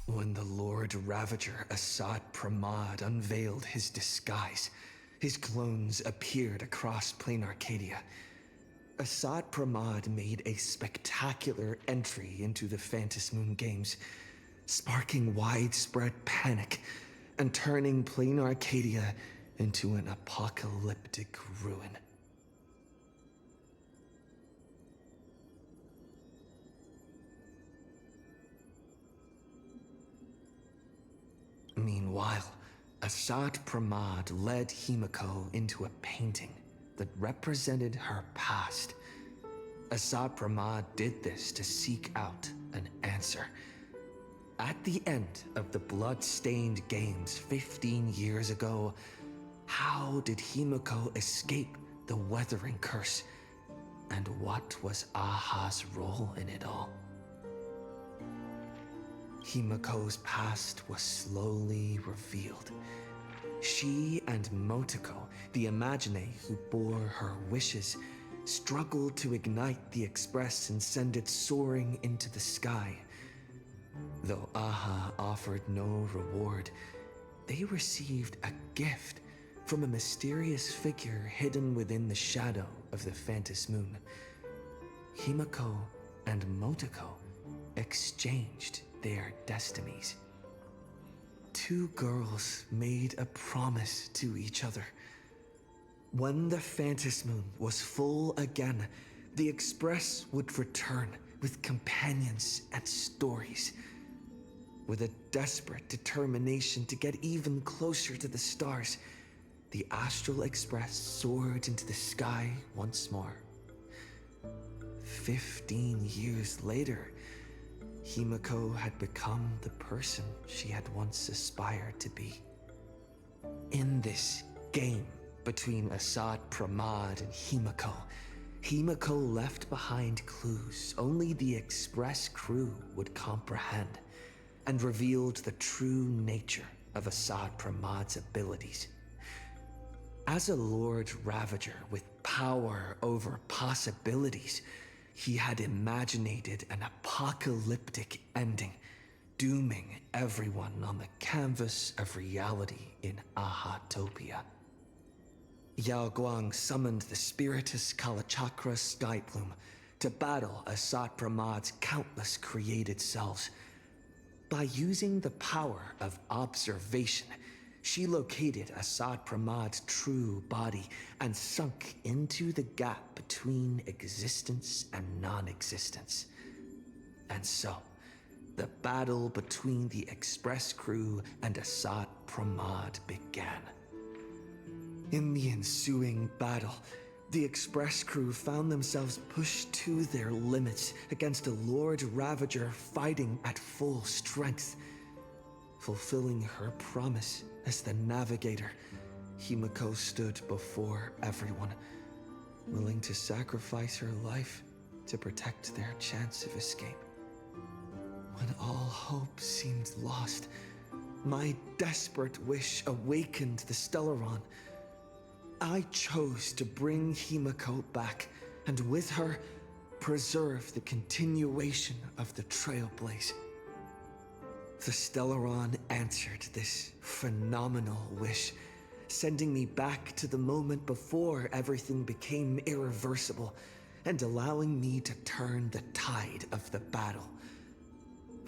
When the Lord Ravager Assad Pramad unveiled his disguise, his clones appeared across plain Arcadia. Assad Pramad made a spectacular entry into the Phantasm Moon Games, sparking widespread panic and turning plain Arcadia into an apocalyptic ruin. Meanwhile, Assad Pramad led Himiko into a painting that represented her past. Assad Pramad did this to seek out an answer. At the end of the blood-stained games 15 years ago, how did Himiko escape the weathering curse? And what was Aha's role in it all? Himiko's past was slowly revealed. She and Motoko, the Imagine who bore her wishes, struggled to ignite the Express and send it soaring into the sky. Though Aha offered no reward, they received a gift from a mysterious figure hidden within the shadow of the Phantasm Moon. Himiko and Motoko exchanged their destinies. Two girls made a promise to each other. When the Phantasm Moon was full again, the Express would return with companions and stories. With a desperate determination to get even closer to the stars, the Astral Express soared into the sky once more. 15 years later, Himiko had become the person she had once aspired to be. In this game between Assad Pramad and Himiko, Himiko left behind clues only the Express crew would comprehend, and revealed the true nature of Assad Pramad's abilities. As a Lord Ravager with power over possibilities, he had imaginated an apocalyptic ending, dooming everyone on the canvas of reality in Ahatopia. Yao Guang summoned the Spiritus Kalachakra Skyplume to battle Assad Pramad's countless created selves. By using the power of observation, she located Assad Pramad's true body and sunk into the gap between existence and non-existence. And so, the battle between the Express crew and Assad Pramad began. In the ensuing battle, the Express crew found themselves pushed to their limits against a Lord Ravager fighting at full strength. Fulfilling her promise as the navigator, Himiko stood before everyone, willing to sacrifice her life to protect their chance of escape. When all hope seemed lost, my desperate wish awakened the Stellaron. I chose to bring Himiko back, and with her, preserve the continuation of the Trailblaze. The Stellaron answered this phenomenal wish, sending me back to the moment before everything became irreversible, and allowing me to turn the tide of the battle.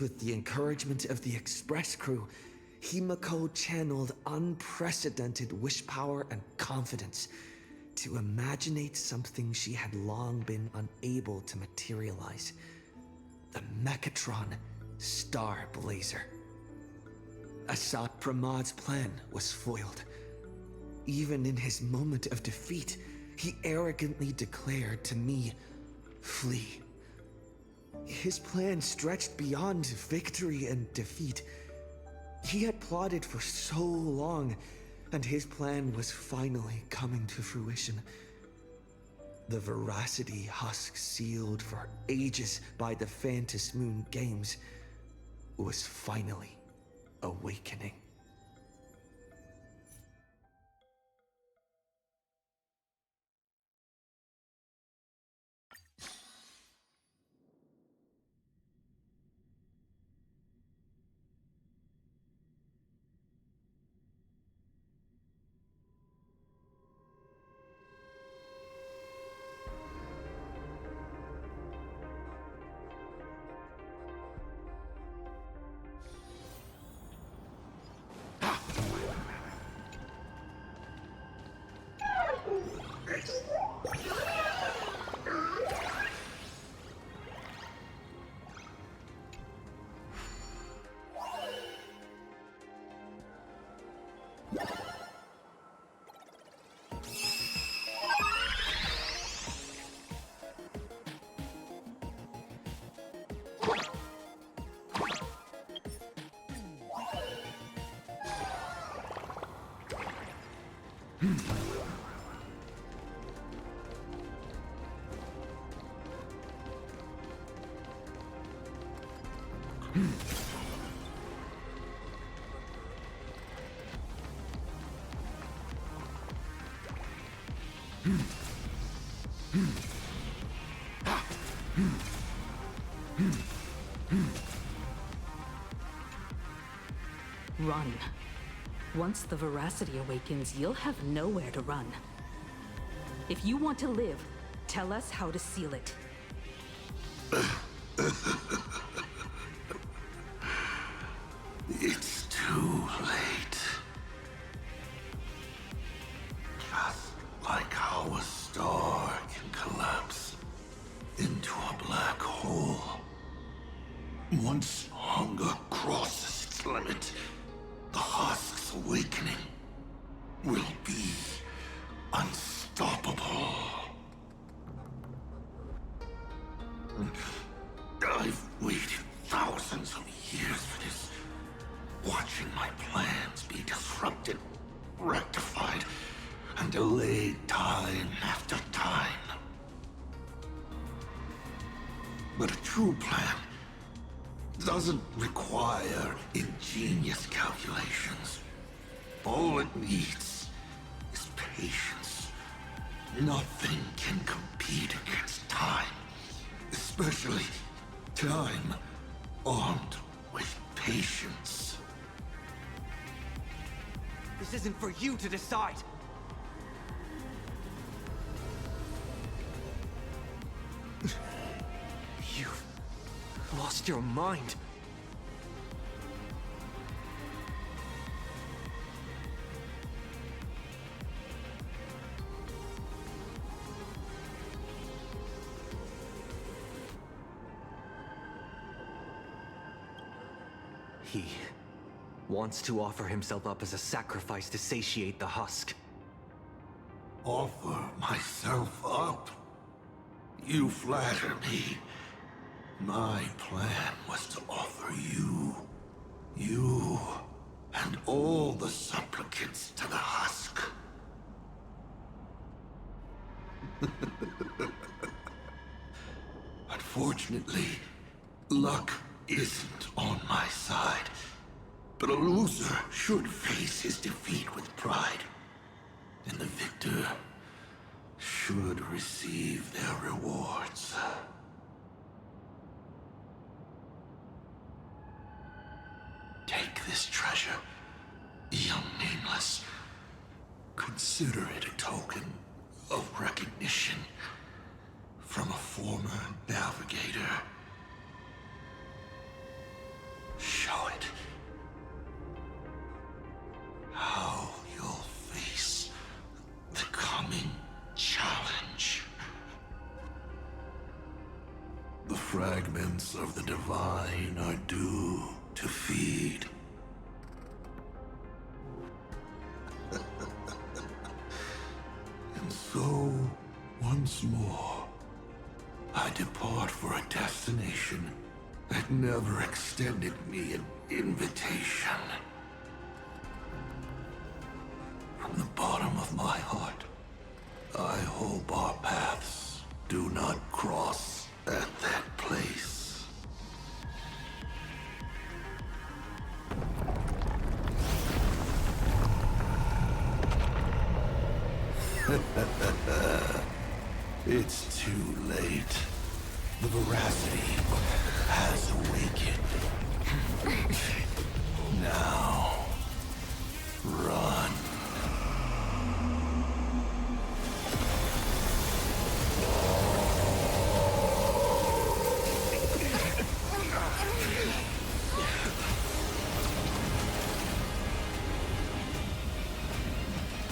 With the encouragement of the Express crew, Himiko channeled unprecedented wish power and confidence to imaginate something she had long been unable to materialize: the Mechatron Star Blazer. Assad Pramad's plan was foiled. Even in his moment of defeat, he arrogantly declared to me, "Flee." His plan stretched beyond victory and defeat. He had plotted for so long, and his plan was finally coming to fruition. The Veracity husk sealed for ages by the Phantom Moon Games was finally awakening. Run. Once the Veracity awakens, you'll have nowhere to run. If you want to live, tell us how to seal it. It's too late. Just like how a star can collapse into a black hole. Once hunger crosses its limit, the husk's awakening will be unstoppable. I've waited thousands of years for this, watching my plans be disrupted, rectified, and delayed time after time. But a true plan doesn't require ingenious calculations. All it needs is patience. Nothing can compete against time, especially time armed with patience. This isn't for you to decide. You've lost your mind. He wants to offer himself up as a sacrifice to satiate the husk. Offer myself up? You flatter me. My plan was to offer you, and all the supplicants to the husk. Unfortunately, luck isn't on my side, but a loser should face his defeat with pride, and the victor should receive their rewards. Take this treasure, young nameless. Consider it a token of recognition from a former navigator. Show it how you'll face the coming challenge. The fragments of the divine are due to feed. once more, I depart for a destination that never extended me an invitation. From the bottom of my heart, I hope our paths do not cross at that place. It's too late. The veracity has awakened. Now, run.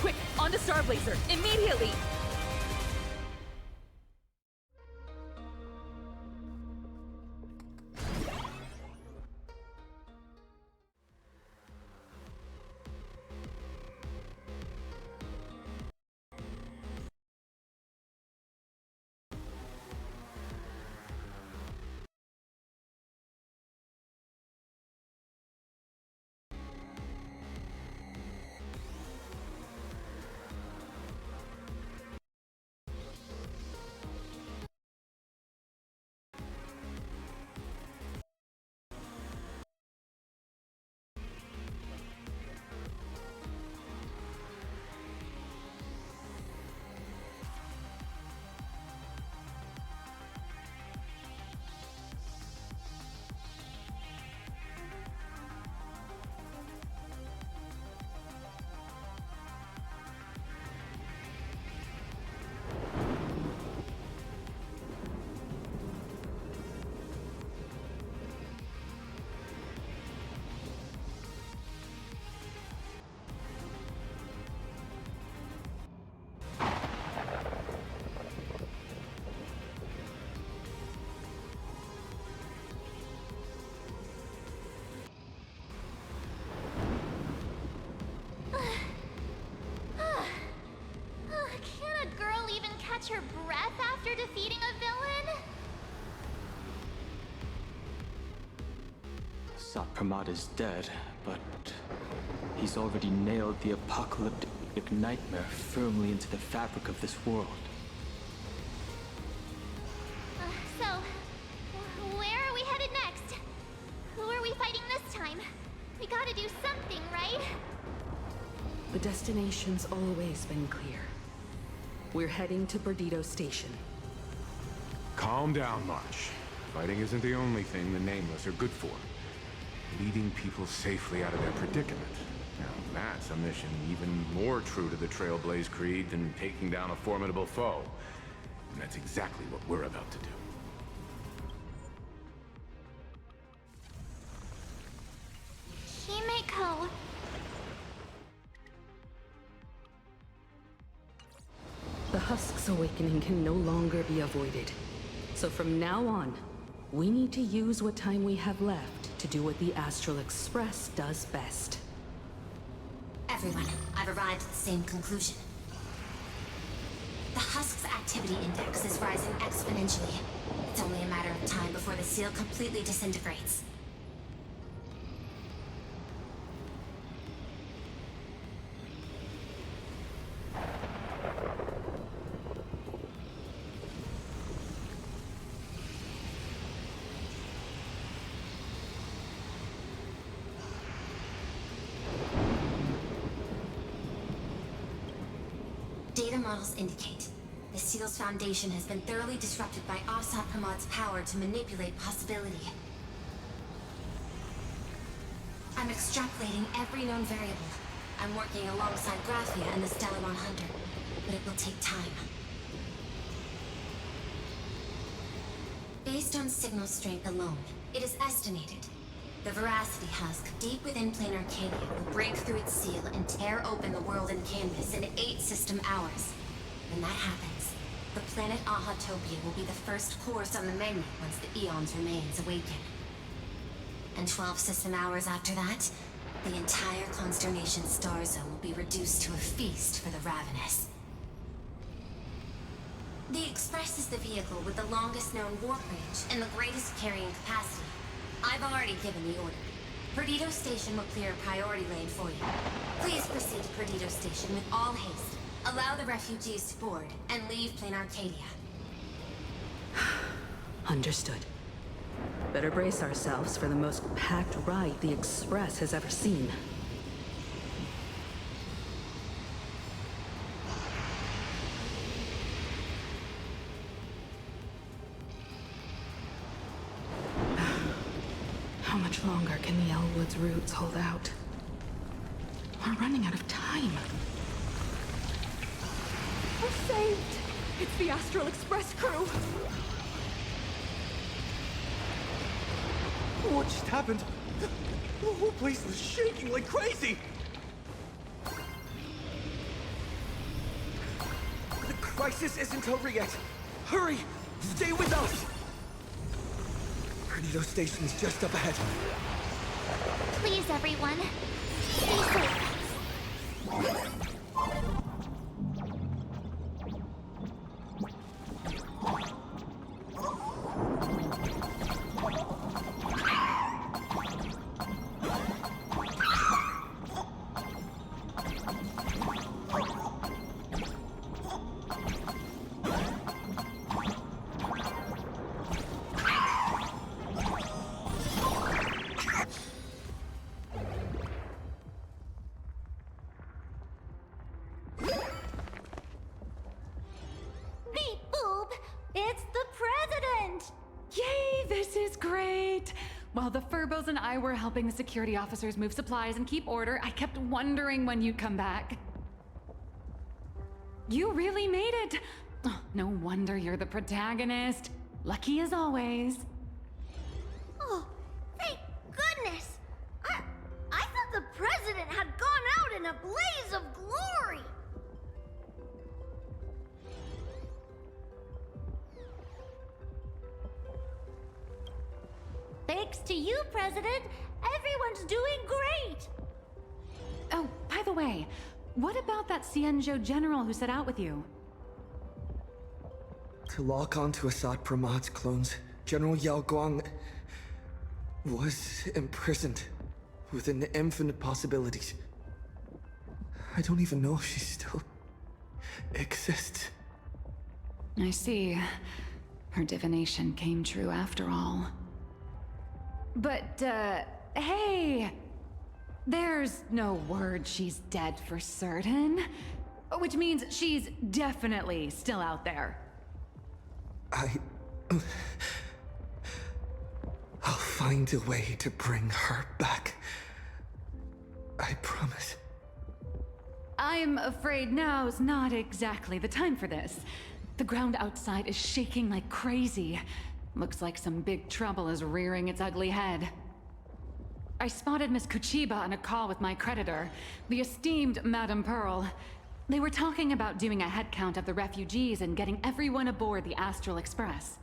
Quick, on to Starblazer, immediately! Can a girl even catch her breath after defeating a villain? Sapramat is dead, but he's already nailed the apocalyptic nightmare firmly into the fabric of this world. So, where are we headed next? Who are we fighting this time? We gotta do something, right? The destination's always been clear. We're heading to Perdido Station. Calm down, March. Fighting isn't the only thing the Nameless are good for. Leading people safely out of their predicament. Now, that's a mission even more true to the Trailblaze creed than taking down a formidable foe. And that's exactly what we're about to do. Himeko. The Husk's awakening can no longer be avoided. So from now on, we need to use what time we have left to do what the Astral Express does best. Everyone, I've arrived at the same conclusion. The Husk's activity index is rising exponentially. It's only a matter of time before the seal completely disintegrates. Data models indicate the seal's foundation has been thoroughly disrupted by Asat Pramad's power to manipulate possibility. I'm extrapolating every known variable. I'm working alongside Graphia and the Stellaron Hunter, but it will take time. Based on signal strength alone, it is estimated the Veracity Husk, deep within Plane Arcadia, will break through its seal and tear open the world and canvas in 8 system hours. When that happens, the planet Ahatopia will be the first course on the menu once the Eon's remains awaken. And 12 system hours after that, the entire Consternation star zone will be reduced to a feast for the ravenous. The Express is the vehicle with the longest known warp range and the greatest carrying capacity. I've already given the order. Perdido Station will clear a priority lane for you. Please proceed to Perdido Station with all haste. Allow the refugees to board and leave Plain Arcadia. Understood. Better brace ourselves for the most packed ride the Express has ever seen. How much longer can the Elwood's roots hold out? We're running out of time. We're saved! It's the Astral Express crew! What just happened? The whole place was shaking like crazy! The crisis isn't over yet! Hurry! Stay with us! Perdido Station's just up ahead. Please, everyone. Stay safe. Beep boop! It's the president! Yay, this is great! While the Furbos and I were helping the security officers move supplies and keep order, I kept wondering when you'd come back. You really made it! Oh, no wonder you're the protagonist. Lucky as always. Oh, thank goodness! I thought the president had gone out in a blaze of glory! Thanks to you, President, everyone's doing great! Oh, by the way, what about that Cienjo general who set out with you? To lock onto Assad Pramad's clones, General Yao Guang was imprisoned within infinite possibilities. I don't even know if she still exists. I see. Her divination came true after all. But, hey! There's no word she's dead for certain. Which means she's definitely still out there. I'll find a way to bring her back. I promise. I'm afraid now's not exactly the time for this. The ground outside is shaking like crazy. Looks like some big trouble is rearing its ugly head. I spotted Miss Kuchiba on a call with my creditor, the esteemed Madame Pearl. They were talking about doing a head count of the refugees and getting everyone aboard the Astral Express.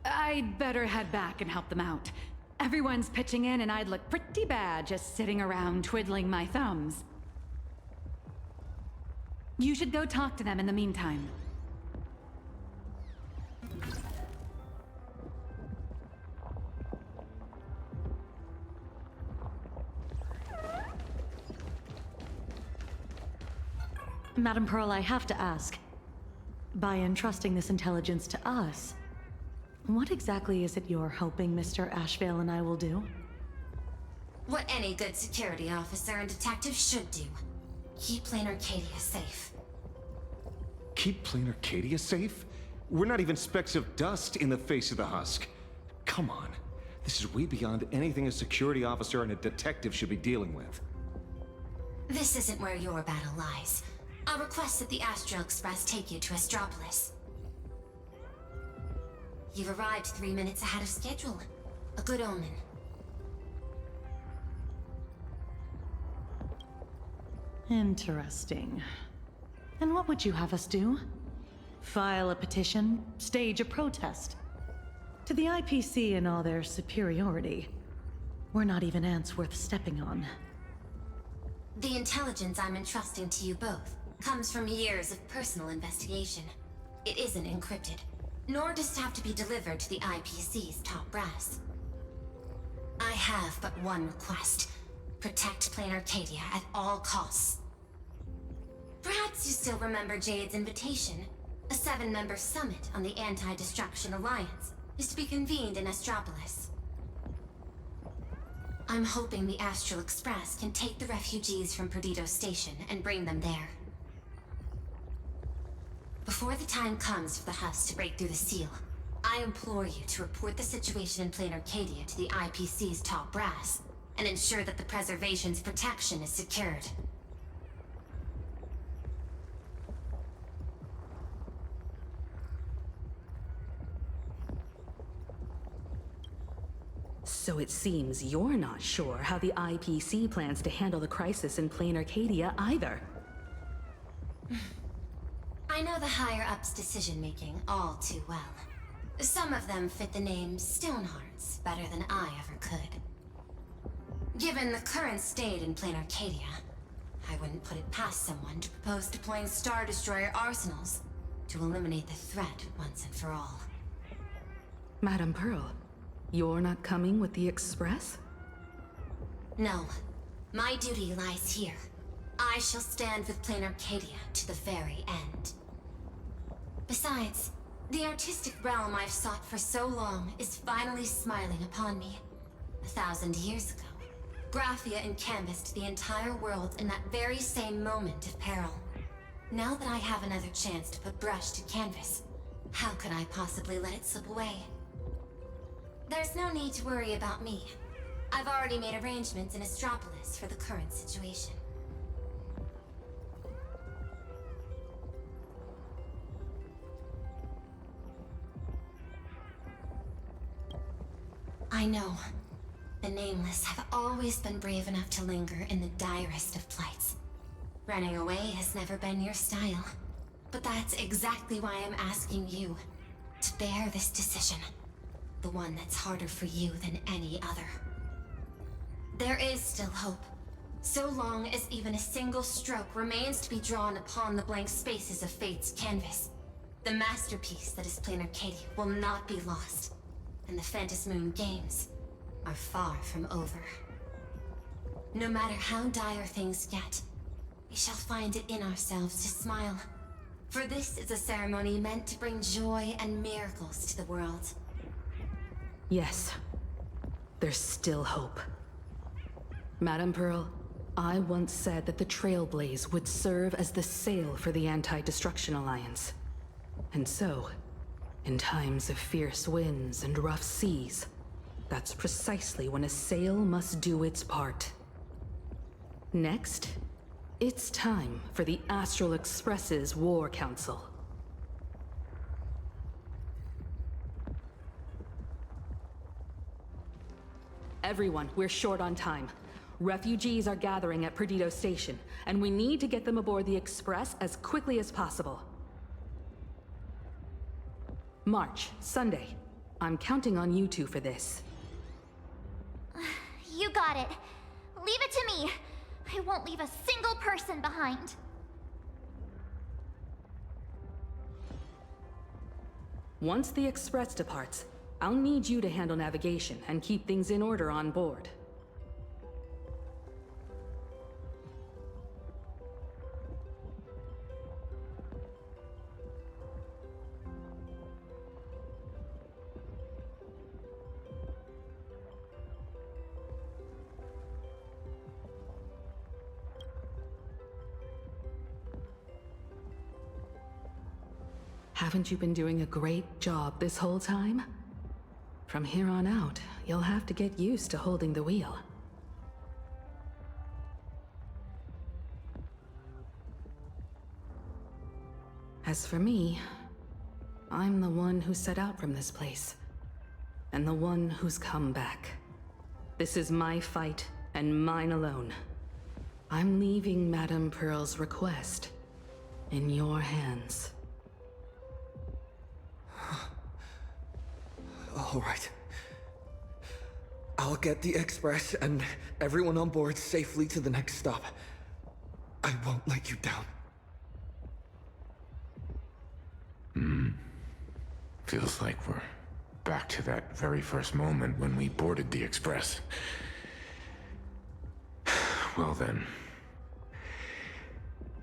I'd better head back and help them out. Everyone's pitching in and I'd look pretty bad just sitting around twiddling my thumbs. You should go talk to them in the meantime. Madam Pearl, I have to ask. By entrusting this intelligence to us, what exactly is it you're hoping Mr. Ashvale and I will do? What any good security officer and detective should do. Keep Plain Arcadia safe. Keep Plain Arcadia safe? We're not even specks of dust in the face of the husk. Come on. This is way beyond anything a security officer and a detective should be dealing with. This isn't where your battle lies. I'll request that the Astral Express take you to Astropolis. You've arrived 3 minutes ahead of schedule. A good omen. Interesting. And what would you have us do? File a petition? Stage a protest? To the IPC and all their superiority, we're not even ants worth stepping on. The intelligence I'm entrusting to you both comes from years of personal investigation. It isn't encrypted, nor does it have to be delivered to the IPC's top brass. I have but one request. Protect Plain Arcadia at all costs. Perhaps you still remember Jade's invitation. A 7-member summit on the Anti-Destruction Alliance is to be convened in Astropolis. I'm hoping the Astral Express can take the refugees from Perdido Station and bring them there. Before the time comes for the husk to break through the seal, I implore you to report the situation in Plain Arcadia to the IPC's top brass, and ensure that the Preservation's protection is secured. So it seems you're not sure how the IPC plans to handle the crisis in Plain Arcadia either. I know the higher-ups' decision-making all too well. Some of them fit the name Stonehearts better than I ever could. Given the current state in Plain Arcadia, I wouldn't put it past someone to propose deploying Star Destroyer arsenals to eliminate the threat once and for all. Madam Pearl, you're not coming with the Express? No. My duty lies here. I shall stand with Plain Arcadia to the very end. Besides, the artistic realm I've sought for so long is finally smiling upon me. 1,000 years ago, Graphia encanvassed the entire world in that very same moment of peril. Now that I have another chance to put brush to canvas, how could I possibly let it slip away? There's no need to worry about me. I've already made arrangements in Astropolis for the current situation. I know. The Nameless have always been brave enough to linger in the direst of plights. Running away has never been your style. But that's exactly why I'm asking you to bear this decision. The one that's harder for you than any other. There is still hope. So long as even a single stroke remains to be drawn upon the blank spaces of Fate's canvas, the masterpiece that is Plain Arcadia will not be lost. And the Phantasmoon Games are far from over. No matter how dire things get, we shall find it in ourselves to smile. For this is a ceremony meant to bring joy and miracles to the world. Yes. There's still hope. Madam Pearl, I once said that the Trailblaze would serve as the sail for the Anti-Destruction Alliance. And so, in times of fierce winds and rough seas, that's precisely when a sail must do its part. Next, it's time for the Astral Express's War Council. Everyone, we're short on time. Refugees are gathering at Perdido Station, and we need to get them aboard the Express as quickly as possible. March, Sunday. I'm counting on you two for this. You got it. Leave it to me. I won't leave a single person behind. Once the Express departs, I'll need you to handle navigation and keep things in order on board. Haven't you been doing a great job this whole time? From here on out, you'll have to get used to holding the wheel. As for me, I'm the one who set out from this place, and the one who's come back. This is my fight, and mine alone. I'm leaving Madame Pearl's request in your hands. All right. I'll get the Express and everyone on board safely to the next stop. I won't let you down. Feels like we're back to that very first moment when we boarded the Express. Well then,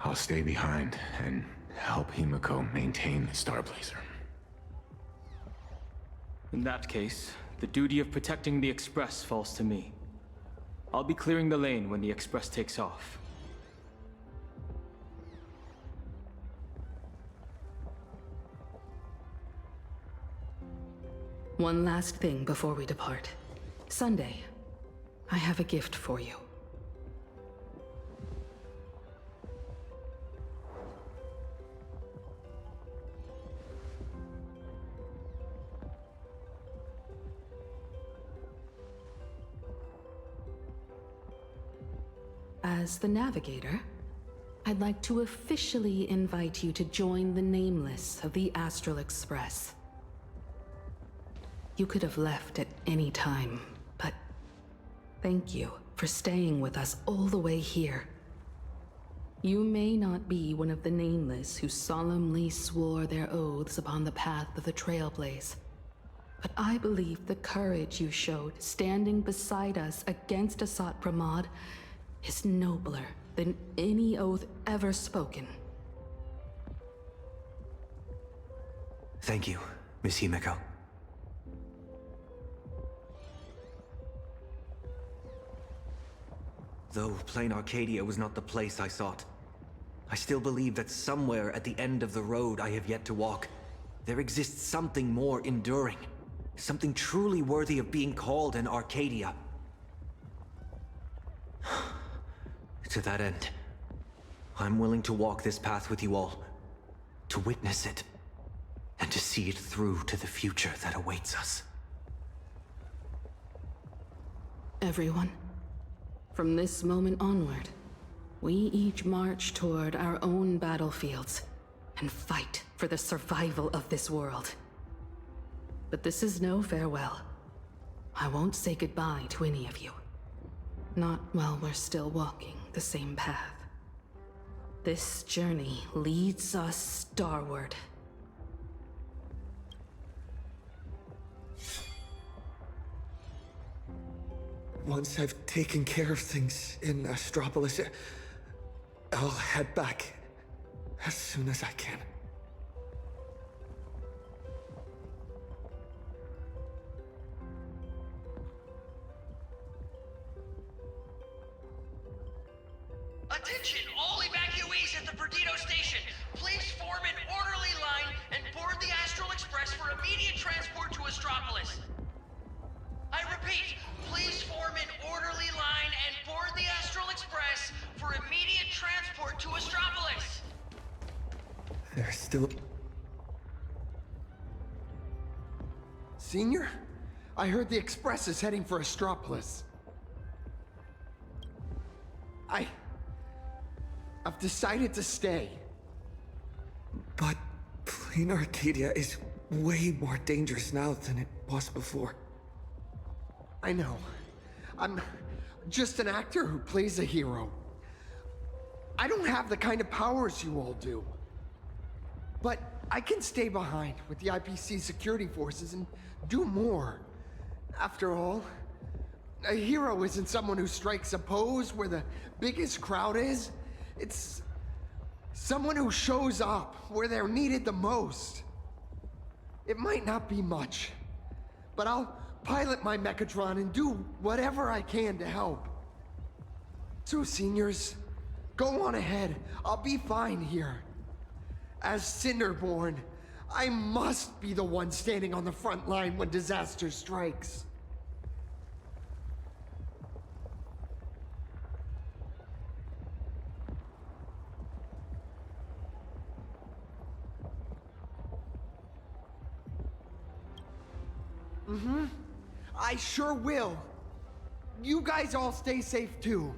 I'll stay behind and help Himiko maintain the Starblazer. In that case, the duty of protecting the Express falls to me. I'll be clearing the lane when the Express takes off. One last thing before we depart. Sunday, I have a gift for you. As the Navigator, I'd like to officially invite you to join the Nameless of the Astral Express. You could have left at any time, but thank you for staying with us all the way here. You may not be one of the Nameless who solemnly swore their oaths upon the path of the Trailblaze, but I believe the courage you showed standing beside us against Asat Pramod is nobler than any oath ever spoken. Thank you, Miss Himiko. Though Plain Arcadia was not the place I sought, I still believe that somewhere at the end of the road I have yet to walk, there exists something more enduring, something truly worthy of being called an Arcadia. To that end, I'm willing to walk this path with you all, to witness it, and to see it through to the future that awaits us. Everyone, from this moment onward, we each march toward our own battlefields and fight for the survival of this world. But this is no farewell. I won't say goodbye to any of you. Not while we're still walking the same path. This journey leads us starward. Once I've taken care of things in Astropolis, I'll head back as soon as I can. Attention, all evacuees at the Perdido station. Please form an orderly line and board the Astral Express for immediate transport to Astropolis. I repeat, please form an orderly line and board the Astral Express for immediate transport to Astropolis. There's still... Senior? I heard the Express is heading for Astropolis. I've decided to stay. But Plain Arcadia is way more dangerous now than it was before. I know. I'm just an actor who plays a hero. I don't have the kind of powers you all do. But I can stay behind with the IPC security forces and do more. After all, a hero isn't someone who strikes a pose where the biggest crowd is. It's someone who shows up where they're needed the most. It might not be much, but I'll pilot my Mechatron and do whatever I can to help. So, seniors, go on ahead. I'll be fine here. As Cinderborn, I must be the one standing on the front line when disaster strikes. I sure will. You guys all stay safe too.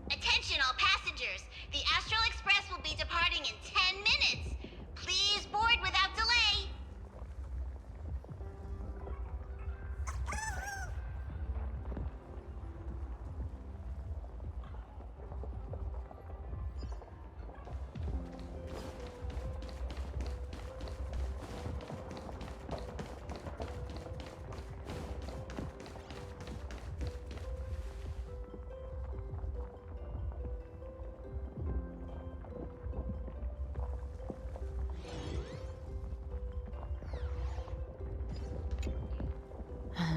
Attention all passengers. The Astral Express will be departing in 10 minutes. Please board without delay.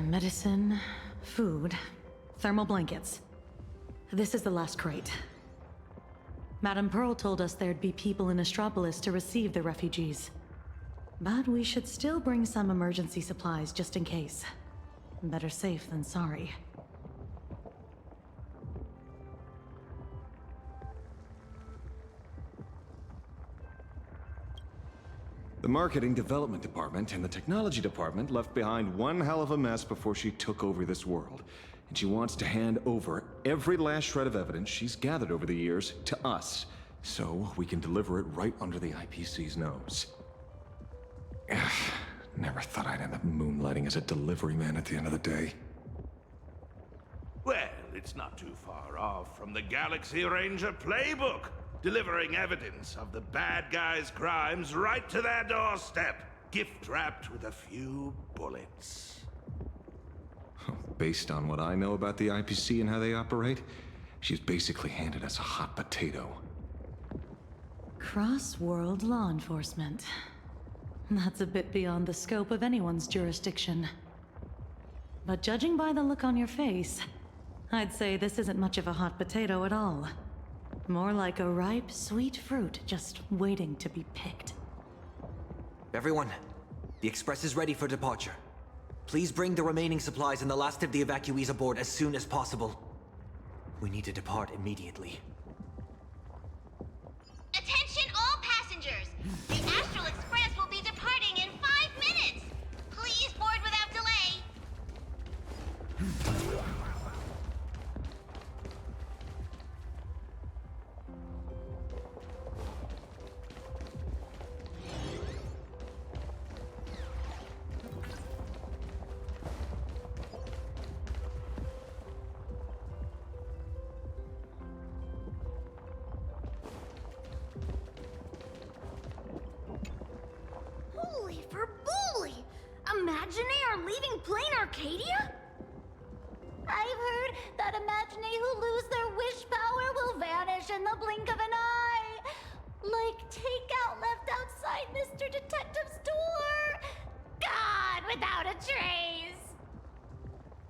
Medicine, food, thermal blankets. This is the last crate. Madame Pearl told us there'd be people in Astropolis to receive the refugees. But we should still bring some emergency supplies just in case. Better safe than sorry. The Marketing Development Department and the Technology Department left behind one hell of a mess before she took over this world. And she wants to hand over every last shred of evidence she's gathered over the years to us, so we can deliver it right under the IPC's nose. Ugh, never thought I'd end up moonlighting as a delivery man at the end of the day. Well, it's not too far off from the Galaxy Ranger playbook, delivering evidence of the bad guys' crimes right to their doorstep, gift-wrapped with a few bullets. Based on what I know about the IPC and how they operate, she's basically handed us a hot potato. Cross-world law enforcement. That's a bit beyond the scope of anyone's jurisdiction. But judging by the look on your face, I'd say this isn't much of a hot potato at all. More like a ripe, sweet fruit just waiting to be picked. Everyone, the Express is ready for departure. Please bring the remaining supplies and the last of the evacuees aboard as soon as possible. We need to depart immediately. Attention all passengers! The Astral Express will be departing in 5 minutes! Please board without delay! Holy for bully! Imaginary are leaving plain Arcadia? I've heard that Imaginary who lose their wish power will vanish in the blink of an eye. Like takeout left outside Mr. Detective's door. God, without a trace.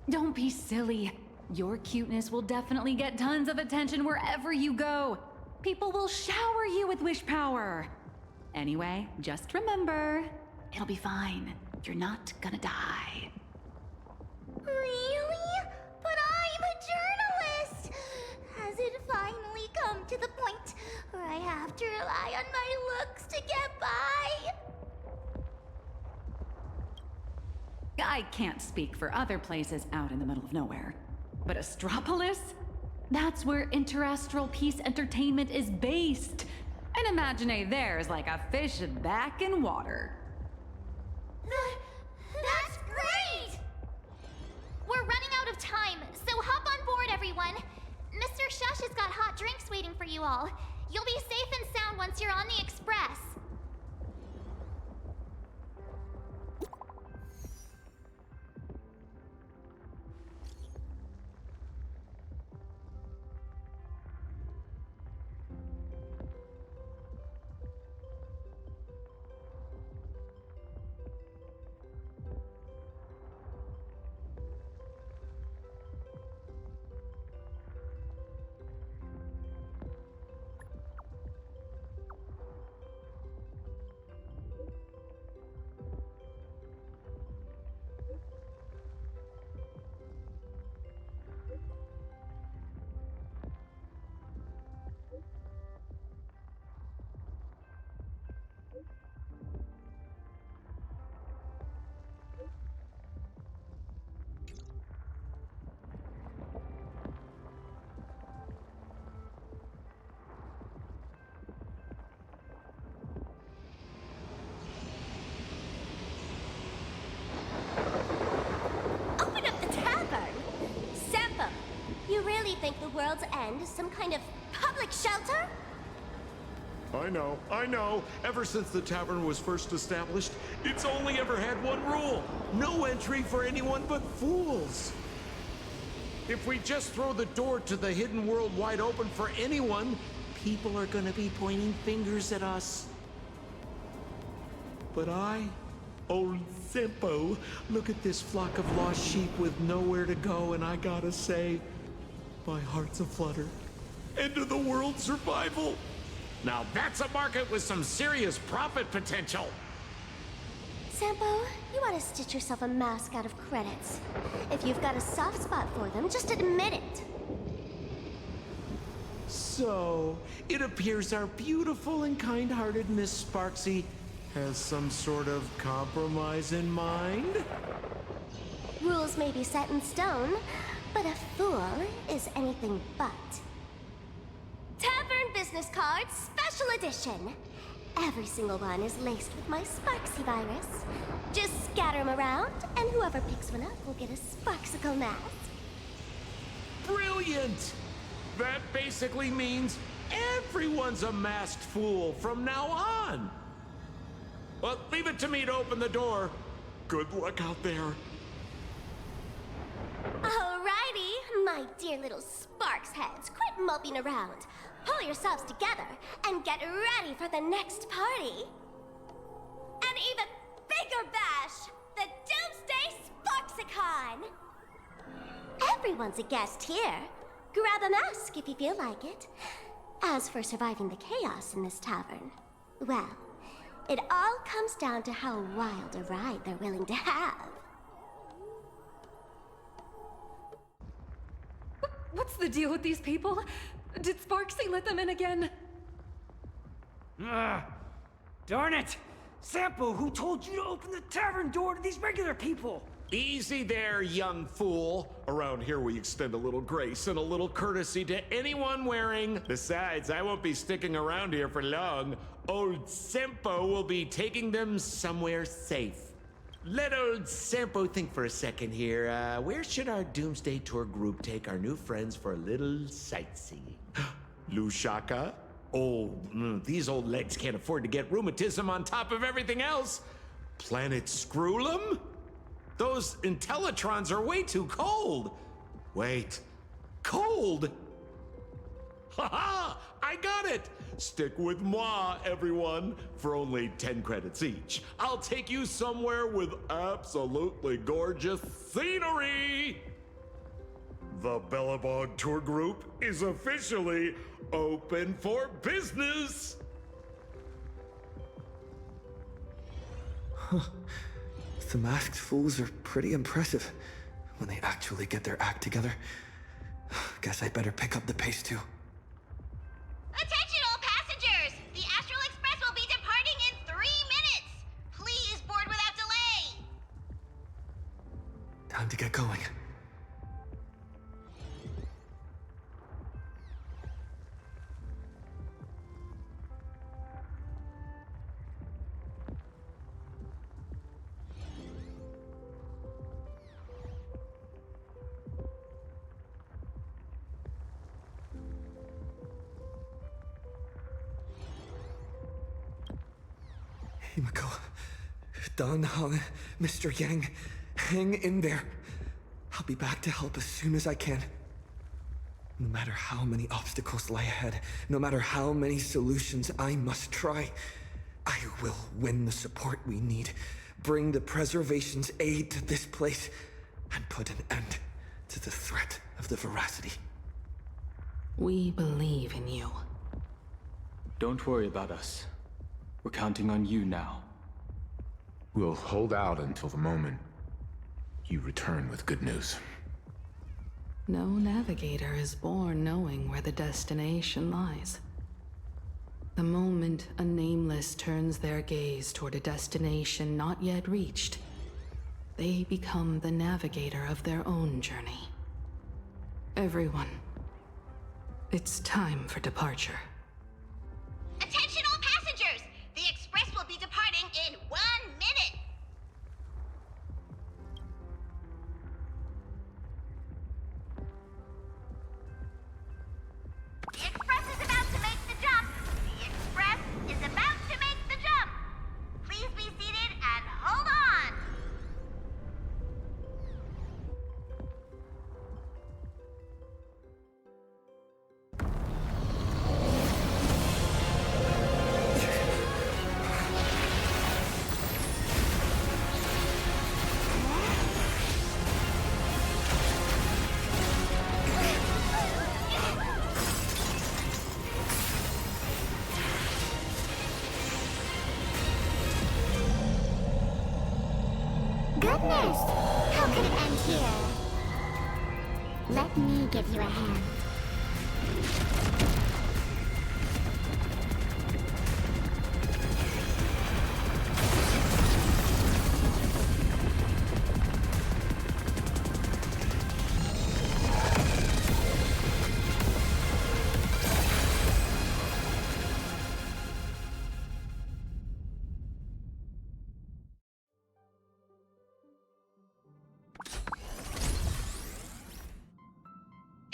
Don't be silly. Your cuteness will definitely get tons of attention wherever you go. People will shower you with wish power. Anyway, just remember, it'll be fine. You're not gonna die. Really? But I'm a journalist! Has it finally come to the point where I have to rely on my looks to get by? I can't speak for other places out in the middle of nowhere. But Astropolis? That's where Interastral Peace Entertainment is based. And Imaginary there is like a fish back in water. That's great! We're running out of time, so hop on board, everyone. Mr. Shush has got hot drinks waiting for you all. You'll be safe and sound once you're on the Express. Think the world's end is some kind of public shelter? I know. Ever since the tavern was first established, it's only ever had one rule. No entry for anyone but fools. If we just throw the door to the hidden world wide open for anyone, people are gonna be pointing fingers at us. But I Old Simpo, look at this flock of lost sheep with nowhere to go, and I gotta say, my heart's aflutter. End of the world survival. Now that's a market with some serious profit potential. Sampo, you ought to stitch yourself a mask out of credits. If you've got a soft spot for them, just admit it. So, it appears our beautiful and kind-hearted Miss Sparksy has some sort of compromise in mind? Rules may be set in stone, but a fool is anything but. Tavern business cards, special edition. Every single one is laced with my Sparksy virus. Just scatter them around, and whoever picks one up will get a Sparksicle mask. Brilliant! That basically means everyone's a masked fool from now on. Well, leave it to me to open the door. Good luck out there. Alrighty, my dear little Sparks heads, quit moping around. Pull yourselves together and get ready for the next party. An even bigger bash, the Doomsday Sparksicon! Everyone's a guest here. Grab a mask if you feel like it. As for surviving the chaos in this tavern, well, it all comes down to how wild a ride they're willing to have. What's the deal with these people? Did Sparksy let them in again? Darn it! Sampo, who told you to open the tavern door to these regular people? Easy there, young fool. Around here we extend a little grace and a little courtesy to anyone wearing. Besides, I won't be sticking around here for long. Old Simpo will be taking them somewhere safe. Let old Sampo think for a second here. Where should our Doomsday Tour group take our new friends for a little sightseeing? Lushaka? Oh, these old legs can't afford to get rheumatism on top of everything else. Planet Screwlum? Those Intellitrons are way too cold. Wait, cold? Haha, I got it. Stick with moi, everyone, for only 10 credits each. I'll take you somewhere with absolutely gorgeous scenery. The Bellabog Tour Group is officially open for business. Huh. The masked fools are pretty impressive when they actually get their act together. Guess I better pick up the pace too. Attention all passengers! The Astral Express will be departing in 3 minutes! Please board without delay! Time to get going. Himiko, Dan Hong, Mr. Yang, hang in there. I'll be back to help as soon as I can. No matter how many obstacles lie ahead, no matter how many solutions I must try, I will win the support we need, bring the Preservation's aid to this place, and put an end to the threat of the Veracity. We believe in you. Don't worry about us. We're counting on you now. We'll hold out until the moment you return with good news. No navigator is born knowing where the destination lies. The moment a nameless turns their gaze toward a destination not yet reached, they become the navigator of their own journey. Everyone, it's time for departure. Attention all passengers! The express will be departing in 1 minute! The express is about to make the jump! The express is about to make the jump! Please be seated and hold on! goodness! How could it end here? Let me give you a hand.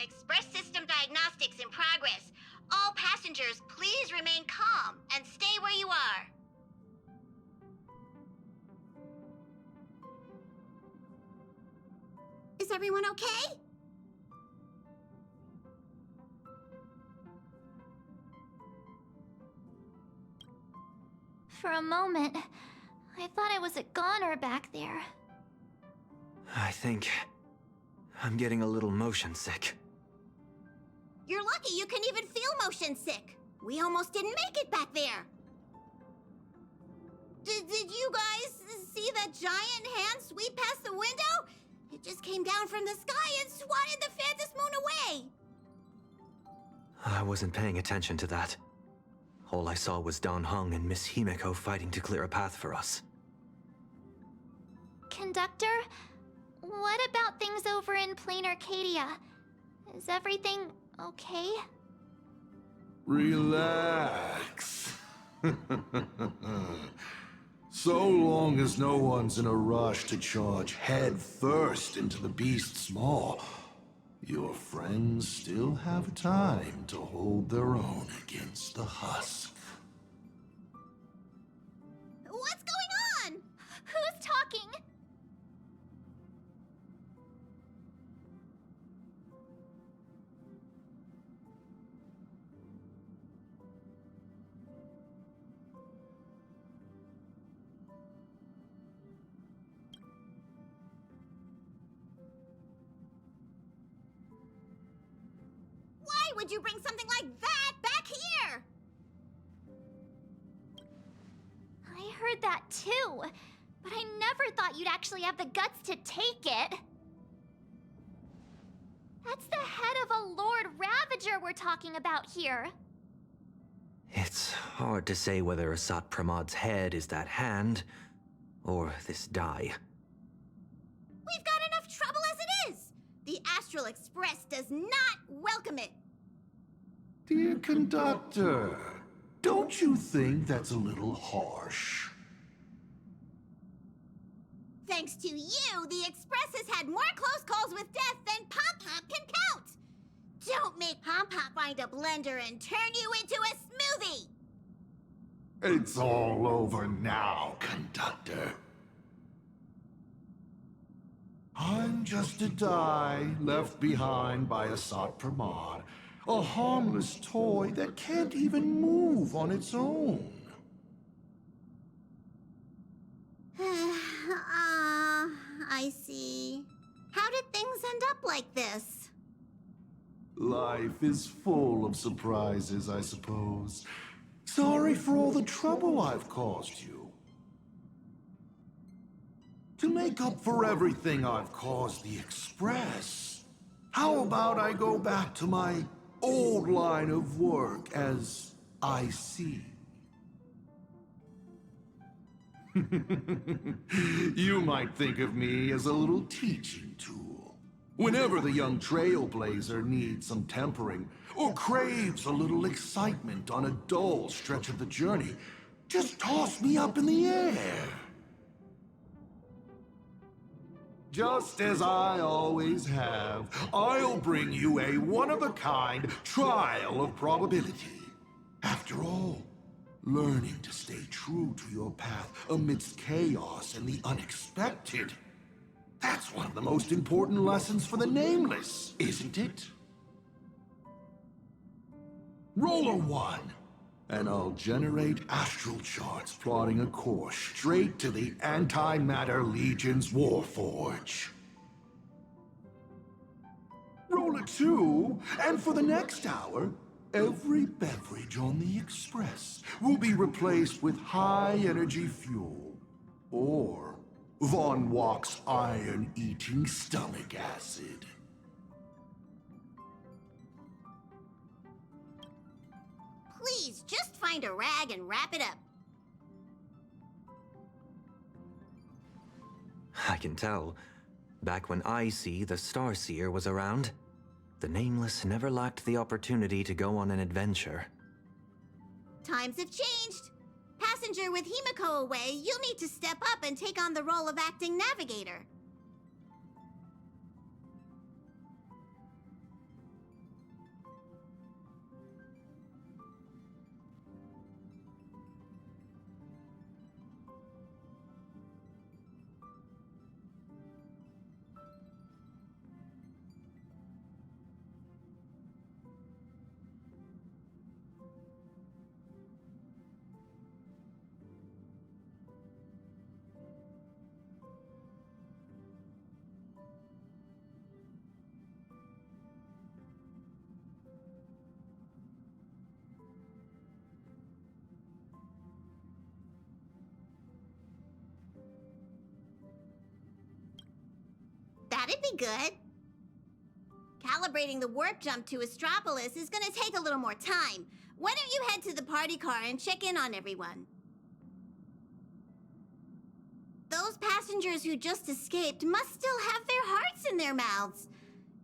Express system diagnostics in progress. All passengers, please remain calm and stay where you are. Is everyone okay? For a moment, I thought I was a goner back there. I think I'm getting a little motion sick. You're lucky you can even feel motion sick. We almost didn't make it back there. Did you guys see that giant hand sweep past the window? It just came down from the sky and swatted the Phantom Moon away. I wasn't paying attention to that. All I saw was Dan Heng and Miss Himeko fighting to clear a path for us. Conductor, what about things over in Plain Arcadia? Is everything okay? Relax. So long as no one's in a rush to charge head first into the beast's maw, your friends still have time to hold their own against the husk. What's going on? Who's talking? Why would you bring something like that back here? I heard that too, but I never thought you'd actually have the guts to take it. That's the head of a Lord Ravager we're talking about here. It's hard to say whether Asat Pramad's head is that hand, or this die. We've got enough trouble as it is. The Astral Express does not welcome it. Dear conductor, don't you think that's a little harsh? Thanks to you, the Express has had more close calls with death than Pop Pop can count. Don't make Pop Pop find a blender and turn you into a smoothie. It's all over now, conductor. I'm just a die left behind by Asat Pramad, a harmless toy that can't even move on its own. I see. How did things end up like this? Life is full of surprises, I suppose. Sorry for all the trouble I've caused you. To make up for everything I've caused the Express, how about I go back to my old line of work as IC? You might think of me as a little teaching tool. Whenever the young Trailblazer needs some tempering, or craves a little excitement on a dull stretch of the journey, just toss me up in the air. Just as I always have, I'll bring you a one-of-a-kind trial of probability. After all, learning to stay true to your path amidst chaos and the unexpected, that's one of the most important lessons for the Nameless, isn't it? Roll a 1, and I'll generate astral charts plotting a course straight to the Antimatter Legion's Warforge. Roll a 2, and for the next hour, every beverage on the Express will be replaced with high-energy fuel, or Vaughn walks iron-eating stomach acid. Please, just find a rag and wrap it up. I can tell. Back when Icy, the Starseer, was around, the Nameless never lacked the opportunity to go on an adventure. Times have changed. Passenger with Himiko away, you'll need to step up and take on the role of acting navigator. That'd be good. Calibrating the warp jump to Astropolis is gonna take a little more time. Why don't you head to the party car and check in on everyone? Those passengers who just escaped must still have their hearts in their mouths.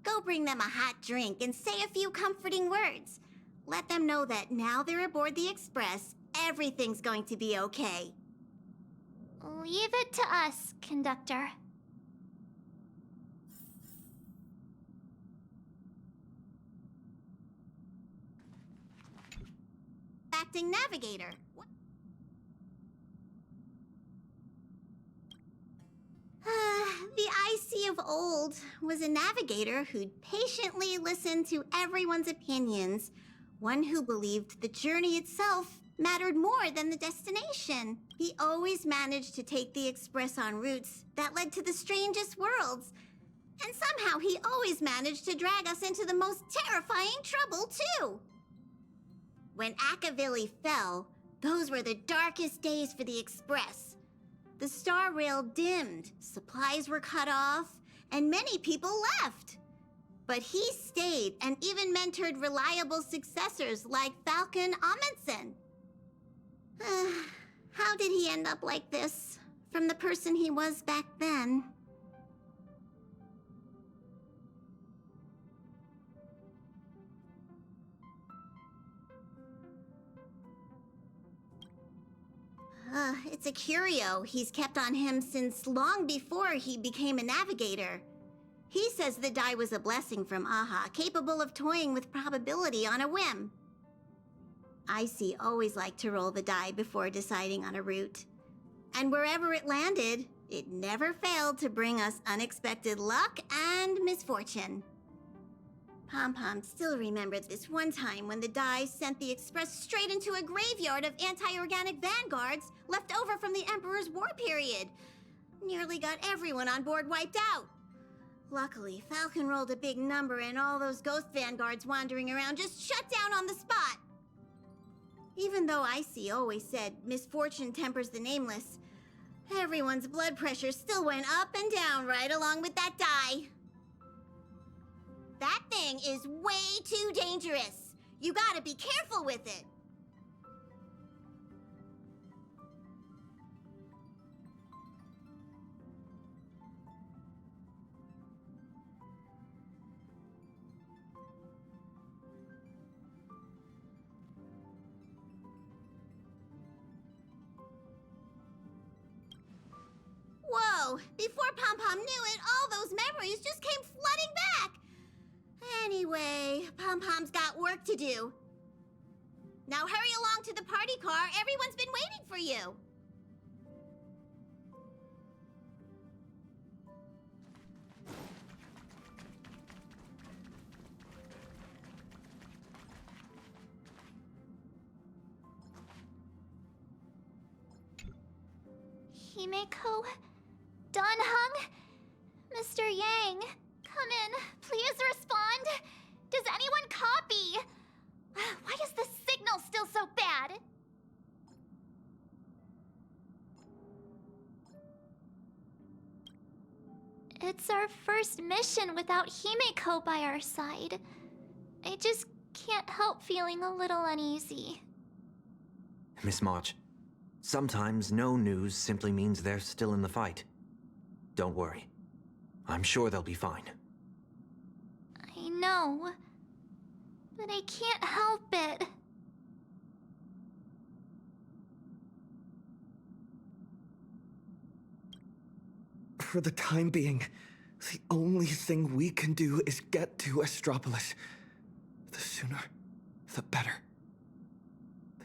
Go bring them a hot drink and say a few comforting words. Let them know that now they're aboard the Express, everything's going to be okay. Leave it to us, conductor. Acting navigator. The Icy of old was a navigator who'd patiently listen to everyone's opinions, one who believed the journey itself mattered more than the destination. He always managed to take the Express on routes that led to the strangest worlds, and somehow he always managed to drag us into the most terrifying trouble, too. When Akavili fell, those were the darkest days for the Express. The star rail dimmed, supplies were cut off, and many people left. But he stayed and even mentored reliable successors like Falcon Amundsen. How did he end up like this? From the person he was back then. It's a curio he's kept on him since long before he became a navigator. He says the die was a blessing from Aha, capable of toying with probability on a whim. Icy always liked to roll the die before deciding on a route. And wherever it landed, it never failed to bring us unexpected luck and misfortune. Pom-Pom still remembered this one time when the die sent the Express straight into a graveyard of anti-organic vanguards left over from the Emperor's war period. Nearly got everyone on board wiped out. Luckily, Falcon rolled a big number and all those ghost vanguards wandering around just shut down on the spot. Even though Icy always said misfortune tempers the nameless, everyone's blood pressure still went up and down right along with that die. That thing is way too dangerous. You gotta be careful with it. Whoa! Before Pom-Pom knew it, all those memories just came flooding back! Anyway, Pom-Pom's got work to do. Now hurry along to the party car. Everyone's been waiting for you. Himiko? Dunhung? Mr. Yang, come in. Please respond. Does anyone copy? Why is the signal still so bad? It's our first mission without Himeko by our side. I just can't help feeling a little uneasy. Miss March, sometimes no news simply means they're still in the fight. Don't worry. I'm sure they'll be fine. I know, but I can't help it. For the time being, the only thing we can do is get to Astropolis. The sooner, the better.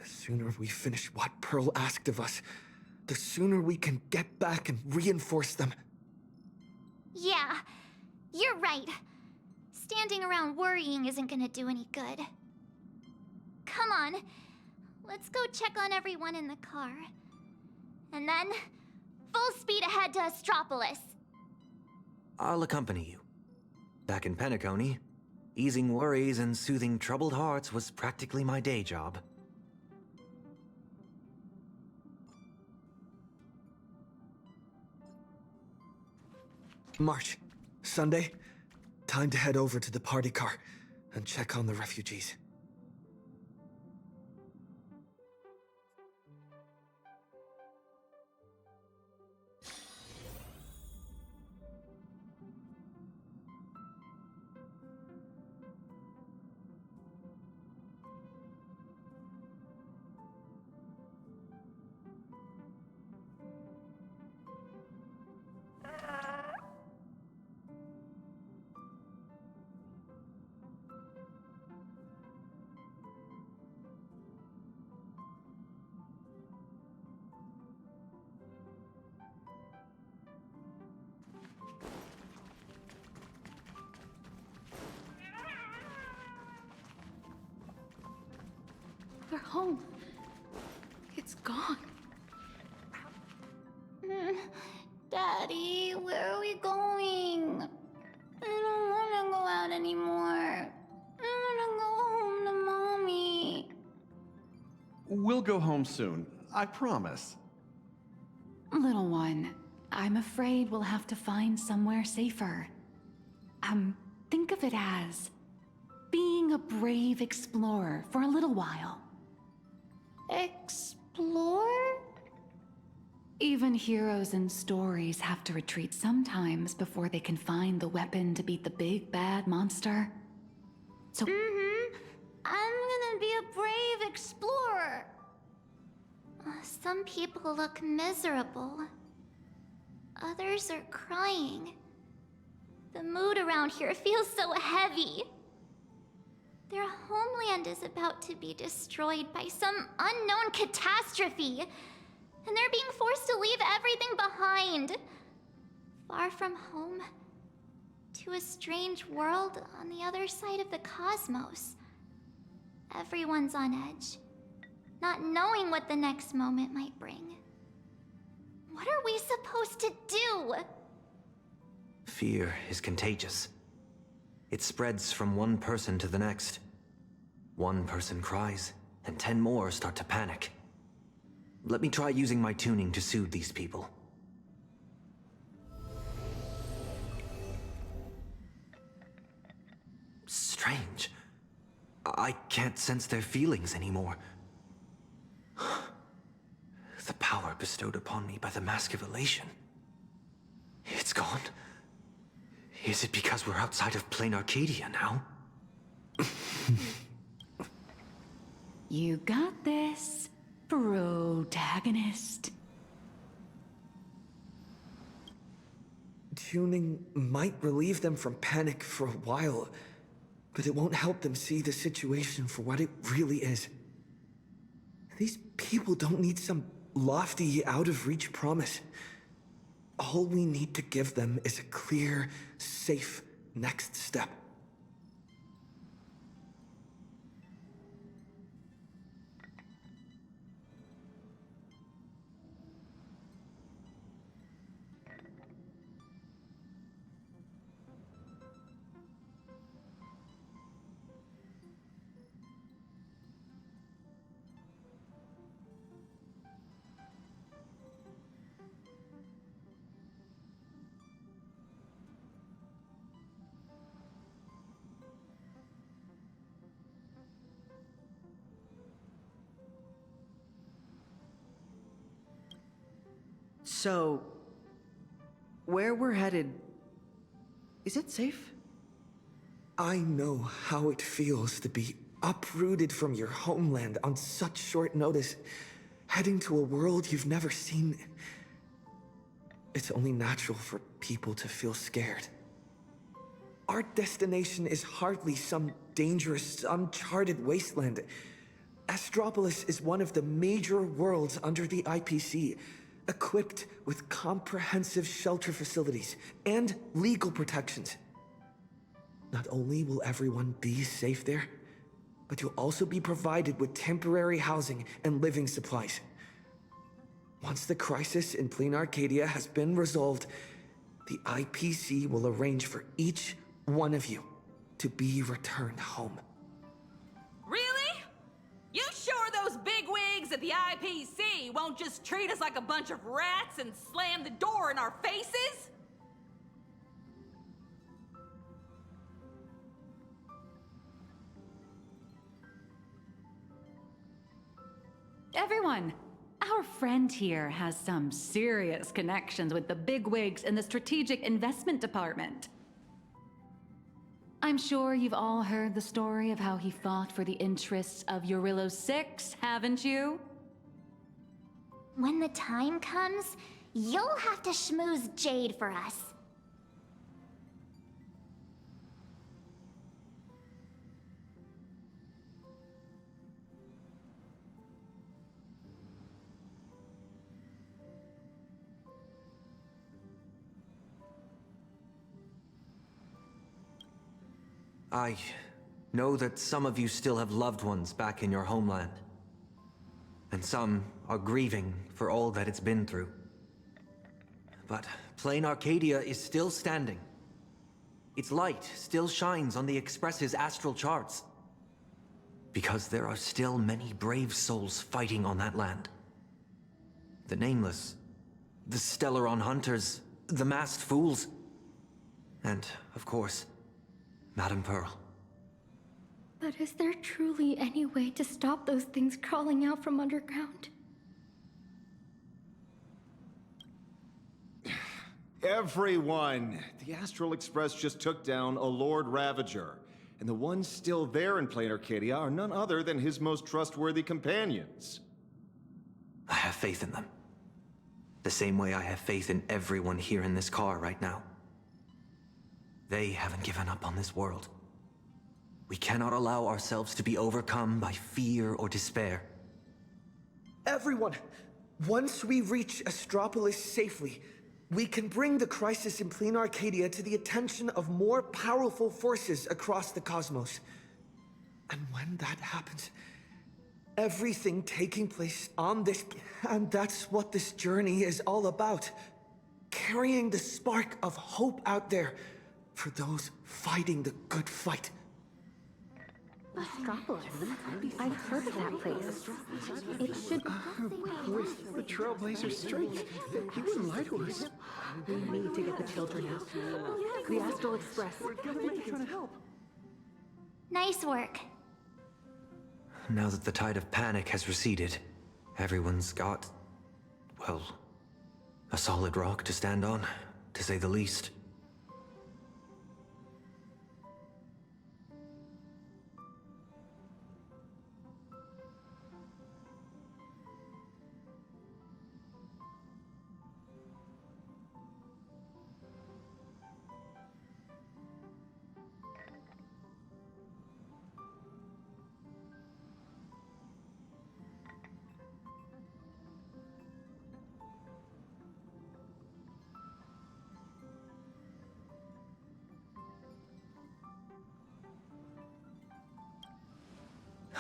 The sooner we finish what Pearl asked of us, the sooner we can get back and reinforce them. Yeah, you're right. Standing around worrying isn't gonna do any good. Come on, let's go check on everyone in the car. And then, full speed ahead to Astropolis. I'll accompany you. Back in Penacony, easing worries and soothing troubled hearts was practically my day job. March, Sunday, time to head over to the party car and check on the refugees. We're home. It's gone. Daddy, where are we going? I don't want to go out anymore. I want to go home to Mommy. We'll go home soon, I promise. Little one, I'm afraid we'll have to find somewhere safer. Think of it as being a brave explorer for a little while. Explore? Even heroes in stories have to retreat sometimes before they can find the weapon to beat the big bad monster. So I'm gonna be a brave explorer. Some people look miserable. Others are crying. The mood around here feels so heavy. Their homeland is about to be destroyed by some unknown catastrophe, and they're being forced to leave everything behind. Far from home, to a strange world on the other side of the cosmos. Everyone's on edge, not knowing what the next moment might bring. What are we supposed to do? Fear is contagious. It spreads from one person to the next. One person cries, and 10 more start to panic. Let me try using my tuning to soothe these people. Strange. I can't sense their feelings anymore. The power bestowed upon me by the Mask of Elation. It's gone. Is it because we're outside of plain Arcadia now? you got this, protagonist. Tuning might relieve them from panic for a while, but it won't help them see the situation for what it really is. These people don't need some lofty, out-of-reach promise. All we need to give them is a clear, safe next step. So, where we're headed, is it safe? I know how it feels to be uprooted from your homeland on such short notice, heading to a world you've never seen. It's only natural for people to feel scared. Our destination is hardly some dangerous, uncharted wasteland. Astropolis is one of the major worlds under the IPC, equipped with comprehensive shelter facilities and legal protections. Not only will everyone be safe there, but you'll also be provided with temporary housing and living supplies. Once the crisis in Plain Arcadia has been resolved, the IPC will arrange for each one of you to be returned home. Really? You sure those bigwigs at the IPC won't just treat us like a bunch of rats and slam the door in our faces? Everyone, our friend here has some serious connections with the bigwigs in the Strategic Investment Department. I'm sure you've all heard the story of how he fought for the interests of Eurillo 6, haven't you? When the time comes, you'll have to schmooze Jade for us. I know that some of you still have loved ones back in your homeland. And some are grieving for all that it's been through. But Plain Arcadia is still standing. Its light still shines on the Express's astral charts. Because there are still many brave souls fighting on that land. The Nameless, the Stellaron Hunters, the Masked Fools, and, of course, Madame Pearl. But is there truly any way to stop those things crawling out from underground? Everyone! The Astral Express just took down a Lord Ravager, and the ones still there in Plain Arcadia are none other than his most trustworthy companions. I have faith in them. The same way I have faith in everyone here in this car right now. They haven't given up on this world. We cannot allow ourselves to be overcome by fear or despair. Everyone, once we reach Astropolis safely, we can bring the crisis in Plain Arcadia to the attention of more powerful forces across the cosmos. And when that happens, everything taking place on this... And that's what this journey is all about. Carrying the spark of hope out there for those fighting the good fight. Astropolis. I've heard of that place. It should... The Trailblazer's straight. He wouldn't lie to us. We need to get the children out. The Astral Express. We're definitely trying to help. Nice work. Now that the tide of panic has receded, everyone's got, well, a solid rock to stand on, to say the least.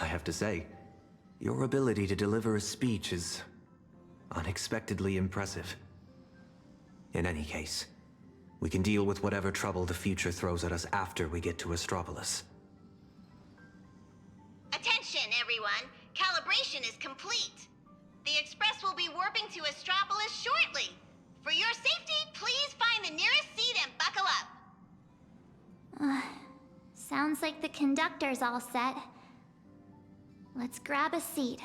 I have to say, your ability to deliver a speech is unexpectedly impressive. In any case, we can deal with whatever trouble the future throws at us after we get to Astropolis. Attention, everyone. Calibration is complete. The Express will be warping to Astropolis shortly. For your safety, please find the nearest seat and buckle up. Sounds like the conductor's all set. Let's grab a seat.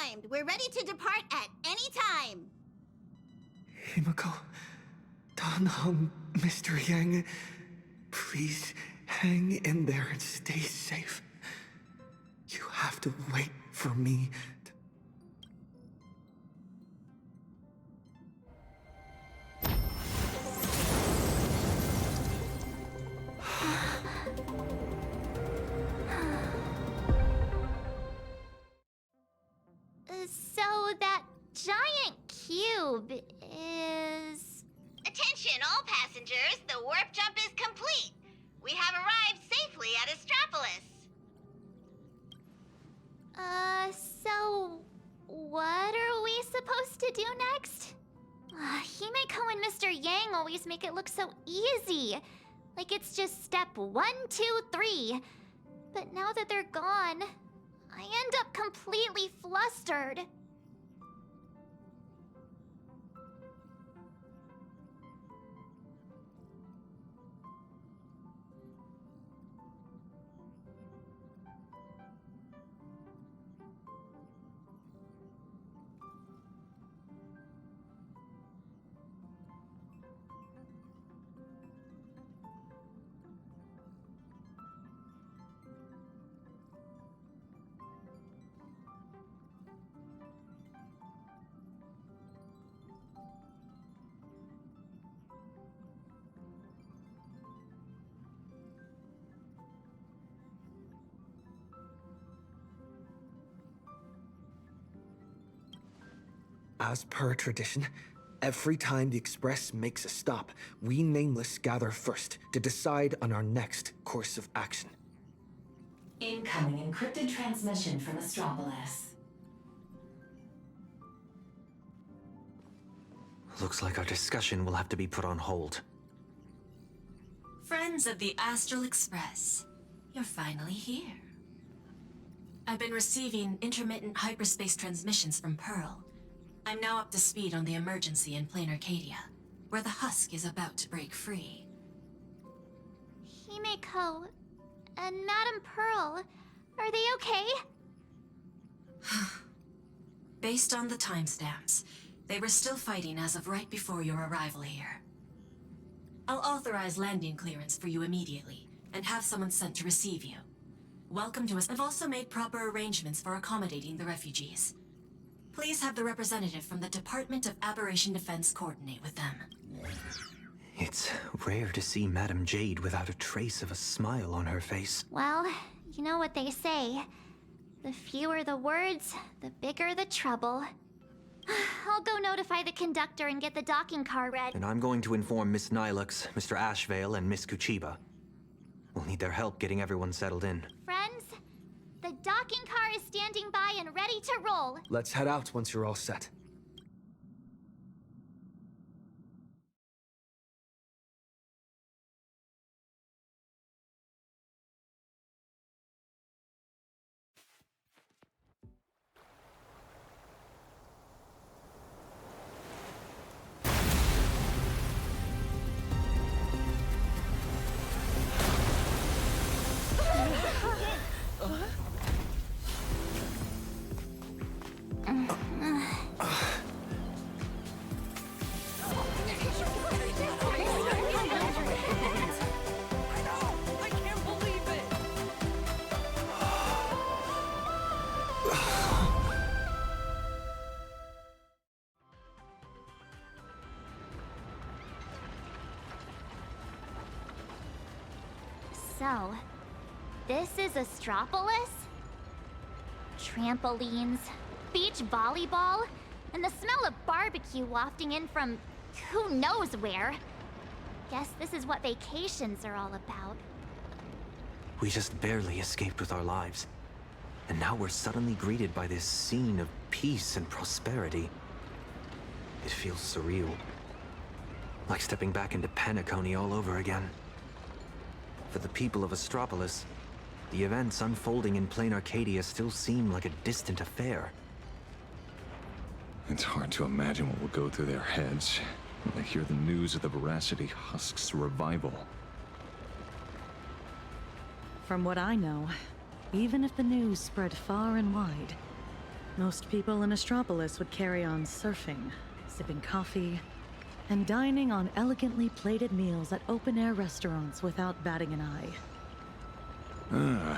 primed. We're ready to depart at any time. Himiko, Danhong, Mr. Yang, please hang in there and stay safe. You have to wait for me. So that giant cube is... Attention all passengers, the warp jump is complete. We have arrived safely at Astropolis. So what are we supposed to do next? Himeko and Mr. Yang always make it look so easy. Like it's just step 1, 2, 3. But now that they're gone, I end up completely flustered. As per tradition, every time the Express makes a stop, we Nameless gather first to decide on our next course of action. Incoming encrypted transmission from Astropolis. Looks like our discussion will have to be put on hold. Friends of the Astral Express, you're finally here. I've been receiving intermittent hyperspace transmissions from Pearl. I'm now up to speed on the emergency in Plain Arcadia, where the husk is about to break free. Himeko and Madame Pearl, are they okay? Based on the timestamps, they were still fighting as of right before your arrival here. I'll authorize landing clearance for you immediately, and have someone sent to receive you. Welcome to us. I've also made proper arrangements for accommodating the refugees. Please have the representative from the Department of Aberration Defense coordinate with them. It's rare to see Madame Jade without a trace of a smile on her face. Well, you know what they say. The fewer the words, the bigger the trouble. I'll go notify the conductor and get the docking car ready. And I'm going to inform Miss Nilux, Mr. Ashvale, and Miss Kuchiba. We'll need their help getting everyone settled in. Friends, the docking car is standing by and ready to roll. Let's head out once you're all set. So, this is Astropolis? Trampolines, beach volleyball, and the smell of barbecue wafting in from who knows where. Guess this is what vacations are all about. We just barely escaped with our lives. And now we're suddenly greeted by this scene of peace and prosperity. It feels surreal. Like stepping back into Penacony all over again. For the people of Astropolis, the events unfolding in Plain Arcadia still seem like a distant affair. It's hard to imagine what will go through their heads when they hear the news of the Veracity Husk's revival. From what I know, even if the news spread far and wide, Most people in Astropolis would carry on surfing, sipping coffee, and dining on elegantly plated meals at open-air restaurants without batting an eye.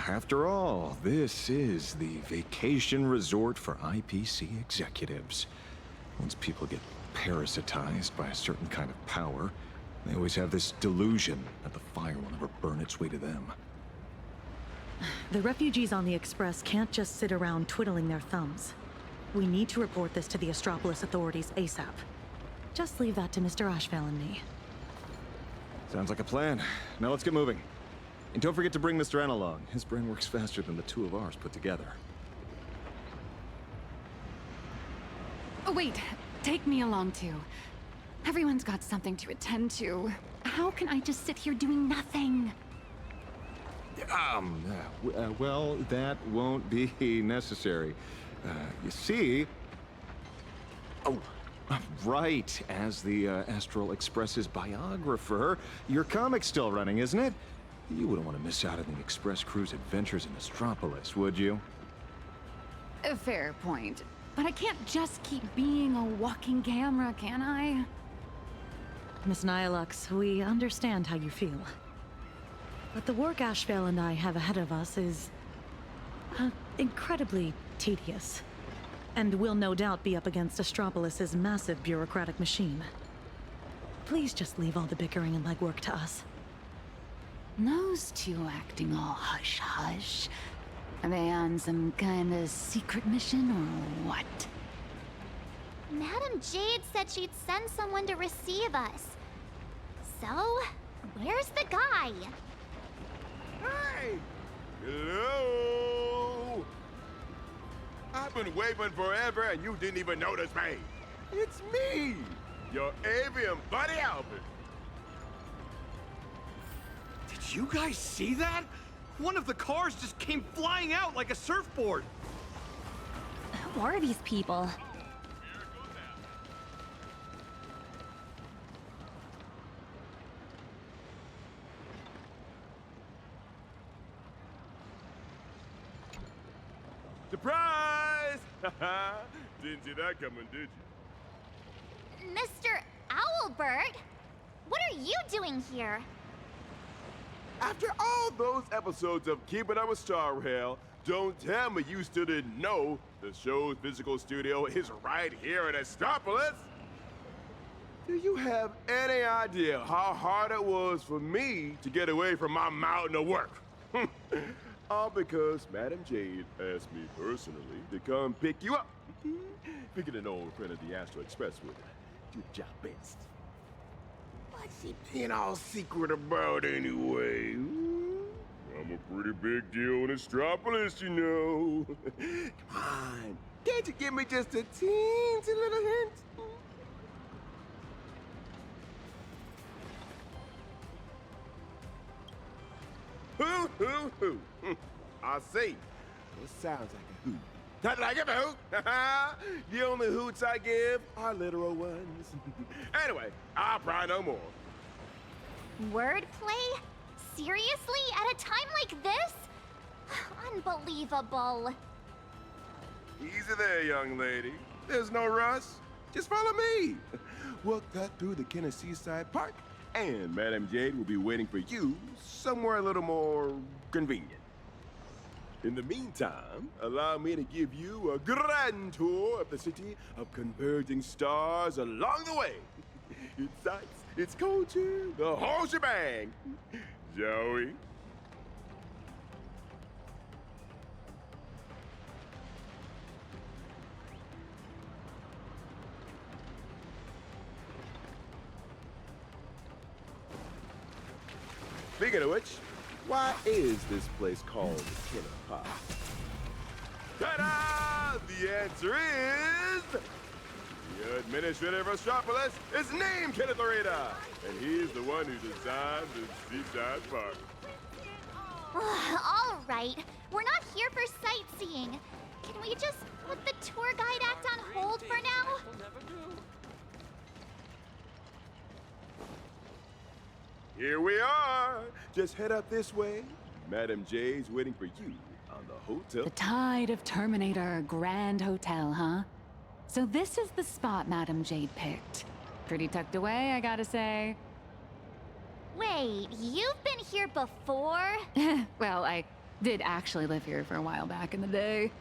After all, this is the vacation resort for IPC executives. Once people get parasitized by a certain kind of power, they always have this delusion that the fire will never burn its way to them. The refugees on the Express can't just sit around twiddling their thumbs. We need to report this to the Astropolis authorities ASAP. Just leave that to Mr. Ashvale and me. Sounds like a plan. Now let's get moving. And don't forget to bring Mr. N along. His brain works faster than the two of ours put together. Oh, wait. Take me along, too. Everyone's got something to attend to. How can I just sit here doing nothing? Well, that won't be necessary. You see... Oh, right. As the Astral Express's biographer, your comic's still running, isn't it? You wouldn't want to miss out on the Express crew's adventures in Astropolis, would you? A fair point. But I can't just keep being a walking camera, can I? Miss Nihilux, we understand how you feel. But the work Ashvale and I have ahead of us is... incredibly tedious. And will no doubt be up against Astropolis's massive bureaucratic machine. Please just leave all the bickering and legwork to us. Those two acting all hush-hush. Are they on some kind of secret mission or what? Madam Jade said she'd send someone to receive us. So, where's the guy? Hey! Hello! I've been waving forever and you didn't even notice me. It's me, your avian buddy Albert. Did you guys see that? One of the cars just came flying out like a surfboard. Who are these people? Surprise! Didn't see that coming, did you? Mr. Owlbird? What are you doing here? After all those episodes of Keeping Up with Star Rail, don't tell me you still didn't know the show's physical studio is right here in Astropolis. Do you have any idea how hard it was for me to get away from my mountain of work? All because Madam Jade asked me personally to come pick you up. Picking an old friend of the Astro Express would do the job best. What's she being all secret about anyway? I'm a pretty big deal in Astropolis, you know. Come on, can't you give me just a teensy little hint? Hoo. I see. It sounds like a hoot. Not like a hoot. The only hoots I give are literal ones. Anyway, I'll pry no more. Wordplay? Seriously? At a time like this? Unbelievable. Easy there, young lady. There's no rush. Just follow me. We'll cut through the Kenner Seaside Park, and Madam Jade will be waiting for you somewhere a little more convenient. In the meantime, allow me to give you a grand tour of the city of converging stars along the way. Its sights, its culture, the whole shebang. Shall we? Speaking of which, why is this place called the Kenner Park? Ta-da! The answer is... The administrator of Astropolis is named Kenneth Loretta, and he's the one who designed the Seaside Park. All right, we're not here for sightseeing. Can we just put the tour guide act on hold for now? Here we are. Just head up this way. Madam Jade's waiting for you on the hotel? The Tide of Terminator Grand Hotel, huh? So this is the spot Madam Jade picked. Pretty tucked away, I gotta say. Wait, you've been here before? Well, I did actually live here for a while back in the day.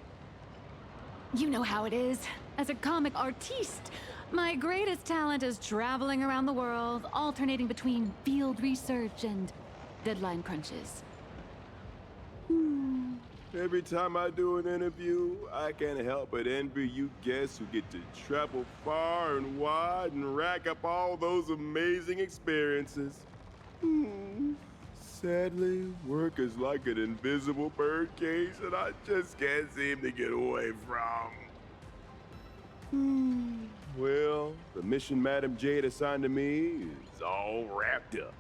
You know how it is. As a comic artiste, my greatest talent is traveling around the world, alternating between field research and deadline crunches. Every time I do an interview, I can't help but envy you guests who get to travel far and wide and rack up all those amazing experiences. Sadly, work is like an invisible birdcage that I just can't seem to get away from. Well, the mission Madam Jade assigned to me is all wrapped up.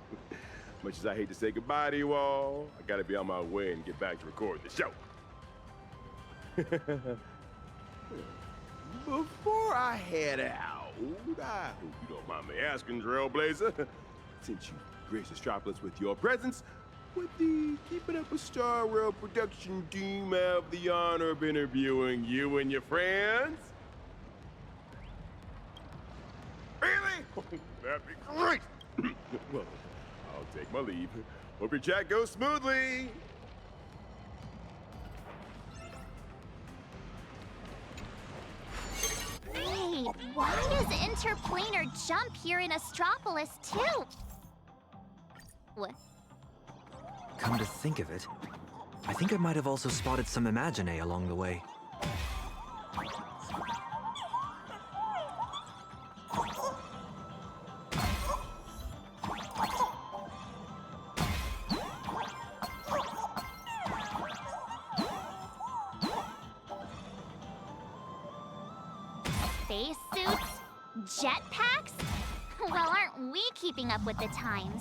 Much as I hate to say goodbye to you all, I gotta be on my way and get back to recording the show. Before I head out, I hope you don't mind me asking, Trailblazer, since you graced Astropolis with your presence, would the Keeping Up with Star Rail production team have the honor of interviewing you and your friends? Really? That'd be great! Well, I'll take my leave. Hope your chat goes smoothly. Wait, why is interplanar jump here in Astropolis too? What? Come to think of it, I think I might have also spotted some Imagine along the way. Spacesuits? Jetpacks? Well, aren't we keeping up with the times?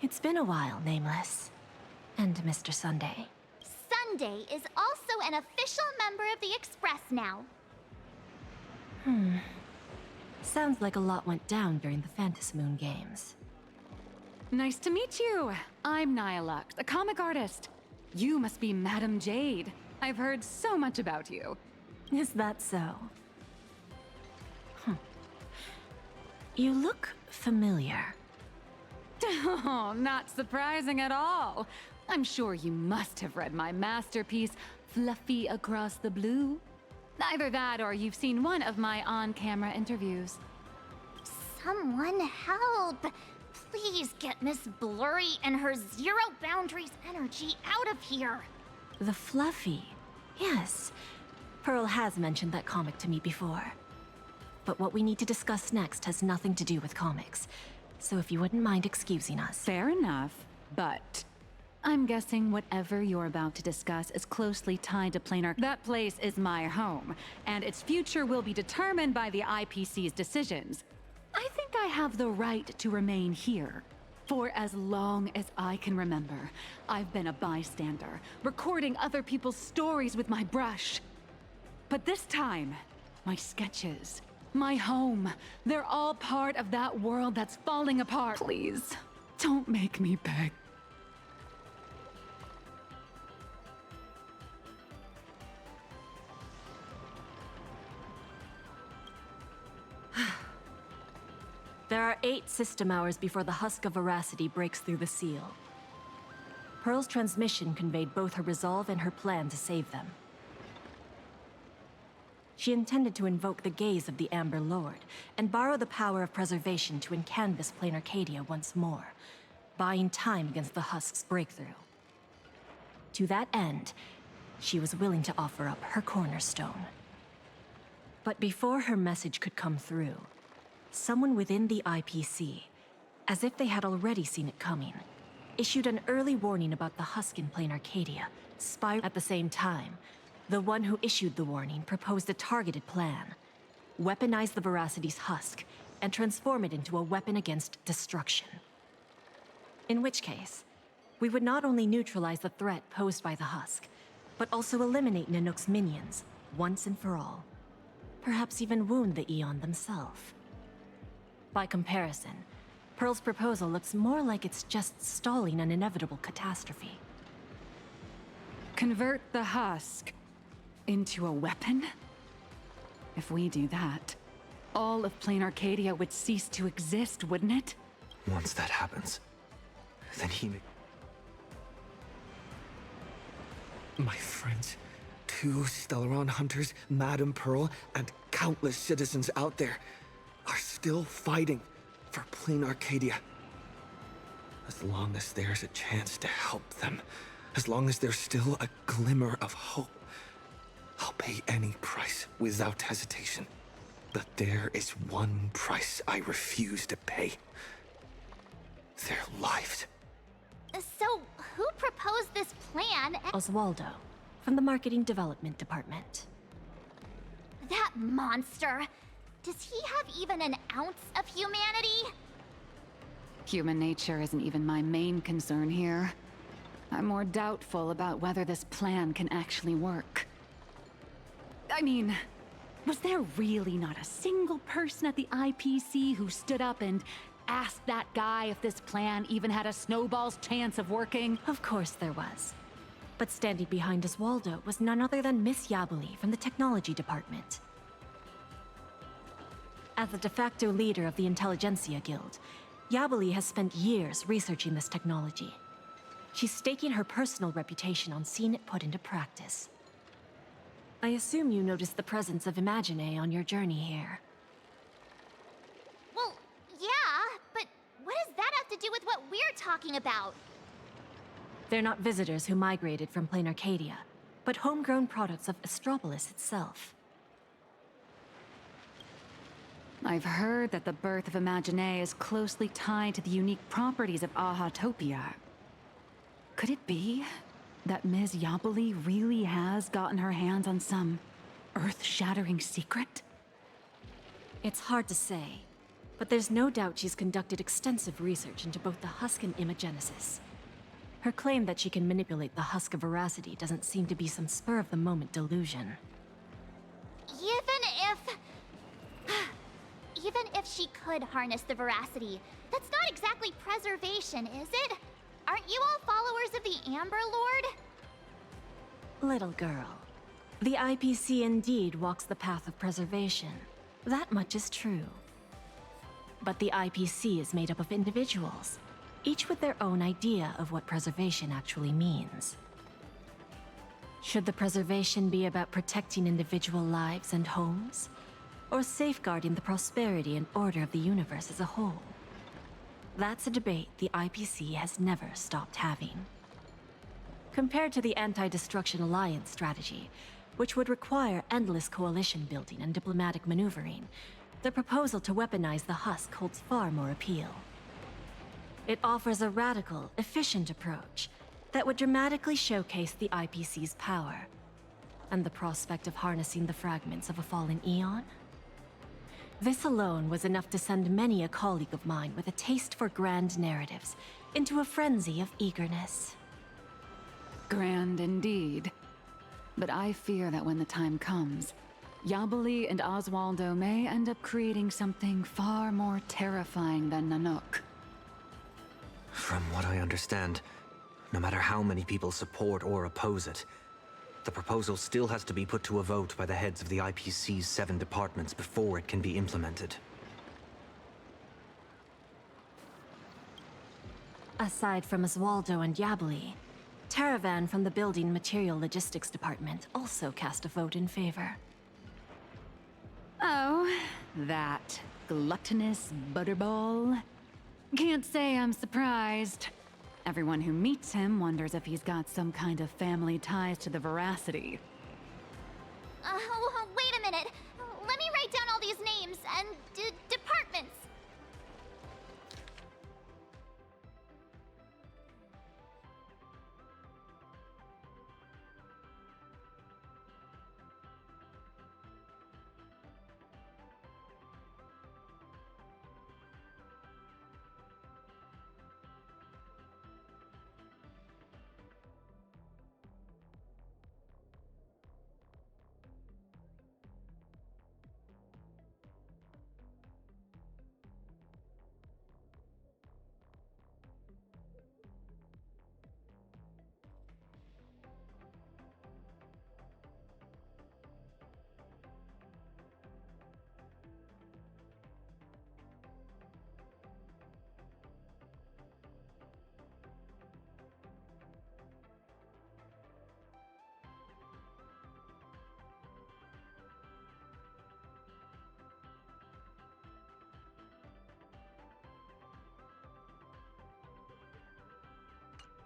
It's been a while, Nameless. And Mr. Sunday. Sunday is also an official member of the Express now. Sounds like a lot went down during the Phantasmoon games. Nice to meet you. I'm Nihilux, a comic artist. You must be Madam Jade. I've heard so much about you. Is that so? You look familiar. Oh, not surprising at all. I'm sure you must have read my masterpiece, Fluffy Across the Blue. Either that or you've seen one of my on-camera interviews. Someone help! Please get Miss Blurry and her zero boundaries energy out of here! The Fluffy. Yes. Pearl has mentioned that comic to me before. But what we need to discuss next has nothing to do with comics. So if you wouldn't mind excusing us. Fair enough, but I'm guessing whatever you're about to discuss is closely tied to planar. That place is my home, and its future will be determined by the IPC's decisions. I think I have the right to remain here. For as long as I can remember, I've been a bystander, recording other people's stories with my brush. But this time, my sketches, my home, they're all part of that world that's falling apart. Please, don't make me beg. There are 8 system hours before the husk of veracity breaks through the seal. Pearl's transmission conveyed both her resolve and her plan to save them. She intended to invoke the gaze of the Amber Lord and borrow the power of preservation to encanvas Plain Arcadia once more, buying time against the husk's breakthrough. To that end, she was willing to offer up her cornerstone. But before her message could come through, someone within the IPC, as if they had already seen it coming, issued an early warning about the husk in Plain Arcadia. At the same time, the one who issued the warning proposed a targeted plan. Weaponize the Veracity's husk and transform it into a weapon against destruction. In which case, we would not only neutralize the threat posed by the husk, but also eliminate Nanook's minions, once and for all. Perhaps even wound the Eon themselves. By comparison, Pearl's proposal looks more like it's just stalling an inevitable catastrophe. Convert the husk into a weapon? If we do that, all of Plain Arcadia would cease to exist, wouldn't it? Once that happens, then he may... My friends, 2 Stellaron hunters, Madame Pearl, and countless citizens out there are still fighting for Plain Arcadia. As long as there's a chance to help them, as long as there's still a glimmer of hope, I'll pay any price without hesitation. But there is one price I refuse to pay. Their lives. So, who proposed this plan? Oswaldo, from the Marketing Development Department. That monster! Does he have even an ounce of humanity? Human nature isn't even my main concern here. I'm more doubtful about whether this plan can actually work. I mean, was there really not a single person at the IPC who stood up and asked that guy if this plan even had a snowball's chance of working? Of course there was. But standing behind Oswaldo was none other than Miss Yabuli from the Technology Department. As the de facto leader of the Intelligentsia Guild, Yabuli has spent years researching this technology. She's staking her personal reputation on seeing it put into practice. I assume you noticed the presence of Imagine on your journey here. Well, yeah, but what does that have to do with what we're talking about? They're not visitors who migrated from Plain Arcadia, but homegrown products of Astropolis itself. I've heard that the birth of Imagine is closely tied to the unique properties of Ahatopia. Could it be that Ms. Yabuli really has gotten her hands on some earth-shattering secret? It's hard to say, but there's no doubt she's conducted extensive research into both the husk and imagenesis. Her claim that she can manipulate the husk of veracity doesn't seem to be some spur-of-the-moment delusion. Even if she could harness the veracity, that's not exactly preservation, is it? Aren't you all followers of the Amber Lord? Little girl, the IPC indeed walks the path of preservation. That much is true. But the IPC is made up of individuals, each with their own idea of what preservation actually means. Should the preservation be about protecting individual lives and homes? or safeguarding the prosperity and order of the universe as a whole. That's a debate the IPC has never stopped having. Compared to the Anti-Destruction Alliance strategy, which would require endless coalition building and diplomatic maneuvering, the proposal to weaponize the husk holds far more appeal. It offers a radical, efficient approach that would dramatically showcase the IPC's power, and the prospect of harnessing the fragments of a fallen eon. This alone was enough to send many a colleague of mine with a taste for grand narratives into a frenzy of eagerness. Grand indeed. But I fear that when the time comes, Yabali and Oswaldo may end up creating something far more terrifying than Nanook. From what I understand, no matter how many people support or oppose it, the proposal still has to be put to a vote by the heads of the IPC's 7 departments before it can be implemented. Aside from Oswaldo and Yabali, Taravan from the Building Material Logistics Department also cast a vote in favor. Oh, that gluttonous butterball. Can't say I'm surprised. Everyone who meets him wonders if he's got some kind of family ties to the Veracity. Wait a minute. Let me write down all these names and departments.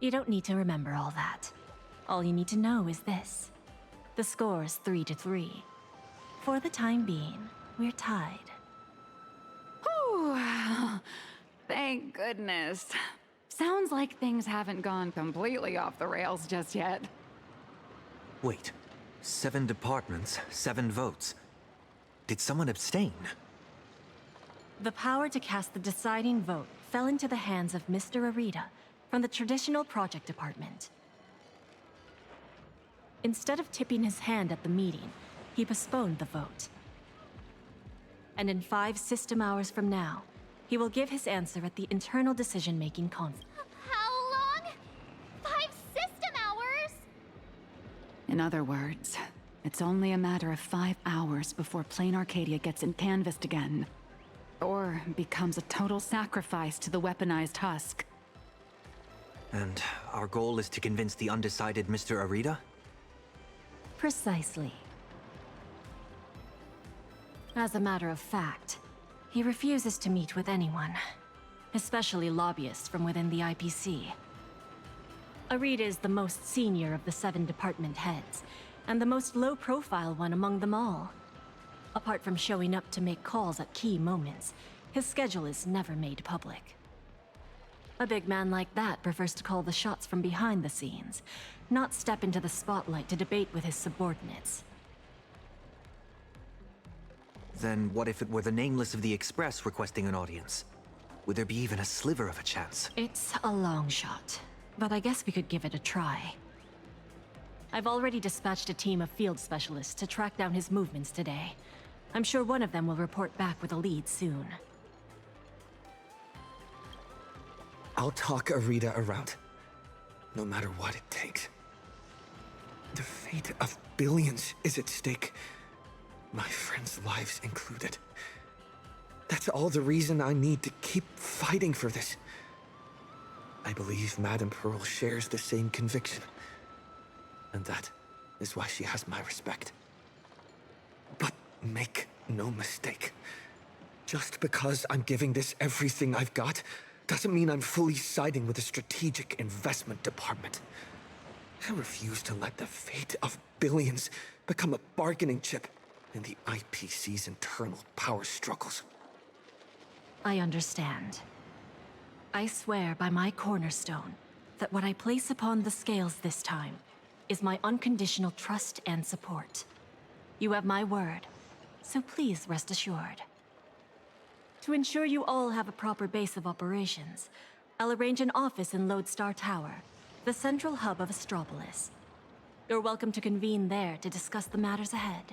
You don't need to remember all that. All you need to know is this. The score's 3-3. For the time being, we're tied. Whew. Thank goodness. Sounds like things haven't gone completely off the rails just yet. Wait, 7 departments, 7 votes. Did someone abstain? The power to cast the deciding vote fell into the hands of Mr. Arita from the Traditional Project Department. Instead of tipping his hand at the meeting, he postponed the vote. And in 5 system hours from now, he will give his answer at the internal decision-making conference. How long? 5 system hours? In other words, it's only a matter of 5 hours before Plain Arcadia gets canvassed again. Or becomes a total sacrifice to the weaponized husk. And our goal is to convince the undecided Mr. Arita? Precisely. As a matter of fact, he refuses to meet with anyone, especially lobbyists from within the IPC. Arita is the most senior of the 7 department heads, and the most low-profile one among them all. Apart from showing up to make calls at key moments, his schedule is never made public. A big man like that prefers to call the shots from behind the scenes, not step into the spotlight to debate with his subordinates. Then what if it were the Nameless of the Express requesting an audience? Would there be even a sliver of a chance? It's a long shot, but I guess we could give it a try. I've already dispatched a team of field specialists to track down his movements today. I'm sure one of them will report back with a lead soon. I'll talk Arita around, no matter what it takes. The fate of billions is at stake, my friends' lives included. That's all the reason I need to keep fighting for this. I believe Madame Pearl shares the same conviction, and that is why she has my respect. But make no mistake. Just because I'm giving this everything I've got, doesn't mean I'm fully siding with the Strategic Investment Department. I refuse to let the fate of billions become a bargaining chip in the IPC's internal power struggles. I understand. I swear by my cornerstone that what I place upon the scales this time is my unconditional trust and support. You have my word, so please rest assured. To ensure you all have a proper base of operations, I'll arrange an office in Lodestar Tower, the central hub of Astropolis. You're welcome to convene there to discuss the matters ahead.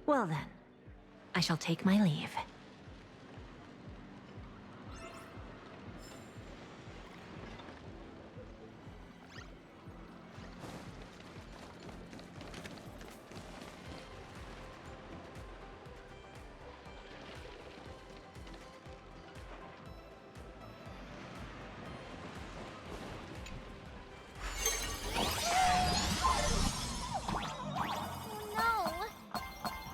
Well then, I shall take my leave. No.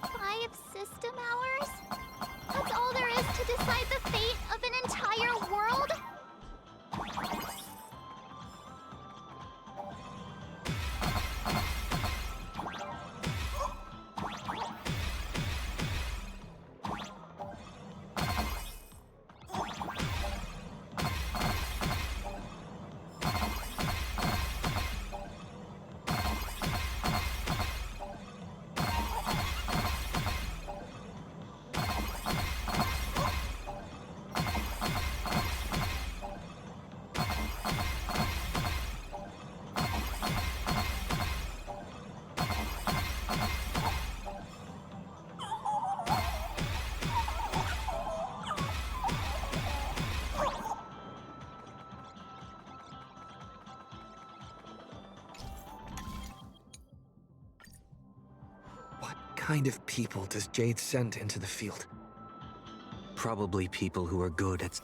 5 system hours? That's all there is to decide the fate of an entire world? What kind of people does Jade send into the field? Probably people who are good at...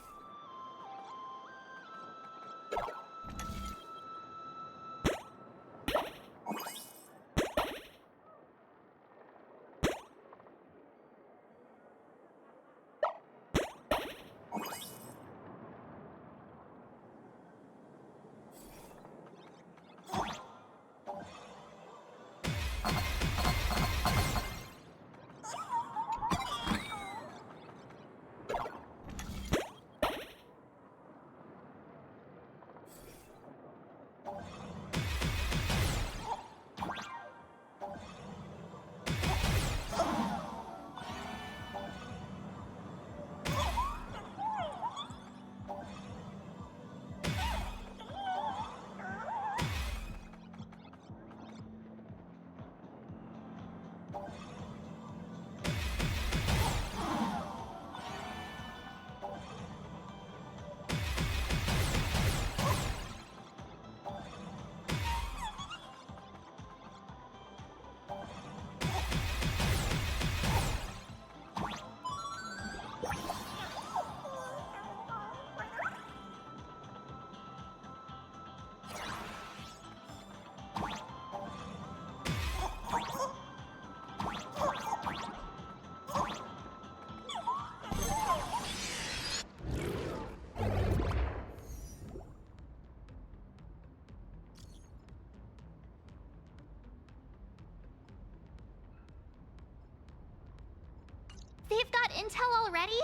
They've got intel already?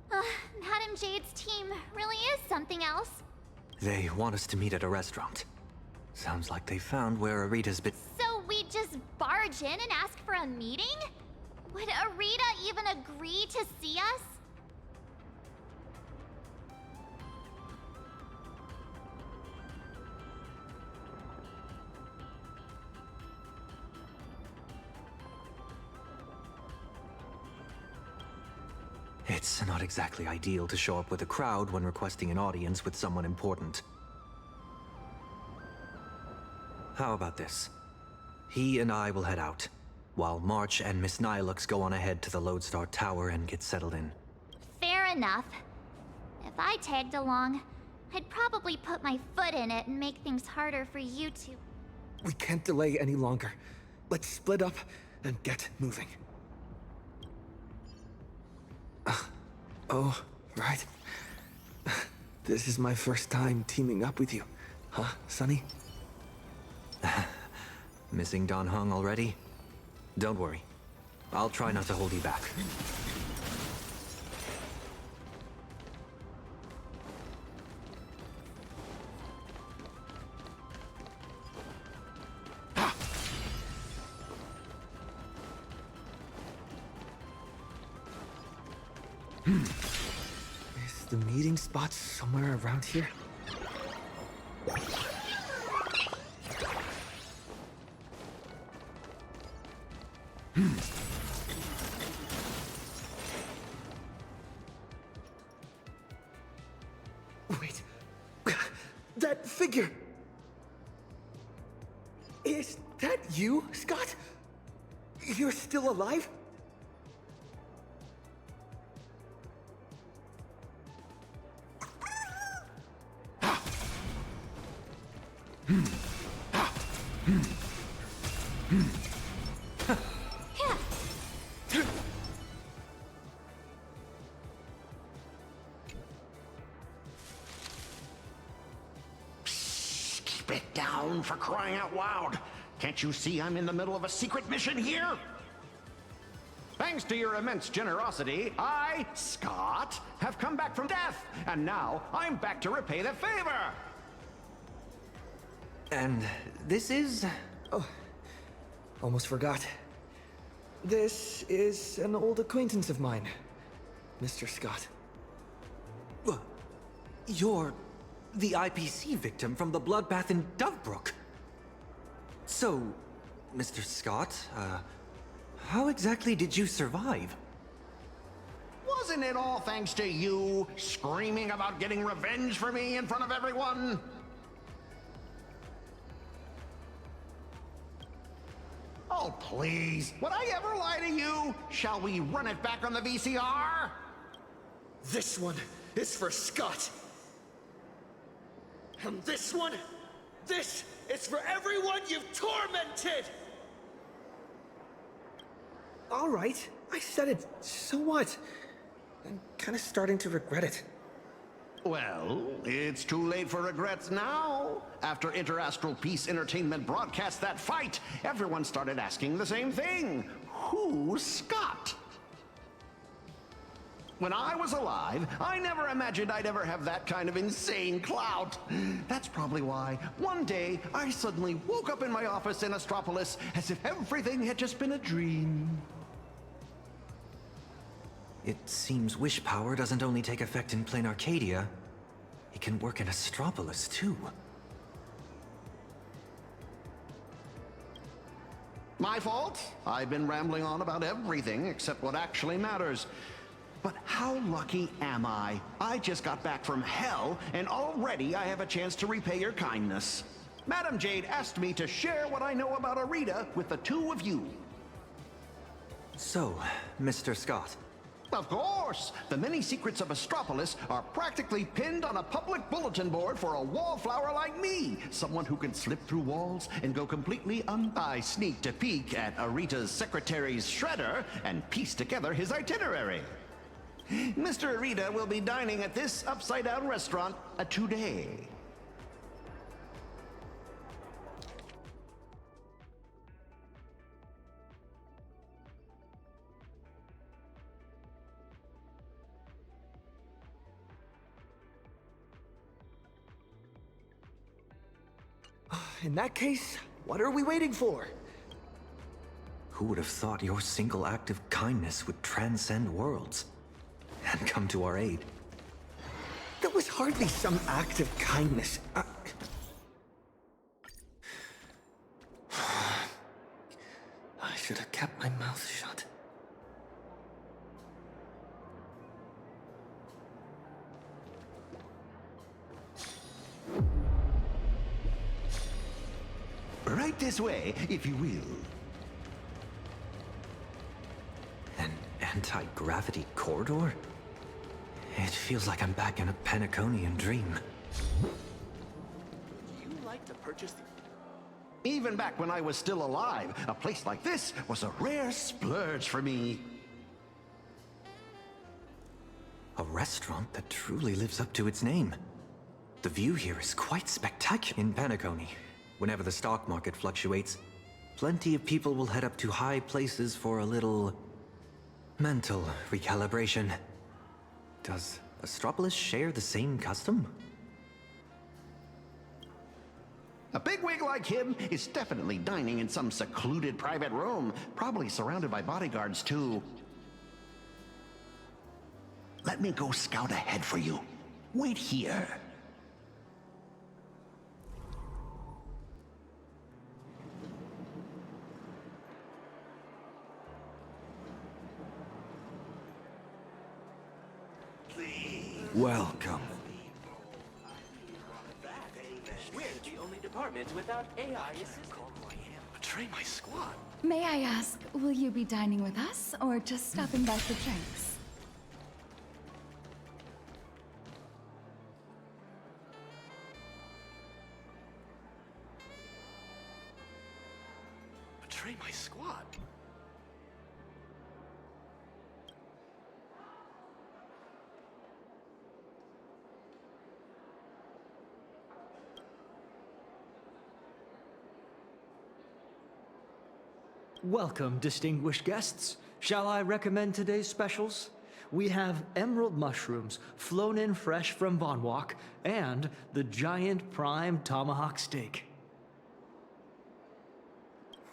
Madam Jade's team really is something else. They want us to meet at a restaurant. Sounds like they found where Arita's been... So we just barge in and ask for a meeting? Would Arita even agree to see us? It's not exactly ideal to show up with a crowd when requesting an audience with someone important. How about this? He and I will head out, while March and Miss Nilux go on ahead to the Lodestar Tower and get settled in. Fair enough. If I tagged along, I'd probably put my foot in it and make things harder for you two. We can't delay any longer. Let's split up and get moving. Oh, right. This is my first time teaming up with you. Huh, Sonny? Missing Dan Heng already? Don't worry. I'll try not to hold you back. Is the meeting spot somewhere around here? Wait. That figure! Is that you, Scott? You're still alive? Keep it down, for crying out loud. Can't you see I'm in the middle of a secret mission here? Thanks to your immense generosity, I, Scott, have come back from death, and now I'm back to repay the favor. And this is... Oh, almost forgot. This is an old acquaintance of mine, Mr. Scott. You're the IPC victim from the bloodbath in Dovebrook. So, Mr. Scott, how exactly did you survive? Wasn't it all thanks to you screaming about getting revenge for me in front of everyone? Oh, please. Would I ever lie to you? Shall we run it back on the VCR? This one is for Scott. And this one, this is for everyone you've tormented! All right, I said it. So what? I'm kind of starting to regret it. Well, it's too late for regrets now. After Interastral Peace Entertainment broadcast that fight, everyone started asking the same thing. Who's Scott? When I was alive, I never imagined I'd ever have that kind of insane clout. That's probably why one day I suddenly woke up in my office in Astropolis as if everything had just been a dream. It seems wish power doesn't only take effect in plain Arcadia. It can work in Astropolis, too. My fault. I've been rambling on about everything except what actually matters. But how lucky am I? I just got back from hell, and already I have a chance to repay your kindness. Madam Jade asked me to share what I know about Arita with the two of you. So, Mr. Scott. Of course! The many secrets of Astropolis are practically pinned on a public bulletin board for a wallflower like me. Someone who can slip through walls and go completely I sneaked a peek at Arita's secretary's shredder and pieced together his itinerary. Mr. Arita will be dining at this upside-down restaurant today. In that case, what are we waiting for? Who would have thought your single act of kindness would transcend worlds and come to our aid? That was hardly some act of kindness. I should have kept my mouth shut. Right this way, if you will. An anti-gravity corridor? It feels like I'm back in a Penaconian dream. Do you like to purchase the... Even back when I was still alive, a place like this was a rare splurge for me. A restaurant that truly lives up to its name. The view here is quite spectacular. In Penacony, whenever the stock market fluctuates, plenty of people will head up to high places for a little mental recalibration. Does Astropolis share the same custom? A bigwig like him is definitely dining in some secluded private room, probably surrounded by bodyguards too. Let me go scout ahead for you. Wait here. Welcome. We're the only department without AI assistance. Betray my squad. May I ask, will you be dining with us or just stopping by for drinks? Betray my squad. Welcome, distinguished guests. Shall I recommend today's specials? We have emerald mushrooms, flown in fresh from Von Walk, and the giant prime tomahawk steak.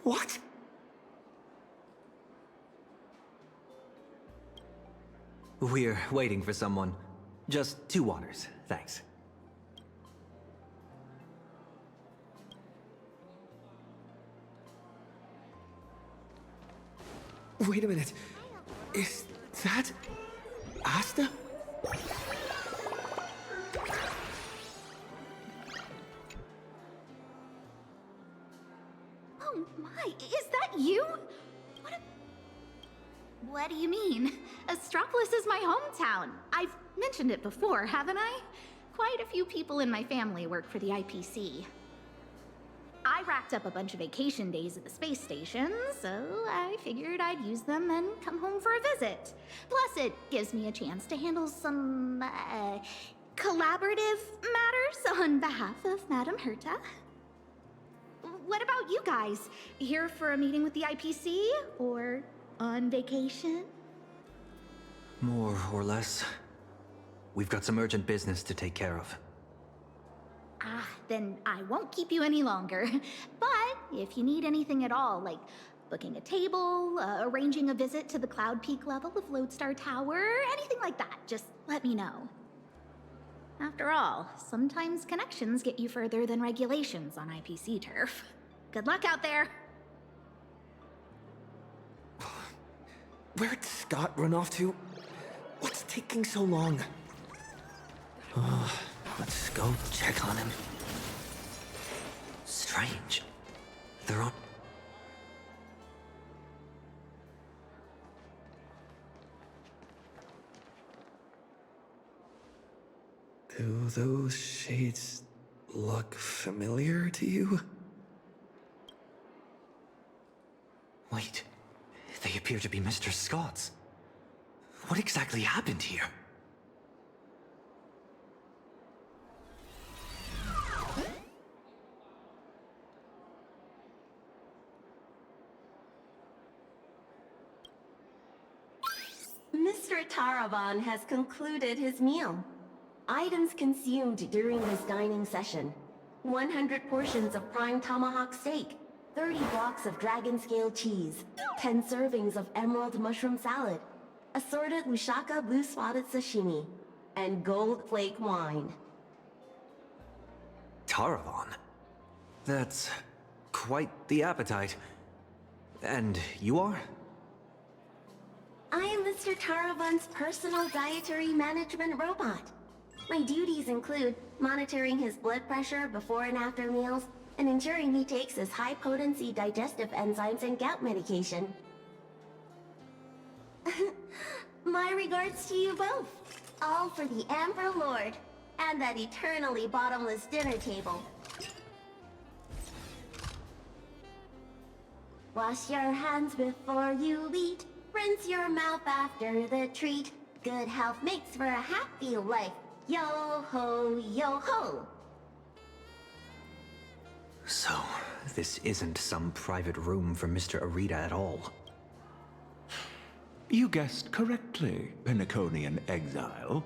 What? We're waiting for someone. Just 2 waters, thanks. Wait a minute. Is that Asta? Oh my, is that you? What do you mean? Astropolis is my hometown. I've mentioned it before, haven't I? Quite a few people in my family work for the IPC. I racked up a bunch of vacation days at the space station, so I figured I'd use them and come home for a visit. Plus, it gives me a chance to handle some, collaborative matters on behalf of Madame Herta. What about you guys? Here for a meeting with the IPC? Or on vacation? More or less. We've got some urgent business to take care of. Ah, then I won't keep you any longer. But if you need anything at all, like booking a table, arranging a visit to the Cloud Peak level of Lodestar Tower, anything like that, just let me know. After all, sometimes connections get you further than regulations on IPC turf. Good luck out there! Where'd Scott run off to? What's taking so long? Let's go check on him. Strange. They're on... Do those shades look familiar to you? Wait. They appear to be Mr. Scott's. What exactly happened here? Mr. Taravan has concluded his meal. Items consumed during this dining session: 100 portions of prime tomahawk steak, 30 blocks of dragon scale cheese, 10 servings of emerald mushroom salad, assorted Lushaka blue spotted sashimi, and gold flake wine. Taravan? That's quite the appetite. And you are? I am Mr. Taravan's personal dietary management robot. My duties include monitoring his blood pressure before and after meals, and ensuring he takes his high-potency digestive enzymes and gout medication. My regards to you both. All for the Amber Lord, and that eternally bottomless dinner table. Wash your hands before you eat. Rinse your mouth after the treat. Good health makes for a happy life. Yo ho, yo ho. So, this isn't some private room for Mr. Arita at all. You guessed correctly, Penaconian exile.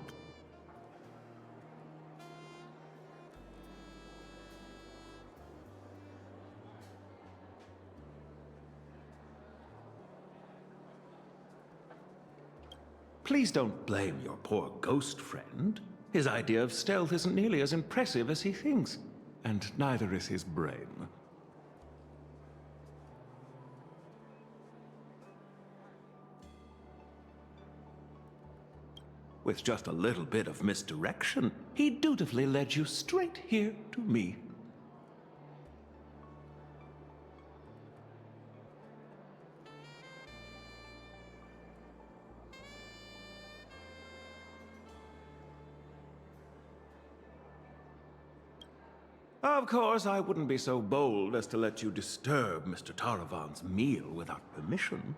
Please don't blame your poor ghost friend. His idea of stealth isn't nearly as impressive as he thinks, and neither is his brain. With just a little bit of misdirection, he dutifully led you straight here to me. Of course, I wouldn't be so bold as to let you disturb Mr. Taravan's meal without permission.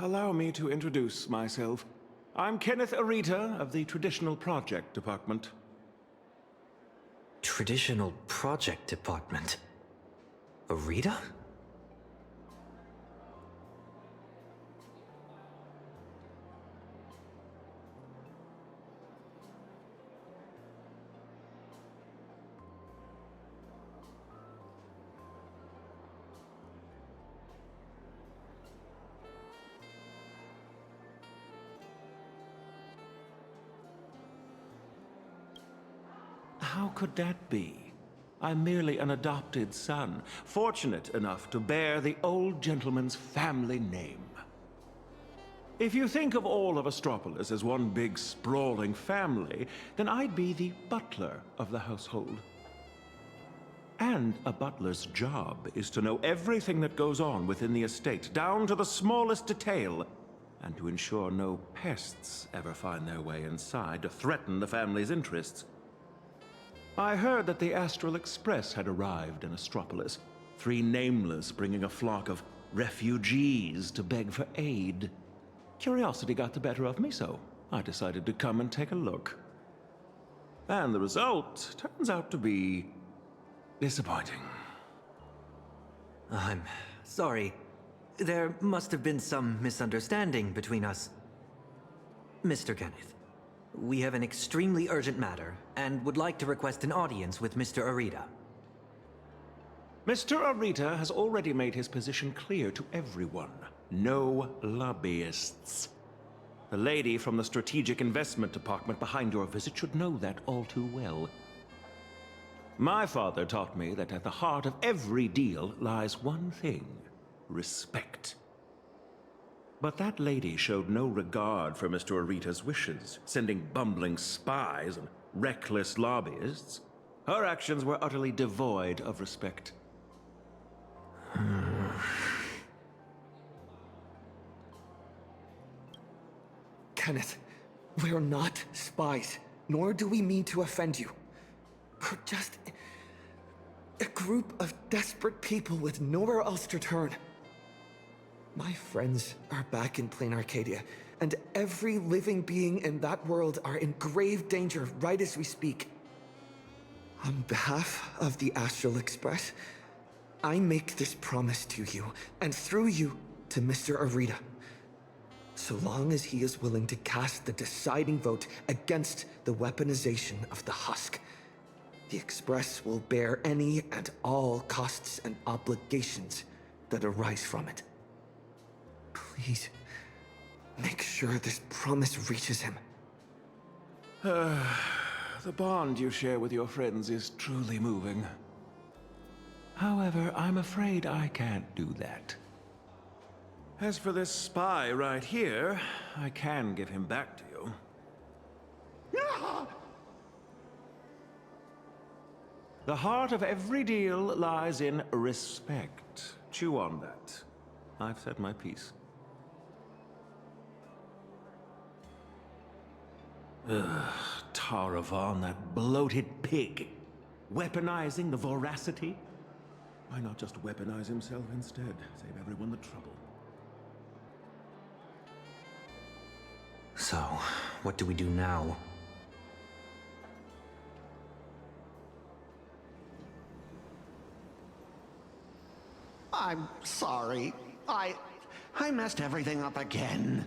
Allow me to introduce myself. I'm Kenneth Arita of the Traditional Project Department. Traditional Project Department? Arita? How could that be? I'm merely an adopted son, fortunate enough to bear the old gentleman's family name. If you think of all of Astropolis as one big sprawling family, then I'd be the butler of the household. And a butler's job is to know everything that goes on within the estate, down to the smallest detail, and to ensure no pests ever find their way inside to threaten the family's interests. I heard that the Astral Express had arrived in Astropolis, 3 nameless bringing a flock of refugees to beg for aid. Curiosity got the better of me, so I decided to come and take a look. And the result turns out to be disappointing. I'm sorry. There must have been some misunderstanding between us. Mr. Kenneth, we have an extremely urgent matter, and would like to request an audience with Mr. Arita. Mr. Arita has already made his position clear to everyone. No lobbyists. The lady from the Strategic Investment Department behind your visit should know that all too well. My father taught me that at the heart of every deal lies one thing: respect. But that lady showed no regard for Mr. Arita's wishes, sending bumbling spies and reckless lobbyists. Her actions were utterly devoid of respect. Kenneth, we're not spies, nor do we mean to offend you. We're just a group of desperate people with nowhere else to turn. My friends are back in Plain Arcadia, and every living being in that world are in grave danger right as we speak. On behalf of the Astral Express, I make this promise to you, and through you, to Mr. Arita. So long as he is willing to cast the deciding vote against the weaponization of the husk, the Express will bear any and all costs and obligations that arise from it. Please, make sure this promise reaches him. The bond you share with your friends is truly moving. However, I'm afraid I can't do that. As for this spy right here, I can give him back to you. The heart of every deal lies in respect. Chew on that. I've said my piece. Ugh, Taravan, that bloated pig. Weaponizing the voracity? Why not just weaponize himself instead? Save everyone the trouble. So, what do we do now? I'm sorry. I messed everything up again.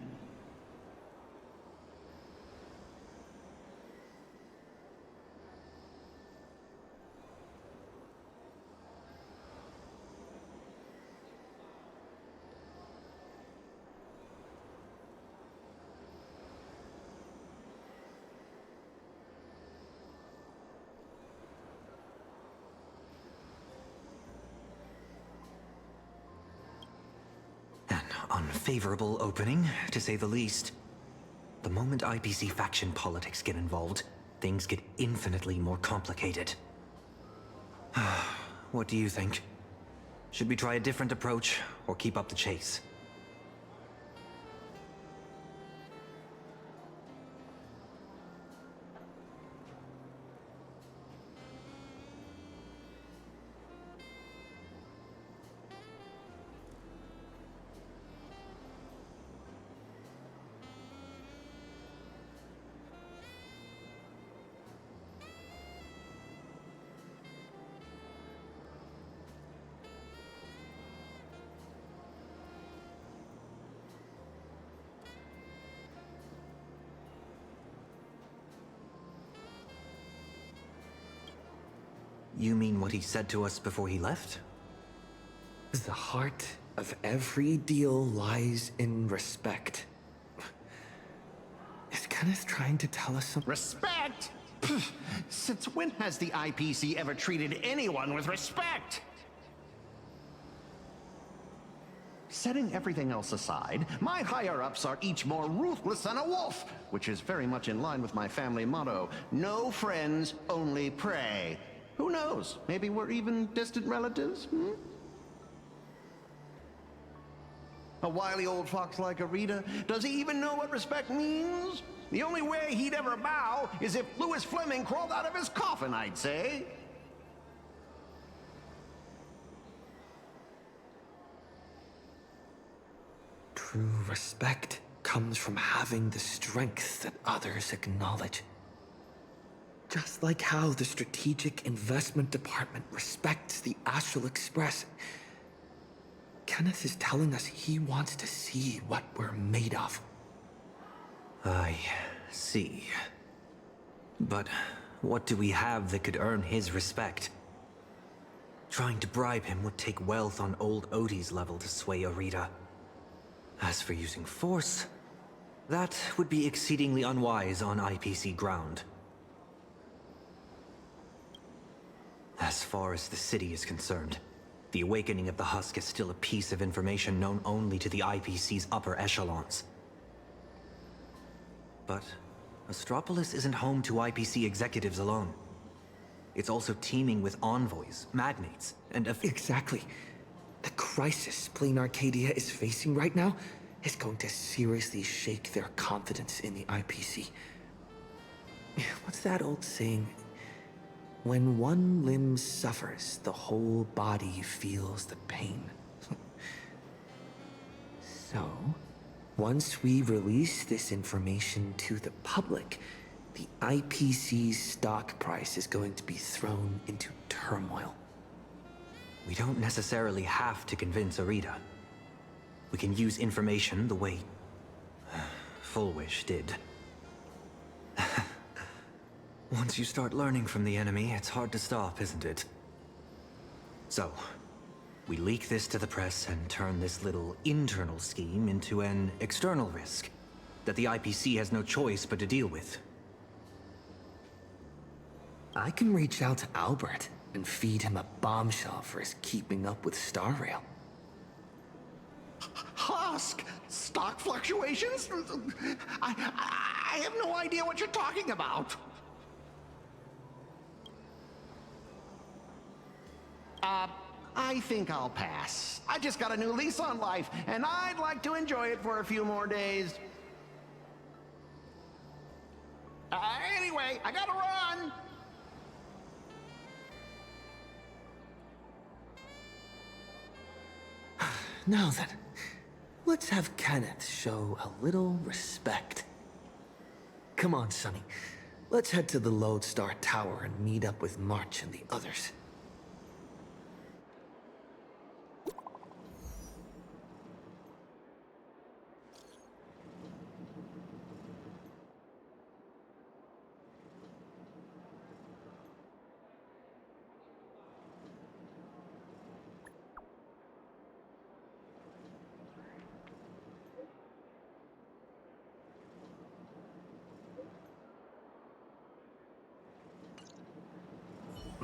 Unfavorable opening, to say the least. The moment IPC faction politics get involved, things get infinitely more complicated. What do you think? Should we try a different approach, or keep up the chase? You mean what he said to us before he left? The heart of every deal lies in respect. Is Kenneth trying to tell us something? Respect? Pfft, since when has the IPC ever treated anyone with respect? Setting everything else aside, my higher-ups are each more ruthless than a wolf, which is very much in line with my family motto, no friends, only prey. Who knows? Maybe we're even distant relatives, A wily old fox like Arita, does he even know what respect means? The only way he'd ever bow is if Louis Fleming crawled out of his coffin, I'd say. True respect comes from having the strength that others acknowledge. Just like how the Strategic Investment Department respects the Astral Express, Kenneth is telling us he wants to see what we're made of. I see. But what do we have that could earn his respect? Trying to bribe him would take wealth on old Odie's level to sway Arita. As for using force, that would be exceedingly unwise on IPC ground. As far as the city is concerned, the awakening of the Husk is still a piece of information known only to the IPC's upper echelons. But Astropolis isn't home to IPC executives alone. It's also teeming with envoys, magnates, and Exactly. The crisis Plain Arcadia is facing right now is going to seriously shake their confidence in the IPC. What's that old saying? When one limb suffers, the whole body feels the pain. So, once we release this information to the public, the IPC's stock price is going to be thrown into turmoil. We don't necessarily have to convince Arita. We can use information the way Fullwish did. Once you start learning from the enemy, it's hard to stop, isn't it? So, we leak this to the press and turn this little internal scheme into an external risk that the IPC has no choice but to deal with. I can reach out to Albert and feed him a bombshell for his keeping up with Star Rail. Husk! Stock fluctuations? I have no idea what you're talking about. I think I'll pass. I just got a new lease on life, and I'd like to enjoy it for a few more days. Anyway, I gotta run! Now then, let's have Kenneth show a little respect. Come on, Sonny. Let's head to the Lodestar Tower and meet up with March and the others.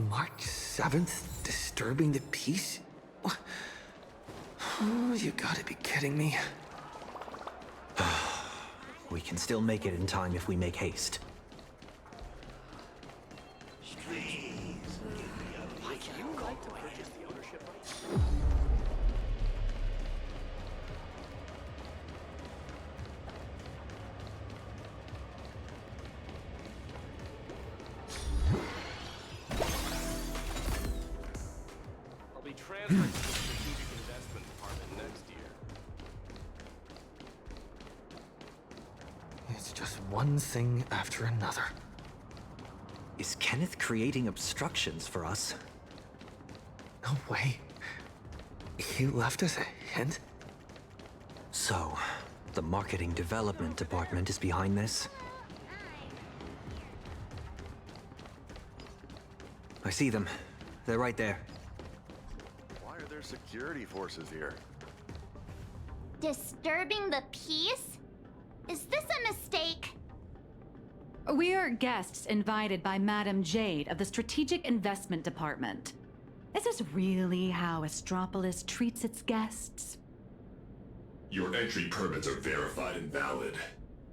March 7th? Disturbing the peace? What? Oh, you gotta be kidding me. We can still make it in time if we make haste. Transferred to the Strategic Investment Department next year. It's just one thing after another. Is Kenneth creating obstructions for us? No way. He left us a hint? So, the Marketing Development Department is behind this? I see them. They're right there. Why are there security forces here? Disturbing the peace? Is this a mistake? We're guests invited by Madam Jade of the Strategic Investment Department. Is this really how Astropolis treats its guests? Your entry permits are verified and valid.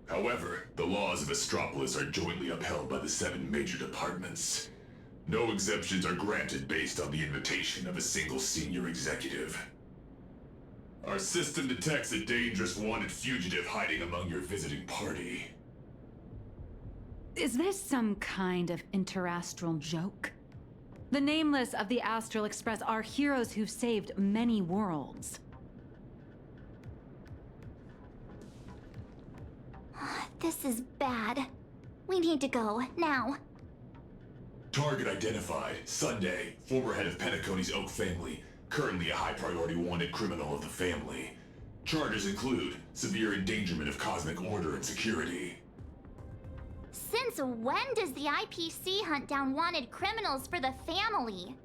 However, the laws of Astropolis are jointly upheld by the 7 major departments. No exemptions are granted based on the invitation of a single senior executive. Our system detects a dangerous wanted fugitive hiding among your visiting party. Is this some kind of interastral joke? The Nameless of the Astral Express are heroes who've saved many worlds. This is bad. We need to go, now. Target identified. Sunday, former head of Penacony's Oak family, currently a high-priority wanted criminal of the family. Charges include severe endangerment of cosmic order and security. Since when does the IPC hunt down wanted criminals for the family?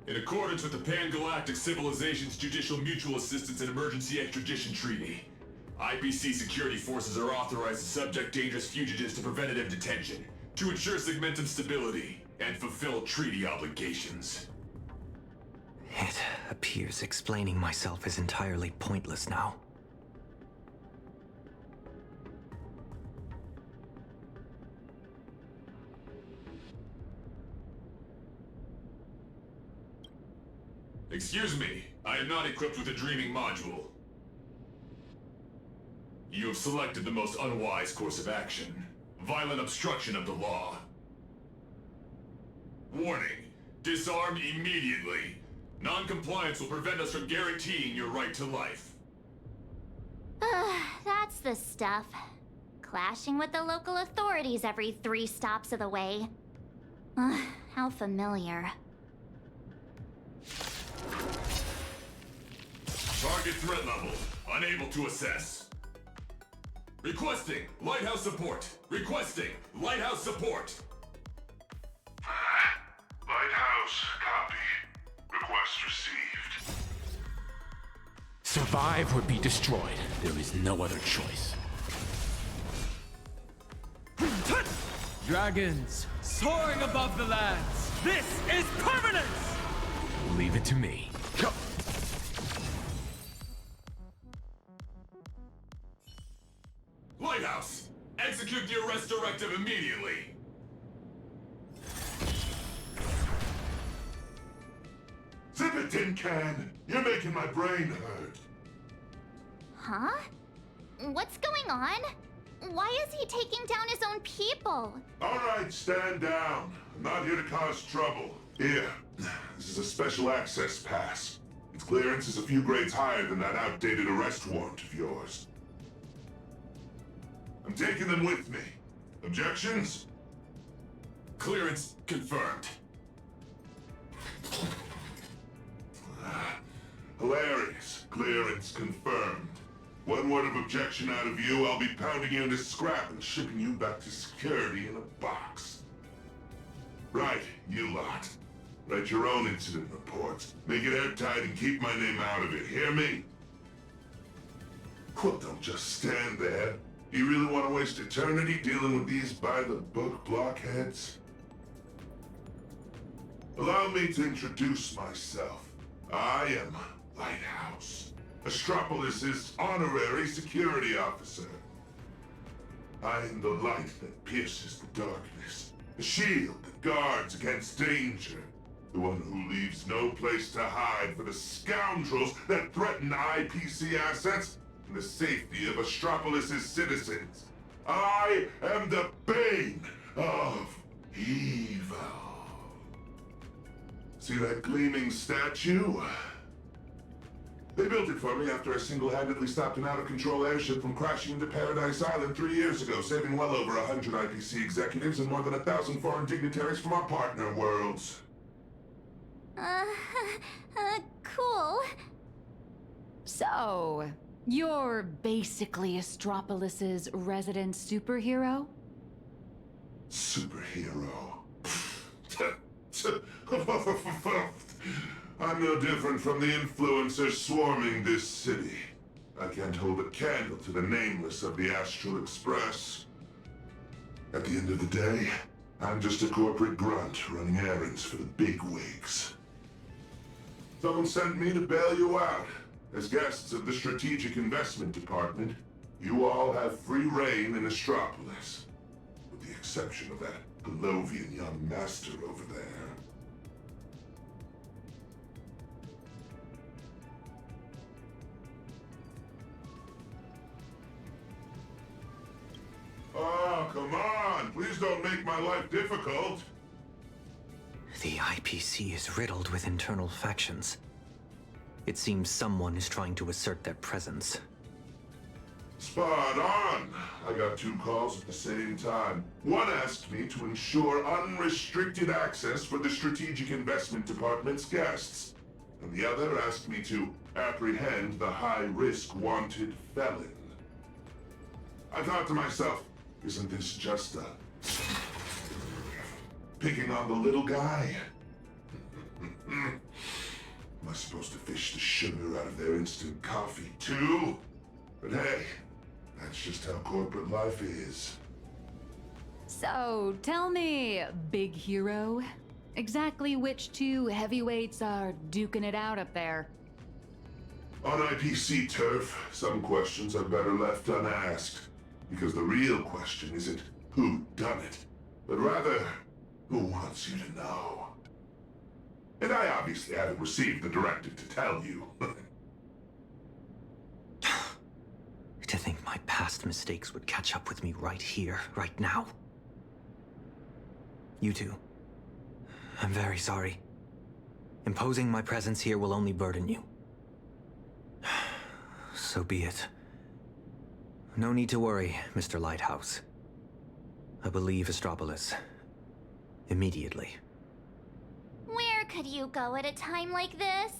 In accordance with the Pan-Galactic Civilization's Judicial Mutual Assistance and Emergency Extradition Treaty, IPC security forces are authorized to subject dangerous fugitives to preventative detention, to ensure segmentum stability, and fulfill treaty obligations. It appears explaining myself is entirely pointless now. Excuse me, I am not equipped with a dreaming module. You have selected the most unwise course of action. Violent obstruction of the law. Warning, disarm immediately. Non-compliance will prevent us from guaranteeing your right to life. That's the stuff. Clashing with the local authorities every 3 stops of the way. How familiar. Target threat level, unable to assess. Requesting lighthouse support. Requesting lighthouse support. Lighthouse, copy. Request received. Survive or be destroyed. There is no other choice. Dragons, soaring above the lands. This is permanence! Leave it to me. Go. Lighthouse, execute the arrest directive immediately. Zip it, tin can! You're making my brain hurt. Huh? What's going on? Why is he taking down his own people? All right, stand down. I'm not here to cause trouble. Here, this is a special access pass. Its clearance is a few grades higher than that outdated arrest warrant of yours. I'm taking them with me. Objections? Clearance confirmed. Hilarious. Clearance confirmed. One word of objection out of you, I'll be pounding you into scrap and shipping you back to security in a box. Right, you lot. Write your own incident reports. Make it airtight and keep my name out of it. Hear me? Well, don't just stand there. You really want to waste eternity dealing with these by-the-book blockheads? Allow me to introduce myself. I am Lighthouse, Astropolis' honorary security officer. I am the light that pierces the darkness, the shield that guards against danger, the one who leaves no place to hide for the scoundrels that threaten IPC assets and the safety of Astropolis' citizens. I am the bane of evil. See that gleaming statue? They built it for me after I single-handedly stopped an out-of-control airship from crashing into Paradise Island 3 years ago, saving well over 100 IPC executives and more than 1,000 foreign dignitaries from our partner worlds. Cool. So, you're basically Astropolis' resident superhero? Superhero. I'm no different from the influencers swarming this city. I can't hold a candle to the nameless of the Astral Express. At the end of the day, I'm just a corporate grunt running errands for the bigwigs. Someone sent me to bail you out. As guests of the Strategic Investment Department, you all have free reign in Astropolis. With the exception of that Palovian young master over there. Oh, come on! Please don't make my life difficult! The IPC is riddled with internal factions. It seems someone is trying to assert their presence. Spot on! I got 2 calls at the same time. One asked me to ensure unrestricted access for the Strategic Investment Department's guests. And the other asked me to apprehend the high-risk wanted felon. I thought to myself, isn't this just picking on the little guy? Am I supposed to fish the sugar out of their instant coffee too? But hey, that's just how corporate life is. So, tell me, big hero, exactly which 2 heavyweights are duking it out up there? On IPC turf, some questions are better left unasked. Because the real question isn't who done it, but rather, who wants you to know? And I obviously haven't received the directive to tell you. To think my past mistakes would catch up with me right here, right now. You two. I'm very sorry. Imposing my presence here will only burden you. So be it. No need to worry, Mr. Lighthouse. I will leave Astropolis. Immediately. Where could you go at a time like this?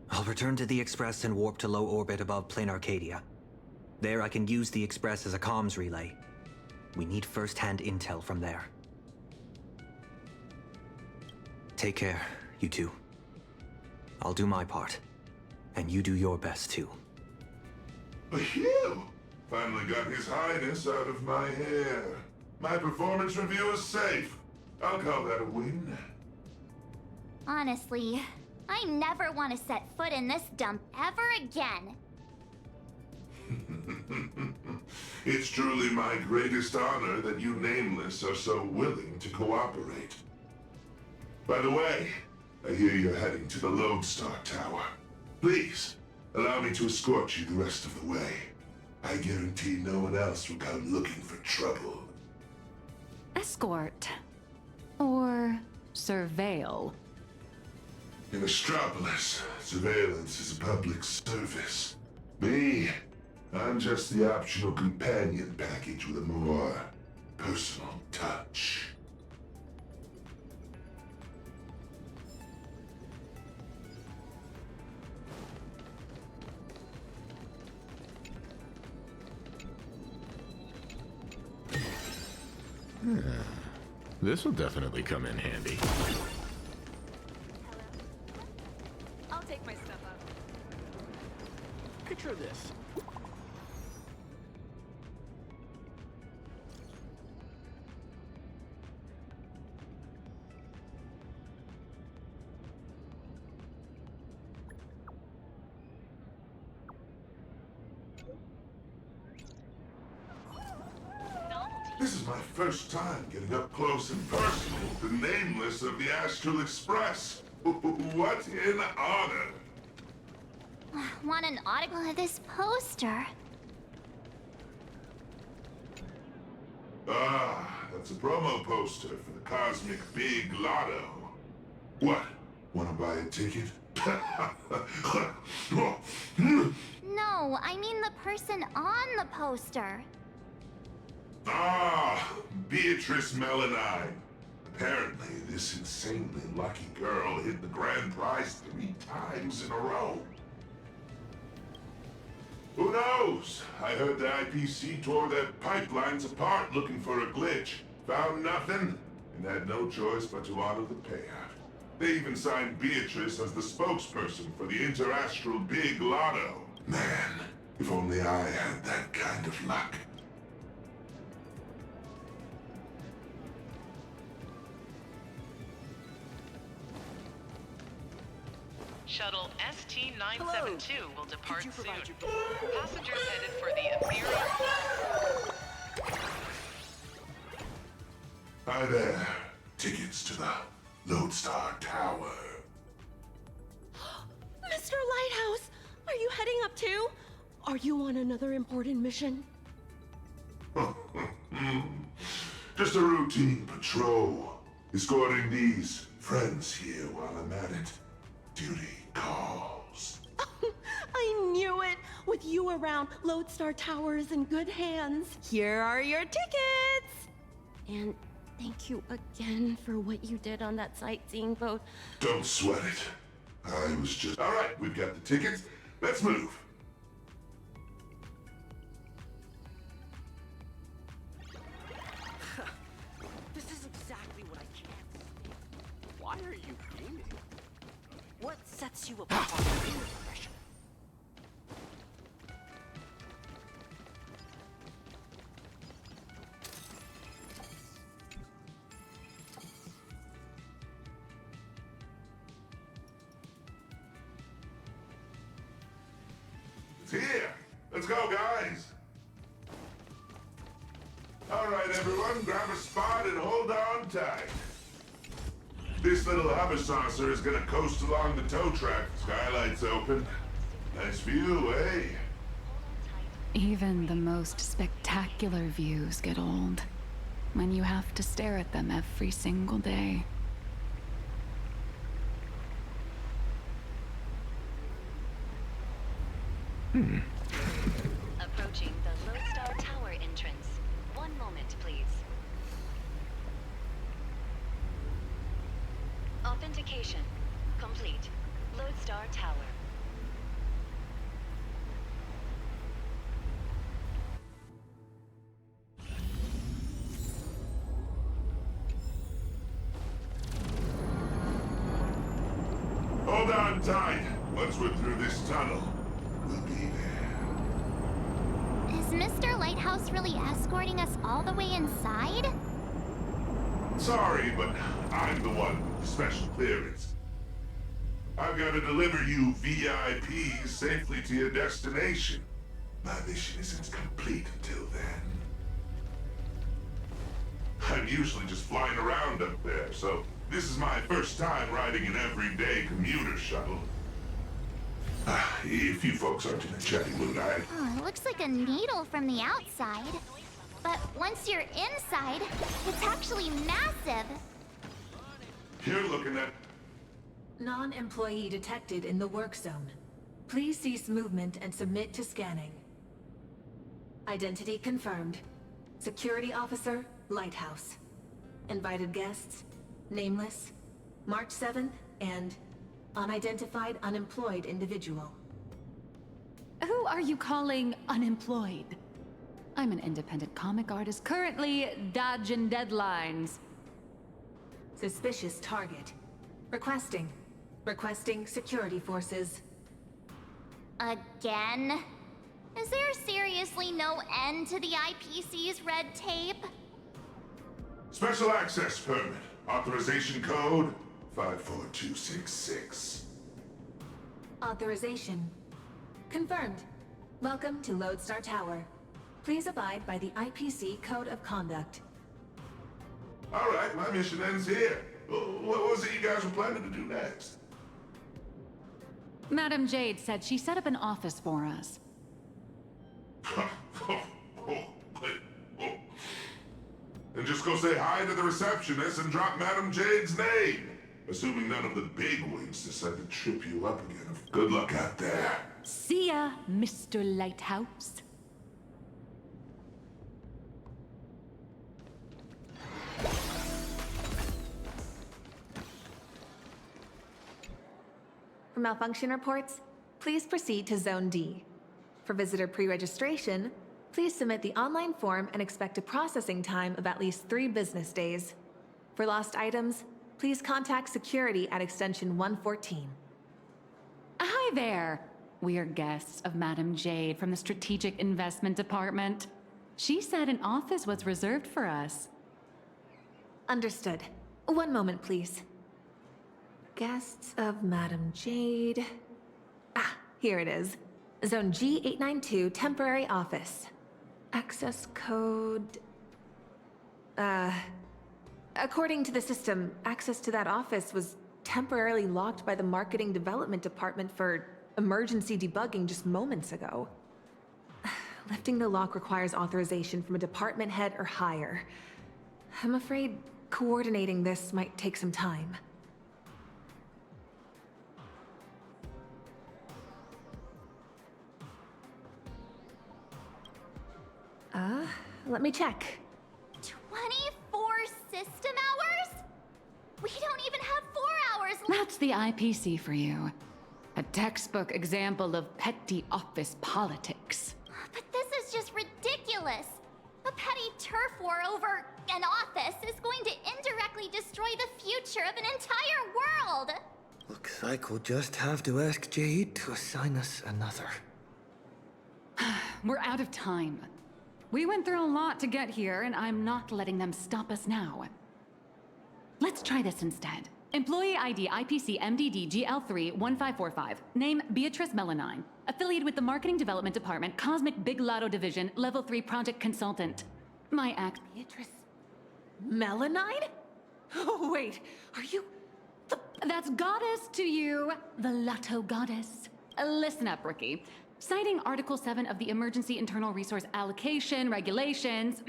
I'll return to the Express and warp to low orbit above Plain Arcadia. There I can use the Express as a comms relay. We need first-hand intel from there. Take care, you two. I'll do my part. And you do your best, too. Phew! Finally got His Highness out of my hair. My performance review is safe. I'll call that a win. Honestly, I never want to set foot in this dump ever again. It's truly my greatest honor that you Nameless are so willing to cooperate. By the way, I hear you're heading to the Lodestar Tower. Please, allow me to escort you the rest of the way. I guarantee no one else will come looking for trouble. Escort. Or surveil. In Astropolis, surveillance is a public service. Me, I'm just the optional companion package with a more personal touch. This will definitely come in handy. I'll take my stuff up. Picture this. This is my first time getting up close and personal with the nameless of the Astral Express. What an honor! Want an article of this poster? Ah, that's a promo poster for the Cosmic Big Lotto. What? Want to buy a ticket? No, I mean the person on the poster. Ah, Beatrice Melanine. Apparently, this insanely lucky girl hit the grand prize 3 times in a row. Who knows? I heard the IPC tore their pipelines apart looking for a glitch. Found nothing, and had no choice but to honor the payout. They even signed Beatrice as the spokesperson for the Interastral Big Lotto. Man, if only I had that kind of luck. Shuttle ST-972 will depart soon. Passengers headed for the Ethereal... Hi there. Tickets to the Lodestar Tower. Mr. Lighthouse, are you heading up too? Are you on another important mission? Just a routine patrol. Escorting these friends here while I'm at it. Duty calls. I knew it! With you around, Lodestar Tower is in good hands. Here are your tickets! And thank you again for what you did on that sightseeing boat. Don't sweat it. I was just... All right, we've got the tickets. Let's move. This is exactly what I can't stand. Why are you gaming? What sets you apart from your impression? It's here. Let's go, guys. All right, everyone, grab a spot and hold on tight. This little hover saucer is gonna coast along the tow track. Skylights open. Nice view, eh? Even the most spectacular views get old when you have to stare at them every single day. Approaching the Lodestar Tower entrance. 1 moment, please. Authentication complete. Lodestar Tower. Hold on tight. Once we're through this tunnel, we'll be there. Is Mr. Lighthouse really escorting us all the way inside? Sorry, but I'm the one with the special clearance. I've got to deliver you VIPs safely to your destination. My mission isn't complete until then. I I'm usually just flying around up there, so this is my first time riding an everyday commuter shuttle. If you folks aren't in a chatty mood, Oh, it looks like a needle from the outside. But once you're inside, it's actually massive. You're looking at... Non-employee detected in the work zone. Please cease movement and submit to scanning. Identity confirmed. Security officer, Lighthouse. Invited guests, nameless, March 7th, and unidentified unemployed individual. Who are you calling unemployed? I'm an independent comic artist currently dodging deadlines. Suspicious target. Requesting security forces. Again? Is there seriously no end to the IPC's red tape? Special access permit. Authorization code 54266. Authorization. Confirmed. Welcome to Lodestar Tower. Please abide by the IPC Code of Conduct. Alright, my mission ends here. What was it you guys were planning to do next? Madam Jade said she set up an office for us. And just go say hi to the receptionist and drop Madam Jade's name. Assuming none of the bigwigs decide to trip you up again. Good luck out there. See ya, Mr. Lighthouse. For malfunction reports, please proceed to Zone D. For visitor pre-registration, please submit the online form and expect a processing time of at least 3 business days. For lost items, please contact security at extension 114. Hi there. We're guests of Madam Jade from the Strategic Investment Department. She said an office was reserved for us. Understood. One moment, please. Guests of Madam Jade... Ah, here it is. Zone G892, temporary office. Access code... According to the system, access to that office was temporarily locked by the Marketing Development Department for emergency debugging just moments ago. Lifting the lock requires authorization from a department head or higher. I'm afraid coordinating this might take some time. Let me check. 24 system hours? We don't even have 4 hours left. That's the IPC for you. A textbook example of petty office politics. But this is just ridiculous. A petty turf war over an office is going to indirectly destroy the future of an entire world. Looks like we'll just have to ask Jade to assign us another. We're out of time. We went through a lot to get here, and I'm not letting them stop us now. Let's try this instead. Employee ID IPC MDD GL3 1545. Name Beatrice Melanine. Affiliated with the Marketing Development Department, Cosmic Big Lotto Division, Level 3 Project Consultant. My act... Beatrice... Melanine? Oh, wait, are you... That's goddess to you, the Lotto Goddess. Listen up, rookie. Citing Article 7 of the Emergency Internal Resource Allocation Regulations,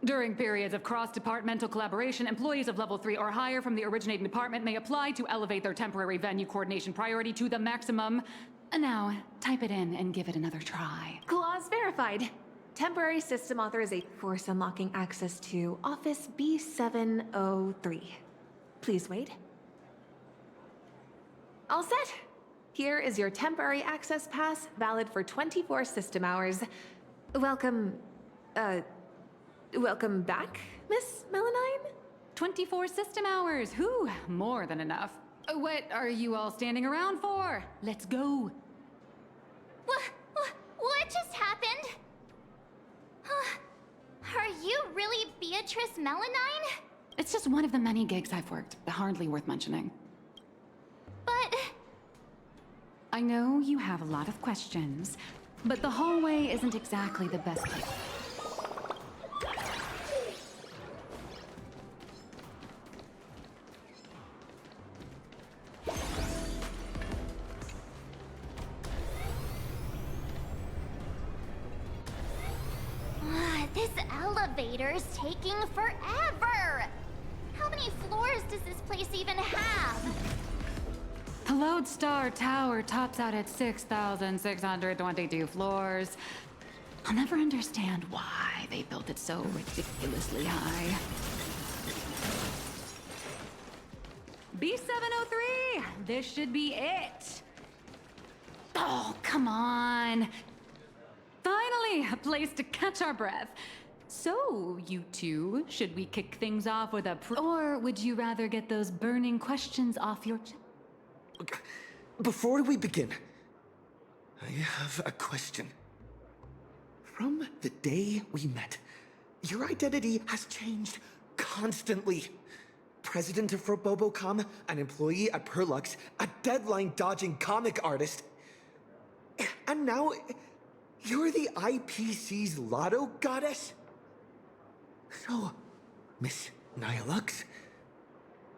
during periods of cross-departmental collaboration, employees of Level 3 or higher from the originating department may apply to elevate their temporary venue coordination priority to the maximum. Now, type it in and give it another try. Clause verified. Temporary system authorization for unlocking access to Office B703. Please wait. All set. Here is your temporary access pass, valid for 24 system hours. Welcome back, Miss Melanine? 24 system hours, whew, more than enough. What are you all standing around for? Let's go. What just happened? Are you really Beatrice Melanine? It's just one of the many gigs I've worked, hardly worth mentioning. But... I know you have a lot of questions, but the hallway isn't exactly the best place. elevators taking forever. How many floors does this place even have? The Lodestar Tower tops out at 6,622 floors. I'll never understand why they built it so ridiculously high. B703! This should be it! Oh, come on! Finally, a place to catch our breath. So, you two, should we kick things off with a or would you rather get those burning questions off your chest? Before we begin, I have a question. From the day we met, your identity has changed constantly. President of Robobocom, an employee at Perlux, a deadline-dodging comic artist. And now, you're the IPC's lotto goddess? So, Miss Nihilux,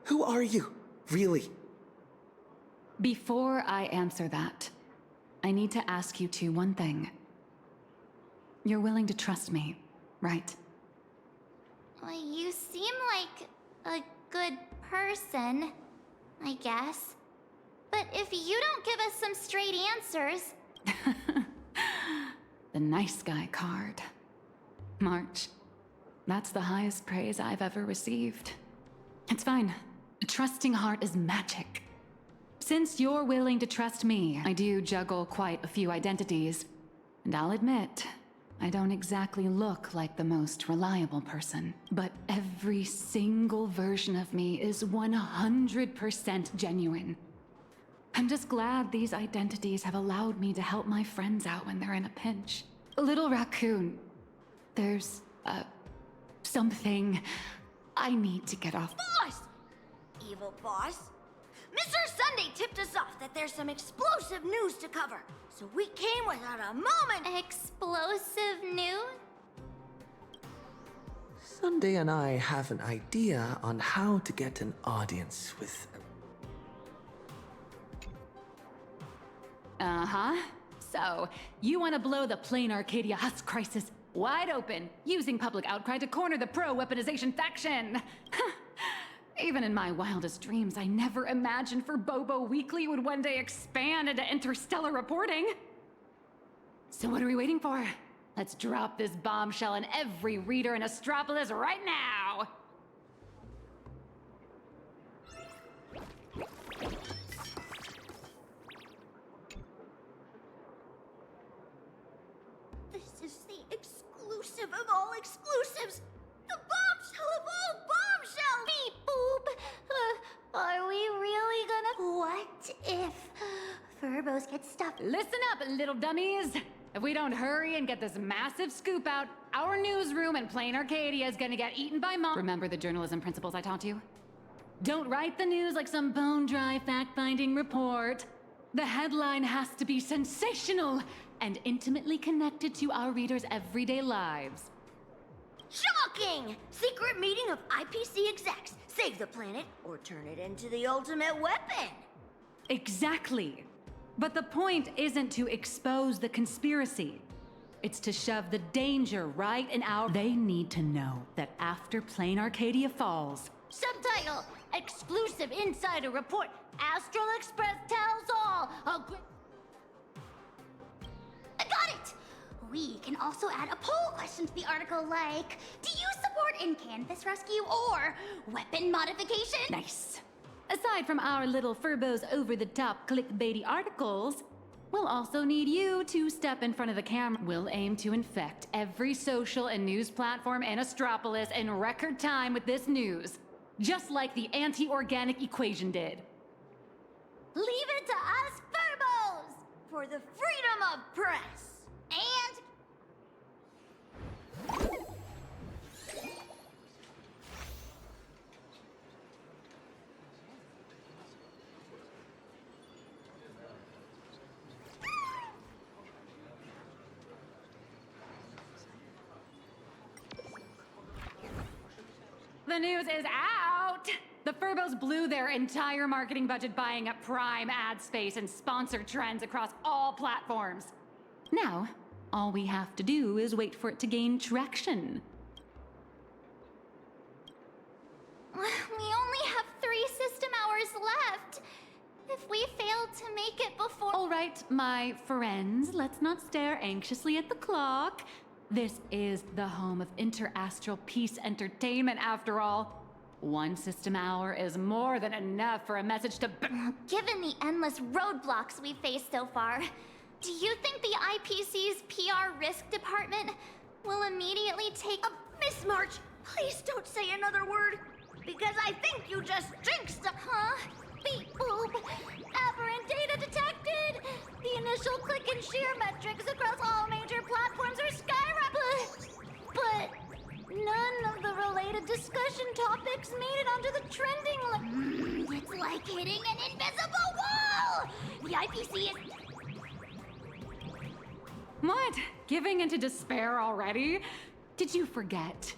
who are you, really? Before I answer that, I need to ask you two one thing. You're willing to trust me, right? Well, you seem like a good person, I guess. But if you don't give us some straight answers... The nice guy card. March. That's the highest praise I've ever received. It's fine. A trusting heart is magic. Since you're willing to trust me, I do juggle quite a few identities. And I'll admit, I don't exactly look like the most reliable person. But every single version of me is 100% genuine. I'm just glad these identities have allowed me to help my friends out when they're in a pinch. Little raccoon, there's, something I need to get off. Boss! Evil boss. Mr. Sunday tipped us off that there's some explosive news to cover, so we came without a moment. Explosive news? Sunday and I have an idea on how to get an audience with... Uh-huh. So, you want to blow the plain Arcadia Husk crisis wide open, using public outcry to corner the pro-weaponization faction. Even in my wildest dreams, I never imagined for Bobo Weekly would one day expand into interstellar reporting. So what are we waiting for? Let's drop this bombshell on every reader in Astropolis right now! This is the exclusive of all exclusives! The bombshell of all bombshells! Beep boop! Are we really gonna... What if Furbos get stuffed? Listen up, little dummies! If we don't hurry and get this massive scoop out, our newsroom in plain Arcadia is gonna get eaten by Remember the journalism principles I taught you? Don't write the news like some bone-dry fact-finding report. The headline has to be sensational and intimately connected to our readers' everyday lives. Shocking! Secret meeting of IPC execs. Save the planet or turn it into the ultimate weapon. Exactly. But the point isn't to expose the conspiracy. It's to shove the danger right in our... They need to know that after plain Arcadia falls... Subtitle: Exclusive Insider Report. Astral Express tells all. I got it! We can also add a poll question to the article like, do you support in-canvas rescue or weapon modification? Nice. Aside from our little Furbos over-the-top clickbaity articles, we'll also need you to step in front of the camera. We'll aim to infect every social and news platform in Astropolis in record time with this news. Just like the anti-organic equation did. Leave it to us Furbos! For the freedom of press. And... The news is out! The Furbos blew their entire marketing budget buying up prime ad space and sponsored trends across all platforms. Now, all we have to do is wait for it to gain traction. right, my friends, let's not stare anxiously at the clock. This is the home of interastral peace entertainment, after all. One system hour is more than enough for a message to... Given the endless roadblocks we've faced so far, do you think the IPC's PR risk department will immediately take... Miss March, please don't say another word, because I think you just jinxed the... Huh? Beep boop. Aberrant data detected. The initial click and share metrics across all major platforms are skyrocketing. But none of the related discussion topics made it onto the trending list. It's like hitting an invisible wall! The IPC is... What? Giving into despair already? Did you forget?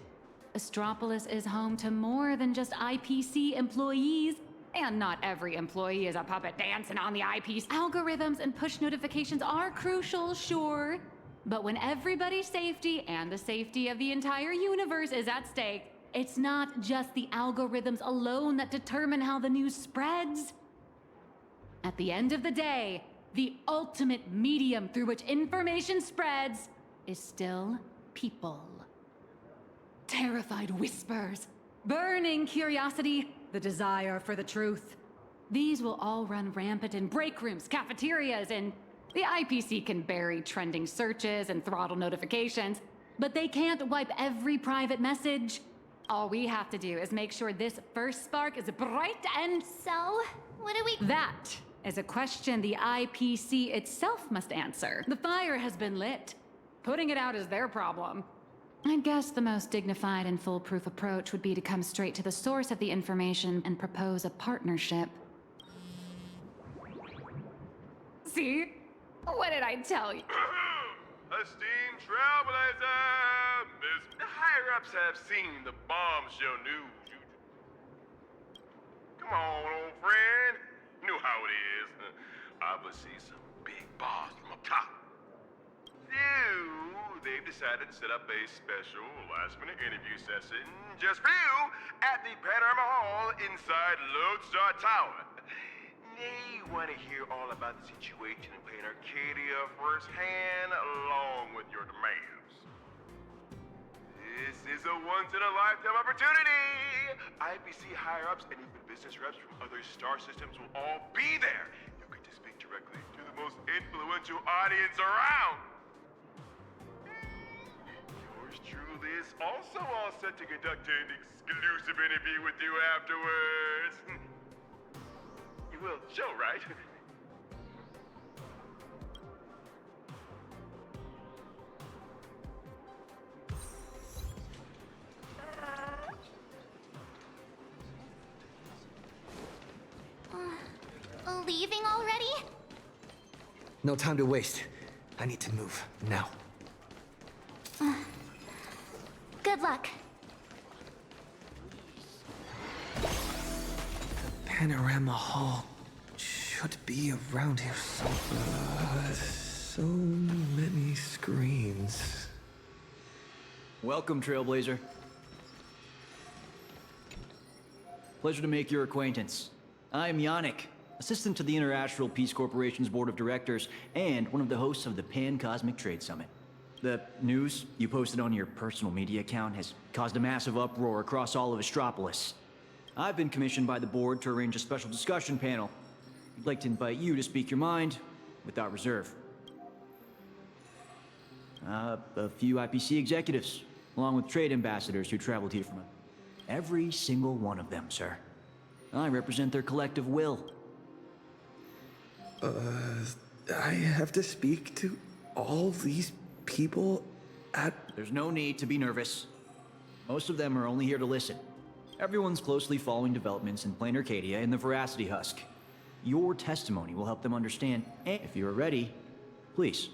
Astropolis is home to more than just IPC employees. And not every employee is a puppet dancing on the IPC. Algorithms and push notifications are crucial, sure. But when everybody's safety and the safety of the entire universe is at stake, it's not just the algorithms alone that determine how the news spreads. At the end of the day, the ultimate medium through which information spreads is still people. Terrified whispers, burning curiosity, the desire for the truth. These will all run rampant in break rooms, cafeterias, and the IPC can bury trending searches and throttle notifications, but they can't wipe every private message. All we have to do is make sure this first spark is bright and... So, what do we... That is a question the IPC itself must answer. The fire has been lit. Putting it out is their problem. I guess the most dignified and foolproof approach would be to come straight to the source of the information and propose a partnership. See? What did I tell you? Esteemed Trailblazer! The higher-ups have seen the bombshell news. Come on, old friend. You know how it is. Obviously, some big boss from up top. They've decided to set up a special last-minute interview session just for you at the Panorama Hall inside Lodestar Tower. They want to hear all about the situation in Plain Arcadia firsthand, along with your demands. This is a once-in-a-lifetime opportunity! IPC higher-ups and even business reps from other star systems will all be there. You get to speak directly to the most influential audience around. Yours truly is also all set to conduct an exclusive interview with you afterwards. You will show, right? Leaving already? No time to waste. I need to move, now. Good luck. Panorama Hall should be around here somewhere. So many screens. Welcome, Trailblazer. Pleasure to make your acquaintance. I'm Yannick, assistant to the Interastral Peace Corporation's Board of Directors and one of the hosts of the Pan-Cosmic Trade Summit. The news you posted on your personal media account has caused a massive uproar across all of Astropolis. I've been commissioned by the board to arrange a special discussion panel. I'd like to invite you to speak your mind without reserve. A few IPC executives, along with trade ambassadors who traveled here from every single one of them, sir. I represent their collective will. I have to speak to all these people at... There's no need to be nervous. Most of them are only here to listen. Everyone's closely following developments in Plain Arcadia and the Veracity Husk. Your testimony will help them understand, and if you're ready, please.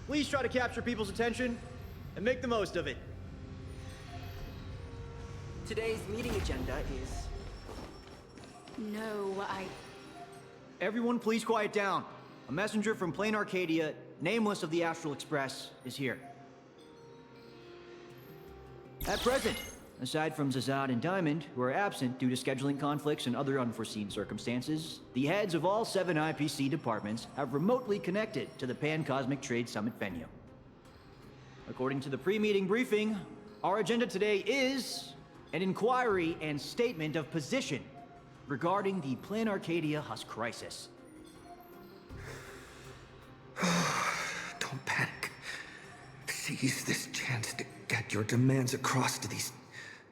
Please try to capture people's attention and make the most of it. Today's meeting agenda is... No, Everyone please quiet down. A messenger from Plain Arcadia Nameless of the Astral Express, is here. At present, aside from Zazad and Diamond, who are absent due to scheduling conflicts and other unforeseen circumstances, the heads of all 7 IPC departments have remotely connected to the Pan-Cosmic Trade Summit venue. According to the pre-meeting briefing, our agenda today is an inquiry and statement of position regarding the Plan Arcadia Husk crisis. Don't panic. Seize this chance to get your demands across to these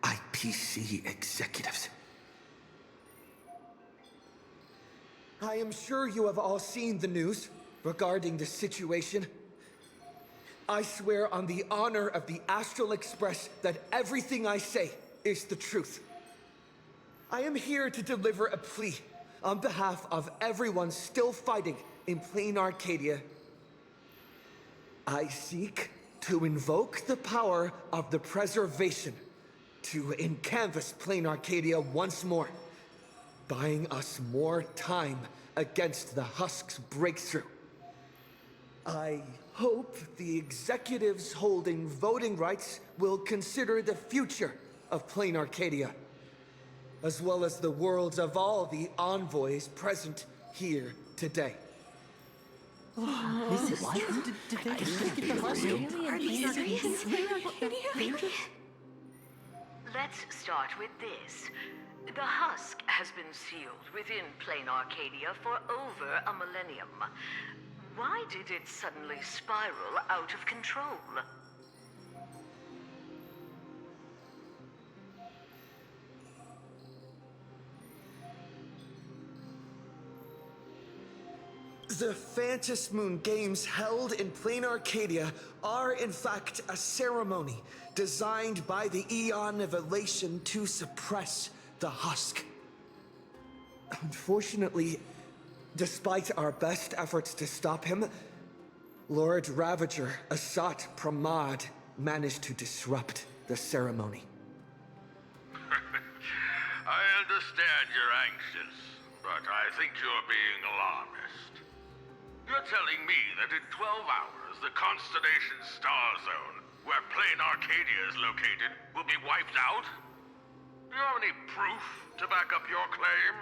IPC executives. I am sure you have all seen the news regarding the situation. I swear on the honor of the Astral Express that everything I say is the truth. I am here to deliver a plea on behalf of everyone still fighting in Plain Arcadia. I seek to invoke the power of the preservation to encanvas Plain Arcadia once more, buying us more time against the Husk's breakthrough. I hope the executives holding voting rights will consider the future of Plain Arcadia, as well as the worlds of all the envoys present here today. This is true. Did they just get the Husk? Are you serious? Let's start with this. The Husk has been sealed within Plain Arcadia for over a millennium. Why did it suddenly spiral out of control? The Phantom Moon Games held in Plain Arcadia are in fact a ceremony designed by the Eon of Elation to suppress the Husk. Unfortunately, despite our best efforts to stop him, Lord Ravager Asat Pramad managed to disrupt the ceremony. I understand you're anxious, but I think you're being alarmist. You're telling me that in 12 hours, the constellation star zone, where Plain Arcadia is located, will be wiped out? Do you have any proof to back up your claim?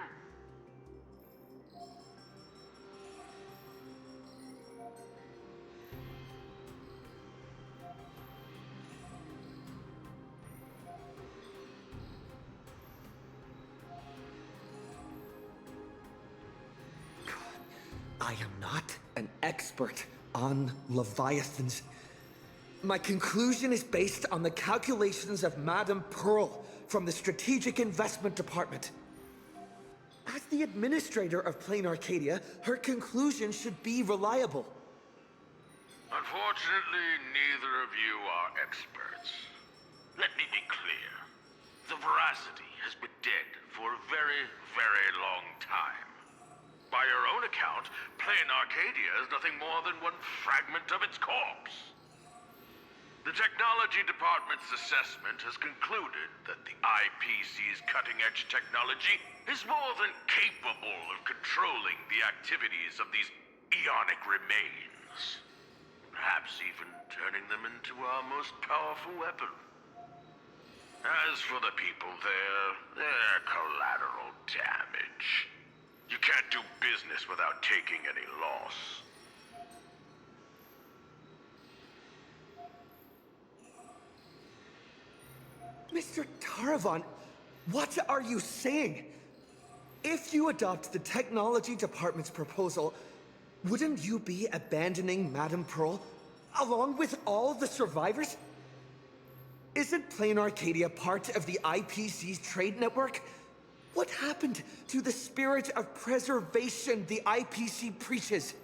I am not an expert on Leviathans. My conclusion is based on the calculations of Madame Pearl from the Strategic Investment Department. As the administrator of Plain Arcadia, her conclusion should be reliable. Unfortunately, neither of you are experts. Let me be clear. The veracity has been dead for a very, very long time. By your own account, Plain Arcadia is nothing more than one fragment of its corpse. The Technology Department's assessment has concluded that the IPC's cutting-edge technology is more than capable of controlling the activities of these eonic remains. Perhaps even turning them into our most powerful weapon. As for the people there, they're collateral damage. You can't do business without taking any loss. Mr. Taravan, what are you saying? If you adopt the Technology Department's proposal, wouldn't you be abandoning Madame Pearl, along with all the survivors? Isn't Plain Arcadia part of the IPC's trade network? What happened to the spirit of preservation the IPC preaches?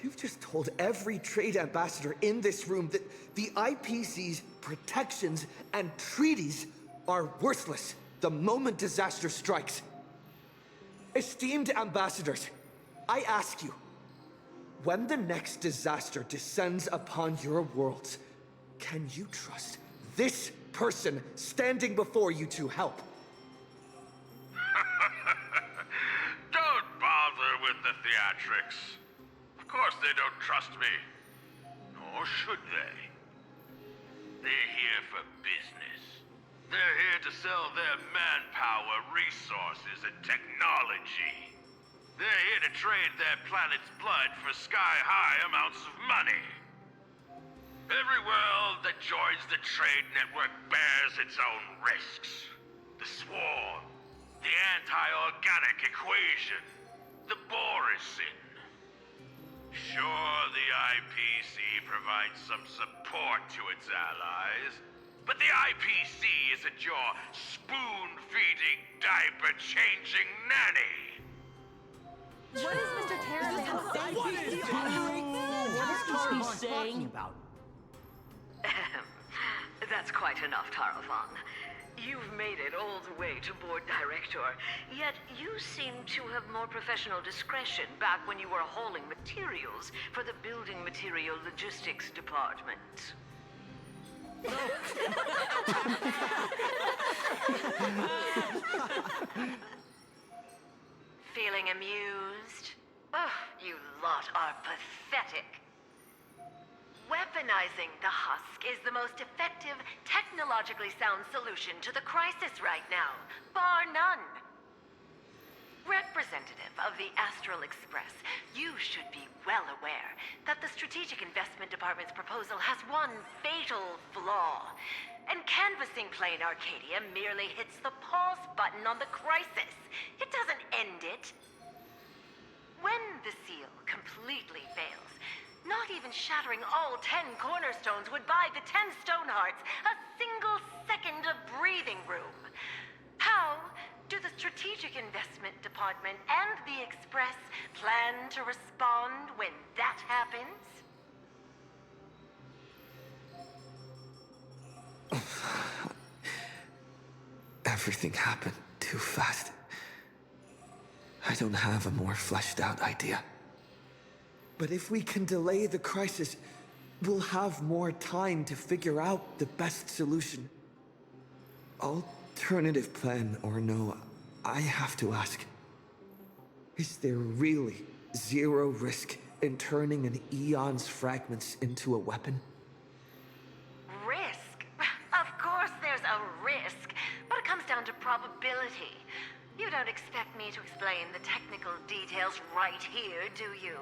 You've just told every trade ambassador in this room that the IPC's protections and treaties are worthless the moment disaster strikes. Esteemed ambassadors, I ask you, when the next disaster descends upon your worlds, can you trust this person standing before you to help? Don't bother with the theatrics. Of course they don't trust me. Or should they? They're here for business. They're here to sell their manpower, resources, and technology. They're here to trade their planet's blood for sky-high amounts of money. Every world that joins the trade network bears its own risks. The swarm, the anti-organic equation, the Borisin. Sure, the IPC provides some support to its allies, but the IPC isn't your spoon-feeding, diaper-changing nanny. What is Mr. Terraman saying? What is he talking about? That's quite enough, Tarafan. You've made it all the way to Board Director, yet you seem to have more professional discretion back when you were hauling materials for the Building Material Logistics Department. Feeling amused? Oh, you lot are pathetic. Weaponizing the husk is the most effective, technologically sound solution to the crisis right now, bar none. Representative of the Astral Express, you should be well aware that the Strategic Investment Department's proposal has one fatal flaw. And canvassing Plain Arcadia merely hits the pause button on the crisis. It doesn't end it. When the seal completely fails, not even shattering all 10 cornerstones would buy the 10 Stonehearts a single second of breathing room. How do the Strategic Investment Department and the Express plan to respond when that happens? Everything happened too fast. I don't have a more fleshed out idea. But if we can delay the crisis, we'll have more time to figure out the best solution. Alternative plan or no, I have to ask. Is there really zero risk in turning an Eon's fragments into a weapon? Risk? Of course there's a risk, but it comes down to probability. You don't expect me to explain the technical details right here, do you?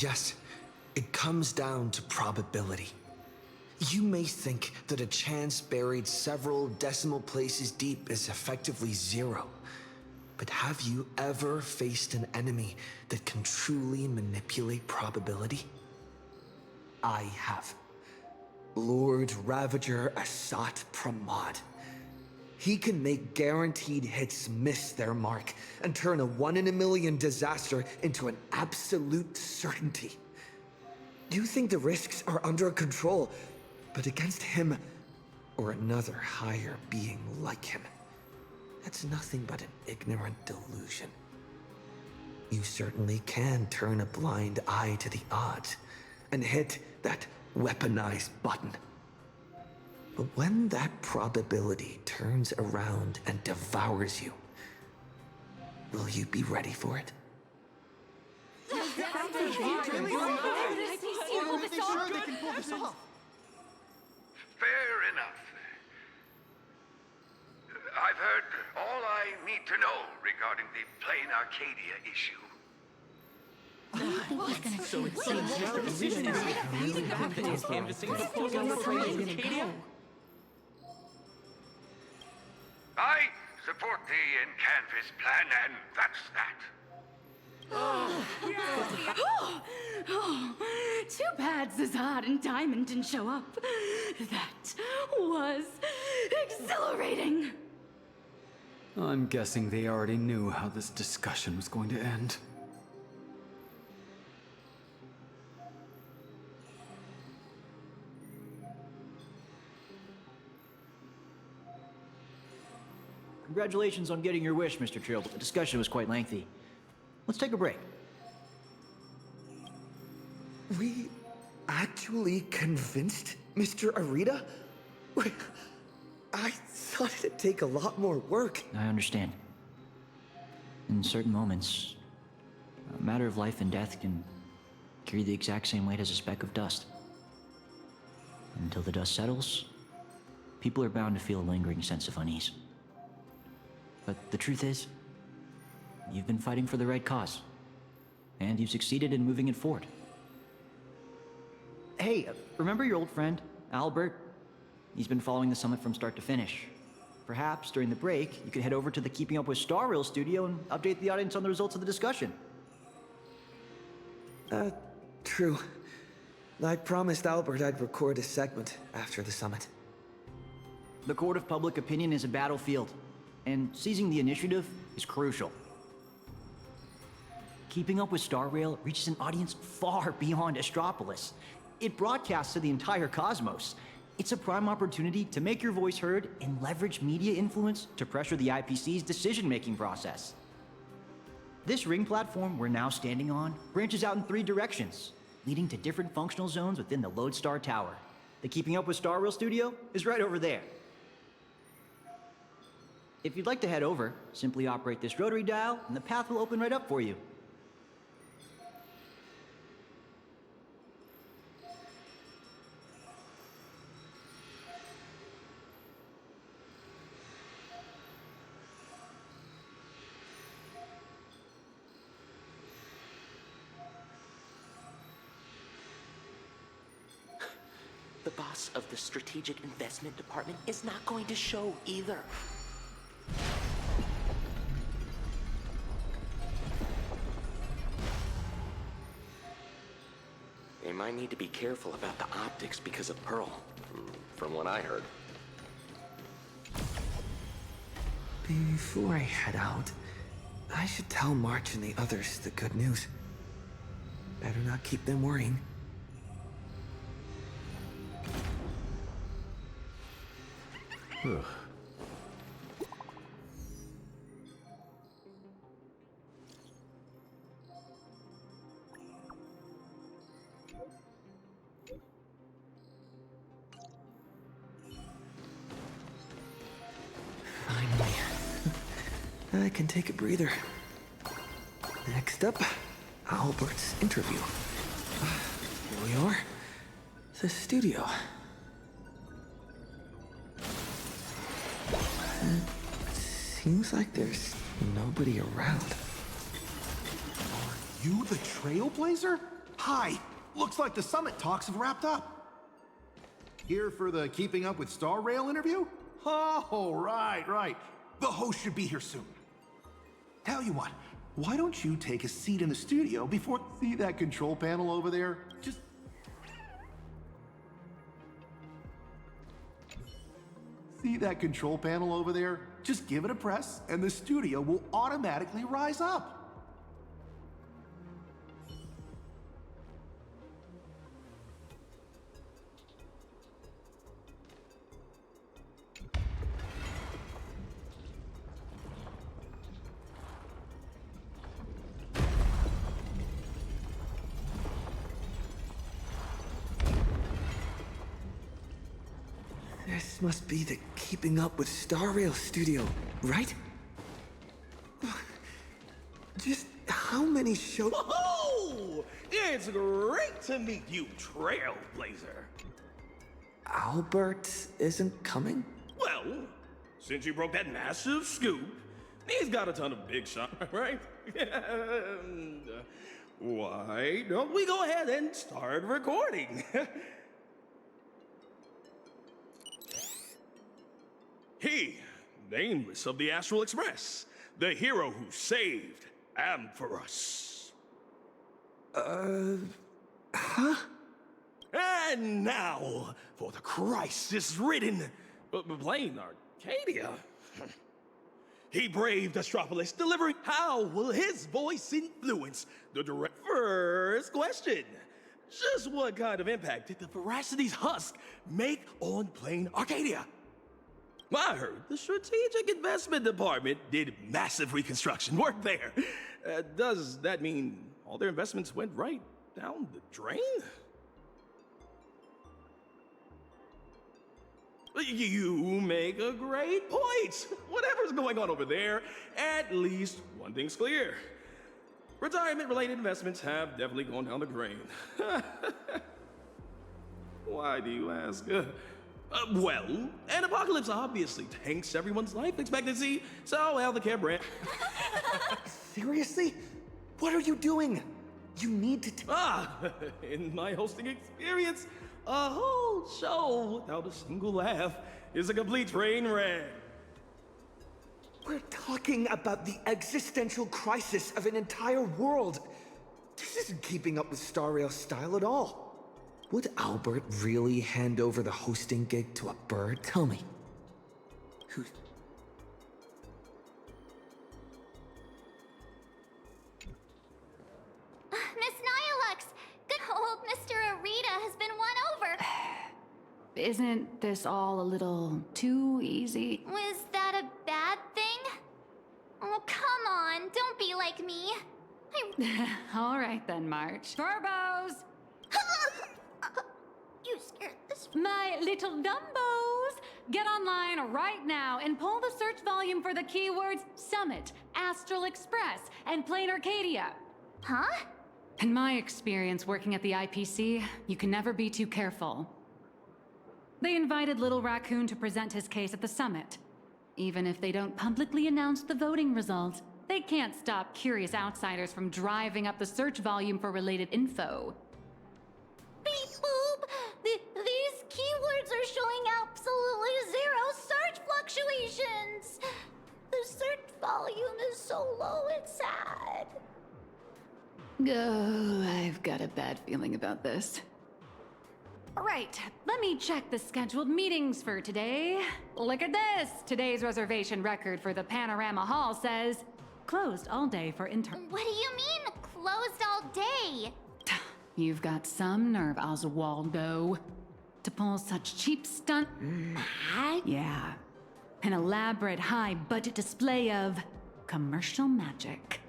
Yes, it comes down to probability. You may think that a chance buried several decimal places deep is effectively zero. But have you ever faced an enemy that can truly manipulate probability? I have. Lord Ravager Asat Pramod. He can make guaranteed hits miss their mark and turn a 1 in a million disaster into an absolute certainty. You think the risks are under control, but against him, or another higher being like him, that's nothing but an ignorant delusion. You certainly can turn a blind eye to the odds and hit that weaponized button. But when that probability turns around and devours you, will you be ready for it? Fair enough. I've heard all I need to know regarding the Plain Arcadia issue. So it seems Mr. Illusion is canvassing the proposal for Plain Arcadia. I support the in-canvas plan, and that's that. Too bad Zazad and Diamond didn't show up. That was exhilarating. I'm guessing they already knew how this discussion was going to end. Congratulations on getting your wish, Mr. Trailblaze. The discussion was quite lengthy. Let's take a break. We actually convinced Mr. Arita? I thought it'd take a lot more work. I understand. In certain moments, a matter of life and death can carry the exact same weight as a speck of dust. Until the dust settles, people are bound to feel a lingering sense of unease. But the truth is, you've been fighting for the right cause, and you've succeeded in moving it forward. Hey, remember your old friend, Albert? He's been following the summit from start to finish. Perhaps during the break, you could head over to the Keeping Up with Star Rail studio and update the audience on the results of the discussion. True. I promised Albert I'd record a segment after the summit. The court of public opinion is a battlefield, and seizing the initiative is crucial. Keeping Up with Star Rail reaches an audience far beyond Astropolis. It broadcasts to the entire cosmos. It's a prime opportunity to make your voice heard and leverage media influence to pressure the IPC's decision-making process. This ring platform we're now standing on branches out in 3 directions, leading to different functional zones within the Lodestar Tower. The Keeping Up with Star Rail studio is right over there. If you'd like to head over, simply operate this rotary dial and the path will open right up for you. The boss of the Strategic Investment Department is not going to show either. They might need to be careful about the optics because of Pearl, from what I heard. Before I head out, I should tell March and the others the good news. Better not keep them worrying. Ugh. Finally. I can take a breather. Next up, Albert's interview. Here we are. The studio. Seems like there's nobody around. You the Trailblazer? Hi! Looks like the summit talks have wrapped up. Here for the Keeping Up with Star Rail interview? Oh, right. The host should be here soon. Tell you what, why don't you take a seat in the studio before... See that control panel over there? Just... See that control panel over there? Just give it a press, and the studio will automatically rise up. This must be the Keeping Up with Star Rail studio, right? Just how many shows? Oh, it's great to meet you, Trailblazer. Albert isn't coming? Well, since you broke that massive scoop, he's got a ton of big shot, right? And, why don't we go ahead and start recording? He, nameless of the Astral Express, the hero who saved Amphoros. Huh? And now, for the crisis-ridden plain Arcadia. He braved Astropolis, delivering how will his voice influence the direct first question. Just what kind of impact did the Veracity's husk make on plain Arcadia? I heard the Strategic Investment Department did massive reconstruction work there. Does that mean all their investments went right down the drain? You make a great point. Whatever's going on over there, at least one thing's clear. Retirement-related investments have definitely gone down the drain. Why do you ask? Well, an apocalypse obviously tanks everyone's life expectancy, so healthcare brand. Seriously? What are you doing? You need to. In my hosting experience, a whole show without a single laugh is a complete train wreck. We're talking about the existential crisis of an entire world. This isn't keeping up with Star Rail's style at all. Would Albert really hand over the hosting gig to a bird? Tell me. Who's... Miss Nihilux! Good old Mr. Arita has been won over! Isn't this all a little too easy? Was that a bad thing? Oh, come on, don't be like me. All right then, March. Turbos! You scared this... My little Dumbos! Get online right now and pull the search volume for the keywords Summit, Astral Express, and Plain Arcadia. Huh? In my experience working at the IPC, you can never be too careful. They invited Little Raccoon to present his case at the summit. Even if they don't publicly announce the voting results, they can't stop curious outsiders from driving up the search volume for related info. Beep boop! These keywords are showing absolutely zero search fluctuations! The search volume is so low, it's sad. Oh, I've got a bad feeling about this. Right, let me check the scheduled meetings for today. Look at this! Today's reservation record for the Panorama Hall says, closed all day for What do you mean, closed all day? You've got some nerve, Oswaldo. To pull such cheap stunt... Yeah. An elaborate high-budget display of commercial magic.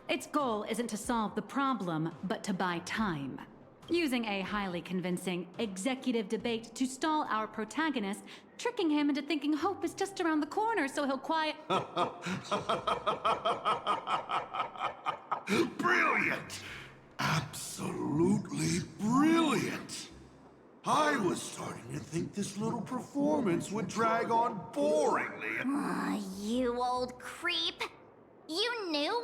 Its goal isn't to solve the problem, but to buy time. Using a highly convincing executive debate to stall our protagonist, tricking him into thinking hope is just around the corner so he'll quiet... Brilliant! Absolutely brilliant! I was starting to think this little performance would drag on boringly. You old creep. You knew?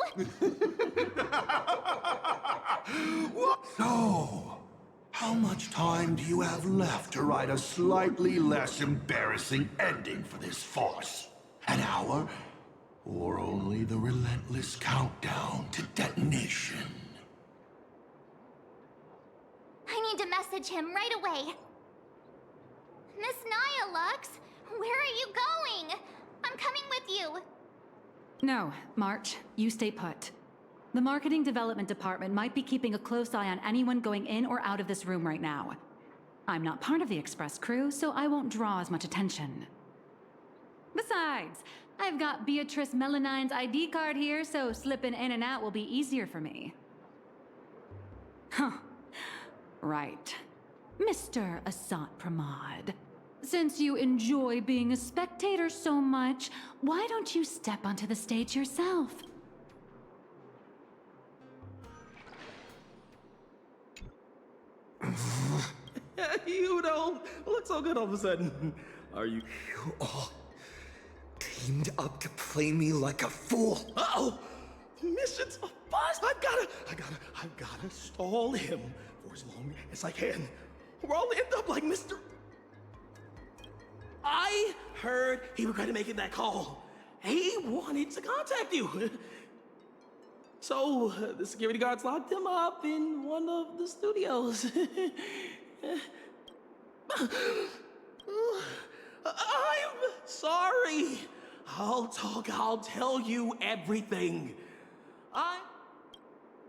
So, how much time do you have left to write a slightly less embarrassing ending for this farce? An hour? Or only the relentless countdown to detonation? I need to message him right away. Miss Nihilux, where are you going? I'm coming with you. No, March, you stay put. The Marketing Development Department might be keeping a close eye on anyone going in or out of this room right now. I'm not part of the Express crew, so I won't draw as much attention. Besides, I've got Beatrice Melanine's ID card here, so slipping in and out will be easier for me. Huh. Right. Mr. Asat Pramod. Since you enjoy being a spectator so much, why don't you step onto the stage yourself? You don't look so good all of a sudden. Are you? You all teamed up to play me like a fool. Uh-oh! Mission's a bust! I've gotta stall him for as long as I can. Or I'll end up like Mr. I heard he regretted making that call. He wanted to contact you. So, the security guards locked him up in one of the studios. I'm sorry. I'll tell you everything.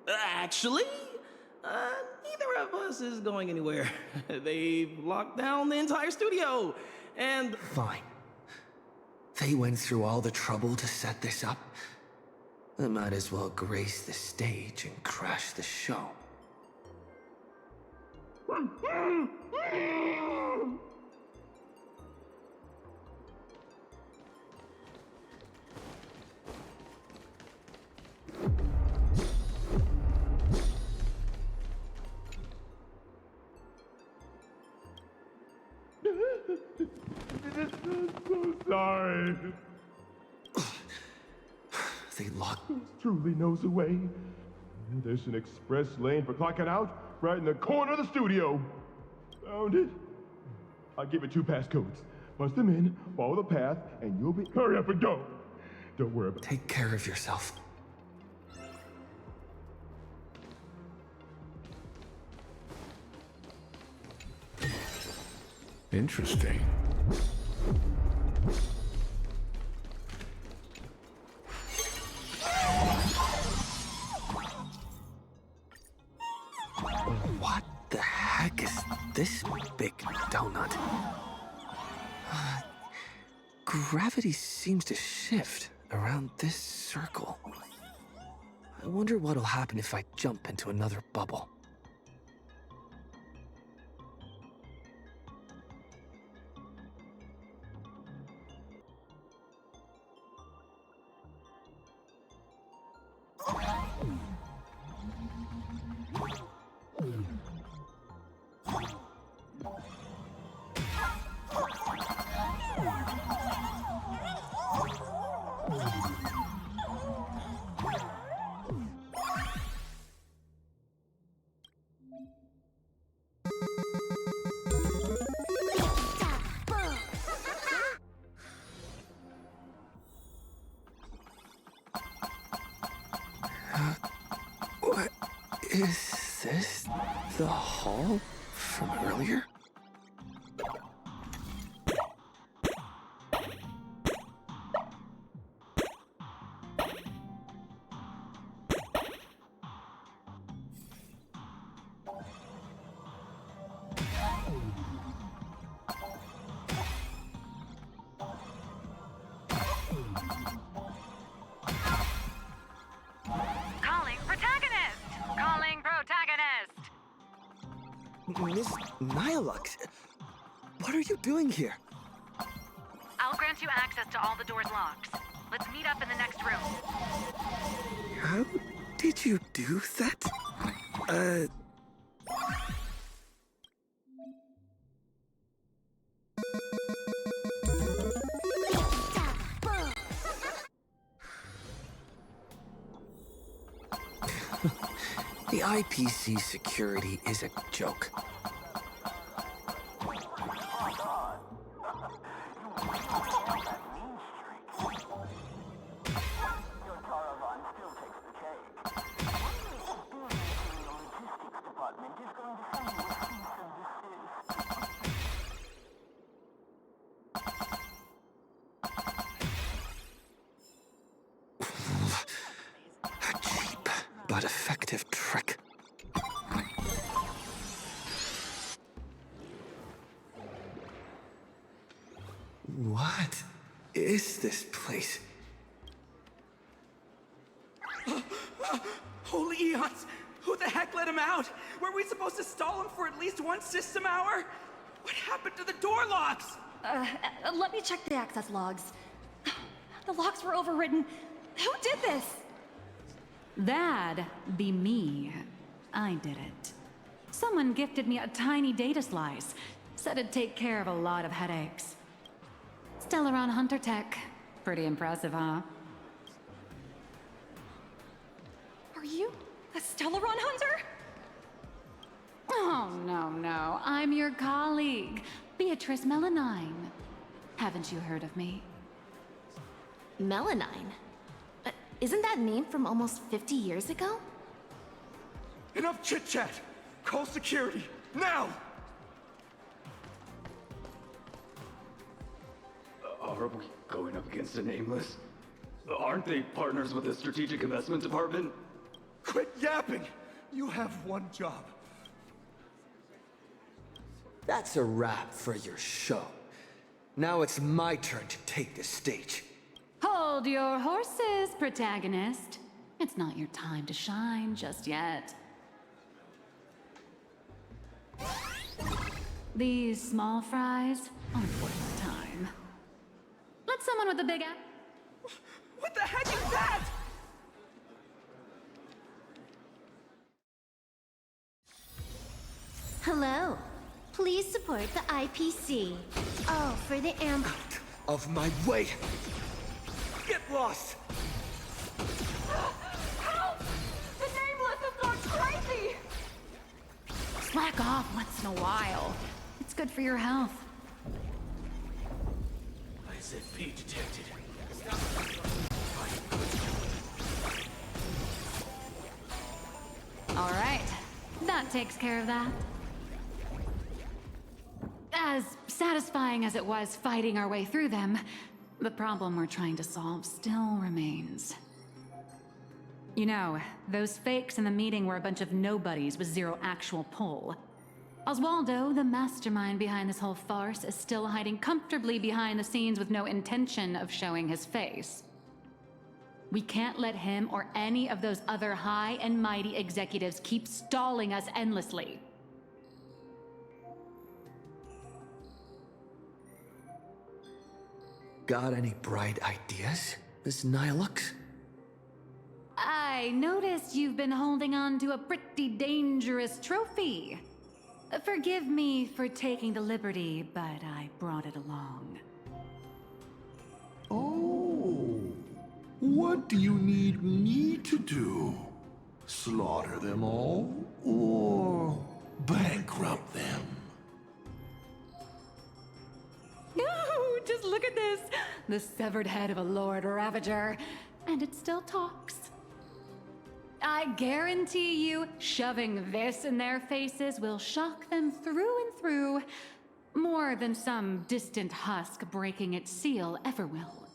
Actually, neither of us is going anywhere. They've locked down the entire studio, and... Fine. They went through all the trouble to set this up. I might as well grace the stage and crash the show. So sorry. They locked. Truly knows a way. There's an express lane for clocking out right in the corner of the studio. Found it. I'll give it 2 passcodes. Punch them in, follow the path, and you'll be. Hurry up and go. Don't worry about. Take care of yourself. Interesting. What the heck is this big donut? Gravity seems to shift around this circle. I wonder what'll happen if I jump into another bubble. What is this? The hall from earlier? Miss Nihilux, what are you doing here? I'll grant you access to all the doors' locks. Let's meet up in the next room. How did you do that? The IPC security is a joke. A cheap but effective trick. What is this place? Holy eons! Who the heck let him out? Were we supposed to stall him for at least 1 system hour? What happened to the door locks? Let me check the access logs. The locks were overridden. Who did this? That'd be me. I did it. Someone gifted me a tiny data slice. Said it'd take care of a lot of headaches. Stellaron Hunter Tech. Pretty impressive, huh? Are you a Stellaron hunter? Oh, no. I'm your colleague, Beatrice Melanine. Haven't you heard of me? Melanine? Isn't that name from almost 50 years ago? Enough chit-chat! Call security, now! Are we going up against a nameless? Aren't they partners with the Strategic Investment Department? Quit yapping! You have one job. That's a wrap for your show. Now it's my turn to take the stage. Hold your horses, protagonist. It's not your time to shine just yet. These small fries aren't worth the time. Let someone with a big app. What the heck is that? Hello. Please support the IPC. Oh, for the amp. Of my way! Get lost! Help! The nameless has gone crazy! Slack off once in a while. It's good for your health. IZP detected. All right, that takes care of that. As satisfying as it was fighting our way through them, the problem we're trying to solve still remains. You know, those fakes in the meeting were a bunch of nobodies with zero actual pull. Oswaldo, the mastermind behind this whole farce, is still hiding comfortably behind the scenes with no intention of showing his face. We can't let him or any of those other high and mighty executives keep stalling us endlessly. Got any bright ideas, Miss Nihilux? I noticed you've been holding on to a pretty dangerous trophy. Forgive me for taking the liberty, but I brought it along. Oh, what do you need me to do? Slaughter them all, or bankrupt them? Ooh, just look at this! The severed head of a Lord Ravager, and it still talks. I guarantee you, shoving this in their faces will shock them through and through, more than some distant husk breaking its seal ever will.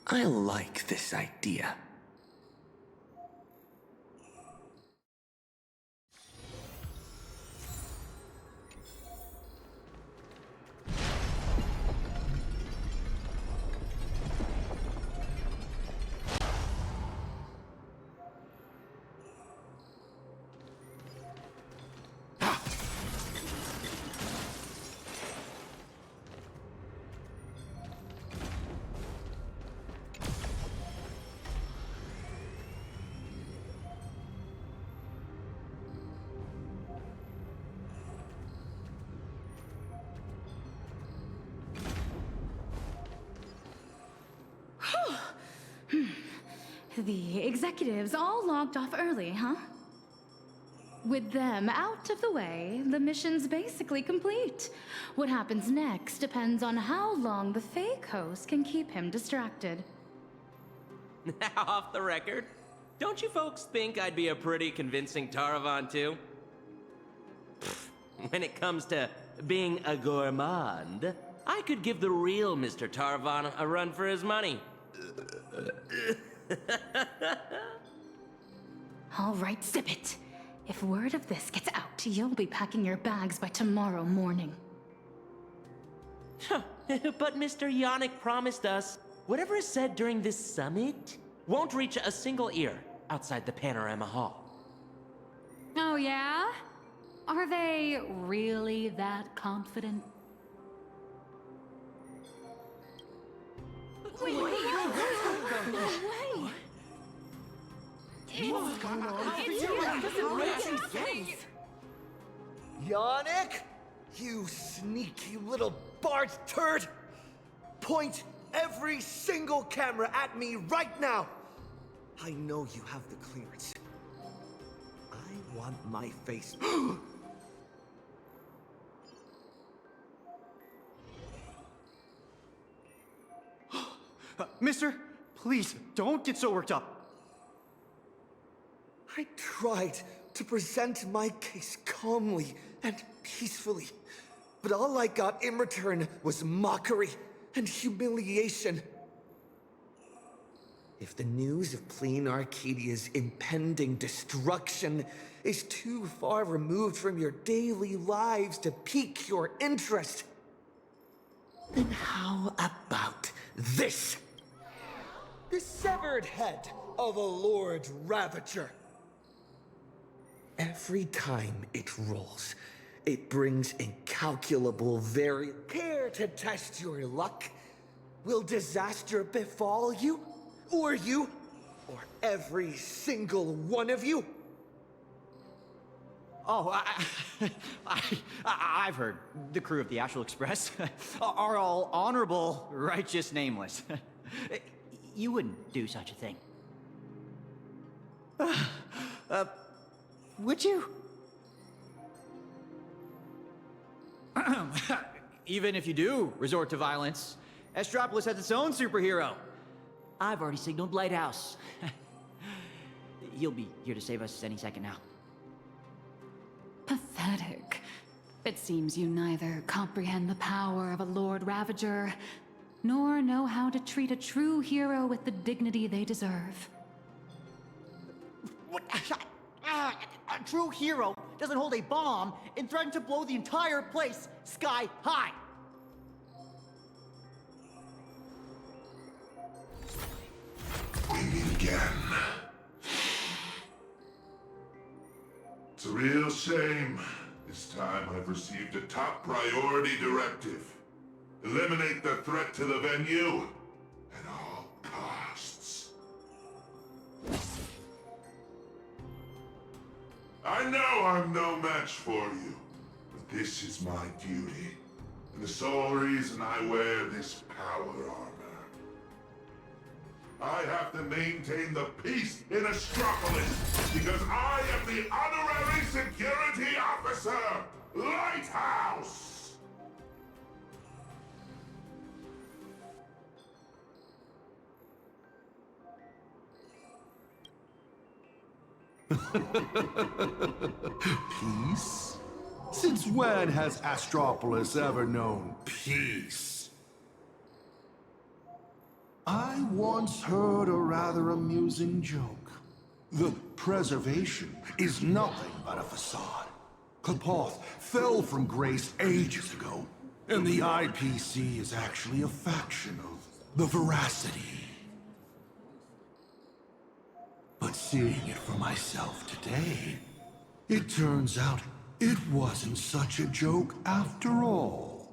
I like this idea. The executives all logged off early, huh? With them out of the way, the mission's basically complete. What happens next depends on how long the fake host can keep him distracted. Now, off the record, don't you folks think I'd be a pretty convincing Taravan, too? When it comes to being a gourmand, I could give the real Mr. Taravan a run for his money. All right, zip it. If word of this gets out, you'll be packing your bags by tomorrow morning. But Mr. Yannick promised us whatever is said during this summit won't reach a single ear outside the Panorama Hall. Oh yeah? Are they really that confident? Wait. What's going on? Yannick? You sneaky little Bart turd! Point every single camera at me right now! I know you have the clearance. I want my face. Mister, please, don't get so worked up. I tried to present my case calmly and peacefully, but all I got in return was mockery and humiliation. If the news of Plain Arcadia's impending destruction is too far removed from your daily lives to pique your interest, then how about this? The severed head of a Lord Ravager. Every time it rolls, it brings incalculable care to test your luck. Will disaster befall you? Or every single one of you? Oh, I've heard. The crew of the Astral Express are all honorable, righteous, nameless. You wouldn't do such a thing. Would you? Even if you do resort to violence, Astropolis has its own superhero. I've already signaled Lighthouse. He'll be here to save us any second now. Pathetic. It seems you neither comprehend the power of a Lord Ravager, nor know how to treat a true hero with the dignity they deserve. What? A true hero doesn't hold a bomb and threaten to blow the entire place sky high. We meet again. It's a real shame. This time I've received a top priority directive. Eliminate the threat to the venue at all costs. I know I'm no match for you, but this is my duty, and the sole reason I wear this power armor. I have to maintain the peace in Astropolis, because I am the honorary security officer, Lighthouse! Peace? Since when has Astropolis ever known peace? I once heard a rather amusing joke. The preservation is nothing but a facade. Kapoth fell from grace ages ago, and the IPC is actually a faction of the Veracity. But seeing it for myself today, it turns out it wasn't such a joke after all.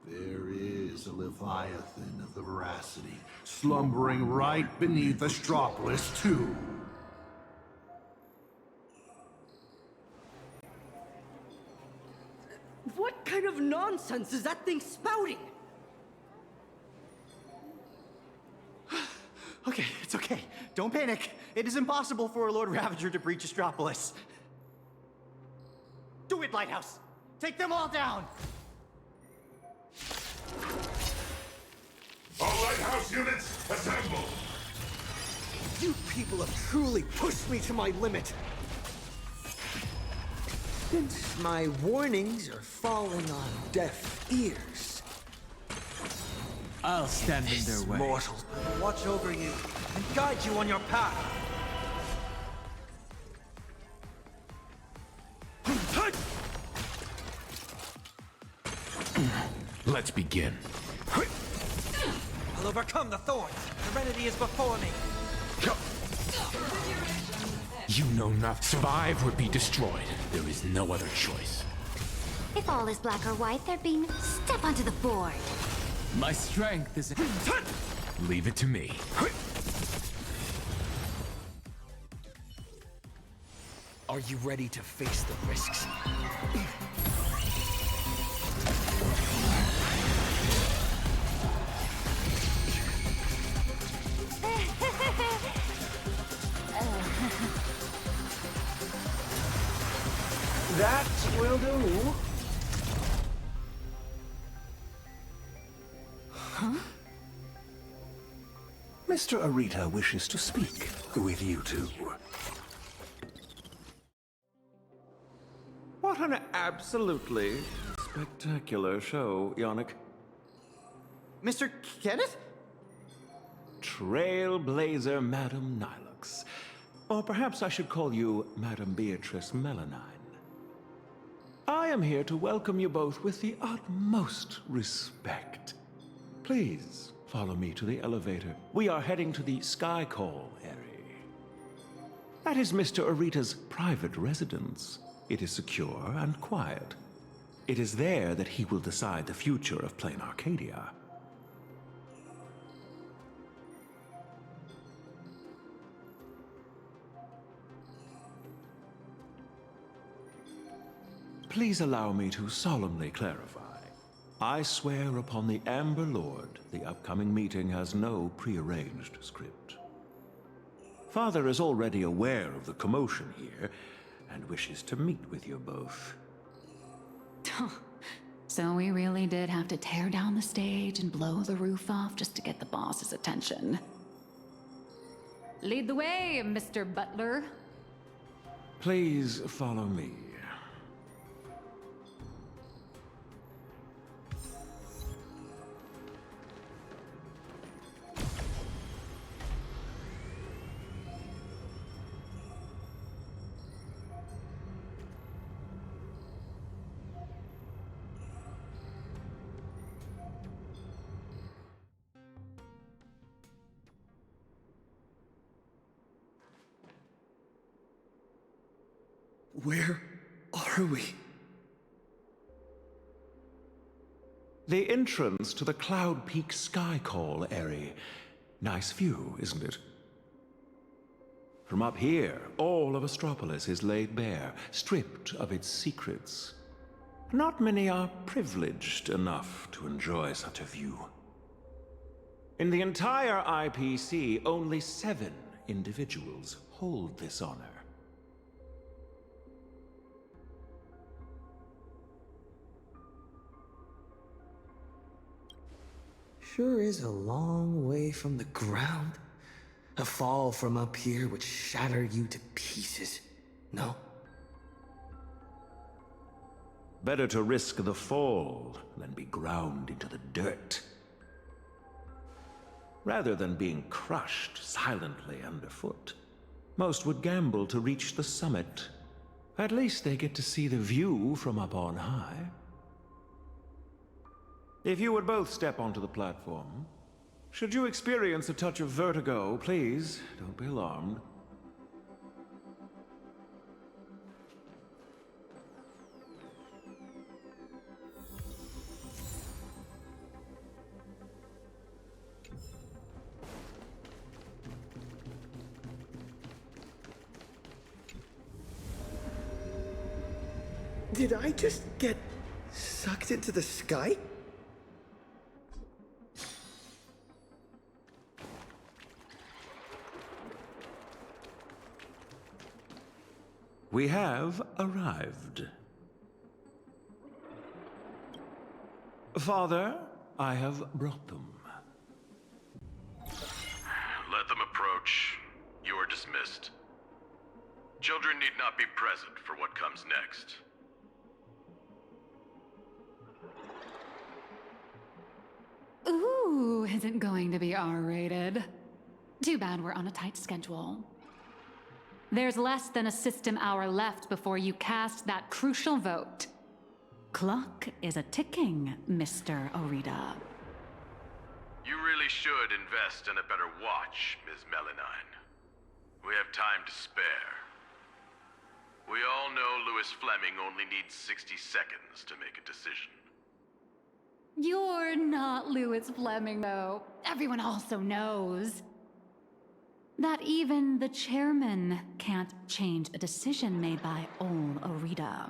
There is a Leviathan of the Veracity, slumbering right beneath Astropolis, too. What kind of nonsense is that thing spouting? Okay, it's okay. Don't panic. It is impossible for a Lord Ravager to breach Astropolis. Do it, Lighthouse! Take them all down! All Lighthouse units, assemble! You people have truly pushed me to my limit. Since my warnings are falling on deaf ears. I'll stand in their way. Mortals Watch over you and guide you on your path. Let's begin. I'll overcome the thorns. Serenity is before me. You know not. Survive or be destroyed. There is no other choice. If all is black or white, there beam, step onto the board. My strength is... Leave it to me. Are you ready to face the risks? That will do. Huh? Mr. Arita wishes to speak with you two. What an absolutely spectacular show, Yannick. Mr. Kenneth? Trailblazer Madam Nilux. Or perhaps I should call you Madam Beatrice Melanine. I am here to welcome you both with the utmost respect. Please follow me to the elevator. We are heading to the Sky Call area. That is Mr. Arita's private residence. It is secure and quiet. It is there that he will decide the future of Plain Arcadia. please allow me to solemnly clarify. I swear upon the Amber Lord, the upcoming meeting has no prearranged script. Father is already aware of the commotion here, and wishes to meet with you both. So we really did have to tear down the stage and blow the roof off just to get the boss's attention. Lead the way, Mr. Butler. Please follow me. Where are we? The entrance to the Cloud Peak Sky Call area. Nice view, isn't it? From up here, all of Astropolis is laid bare, stripped of its secrets. Not many are privileged enough to enjoy such a view. In the entire IPC, only 7 individuals hold this honor. Sure is a long way from the ground. A fall from up here would shatter you to pieces, no? Better to risk the fall than be ground into the dirt. Rather than being crushed silently underfoot, most would gamble to reach the summit. At least they get to see the view from up on high. If you would both step onto the platform, should you experience a touch of vertigo, please don't be alarmed. Did I just get sucked into the sky? We have arrived. Father, I have brought them. Let them approach. You are dismissed. Children need not be present for what comes next. Ooh, is it going to be R-rated? Too bad we're on a tight schedule. There's less than a system hour left before you cast that crucial vote. Clock is a-ticking, Mr. Orita. You really should invest in a better watch, Ms. Melanine. We have time to spare. We all know Louis Fleming only needs 60 seconds to make a decision. You're not Louis Fleming, though. Everyone also knows that even the chairman can't change a decision made by old Orita.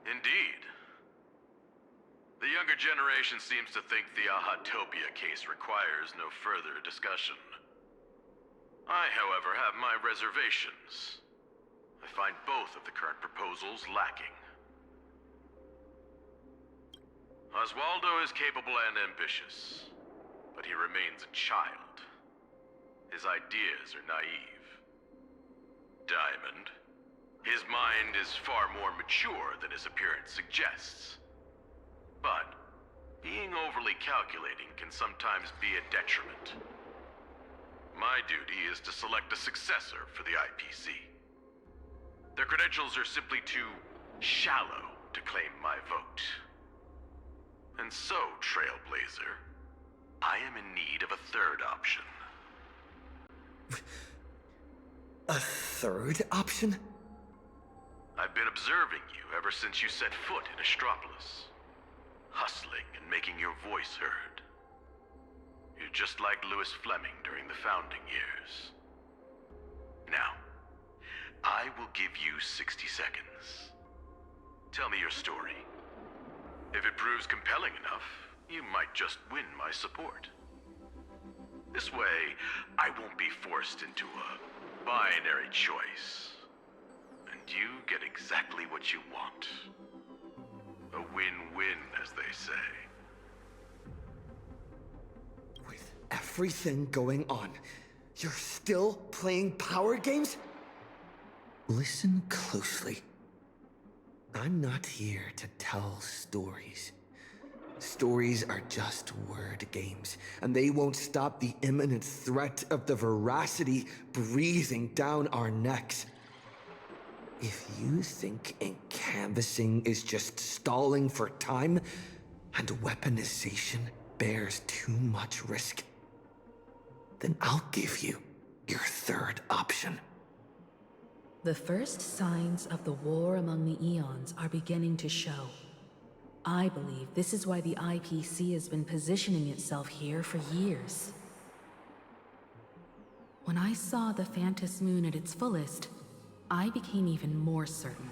Indeed. The younger generation seems to think the Ahatopia case requires no further discussion. I, however, have my reservations. I find both of the current proposals lacking. Oswaldo is capable and ambitious, but he remains a child. His ideas are naive. Diamond. His mind is far more mature than his appearance suggests. But being overly calculating can sometimes be a detriment. My duty is to select a successor for the IPC. Their credentials are simply too shallow to claim my vote. And so, Trailblazer, I am in need of a third option. A third option? I've been observing you ever since you set foot in Astropolis. Hustling and making your voice heard. You're just like Louis Fleming during the founding years. Now, I will give you 60 seconds. Tell me your story. If it proves compelling enough, you might just win my support. This way, I won't be forced into a binary choice. And you get exactly what you want. A win-win, as they say. With everything going on, you're still playing power games? Listen closely. I'm not here to tell stories. Stories are just word games, and they won't stop the imminent threat of the veracity breathing down our necks. If you think canvassing is just stalling for time, and weaponization bears too much risk, then I'll give you your third option. The first signs of the war among the Eons are beginning to show. I believe this is why the IPC has been positioning itself here for years. When I saw the Phantom Moon at its fullest, I became even more certain.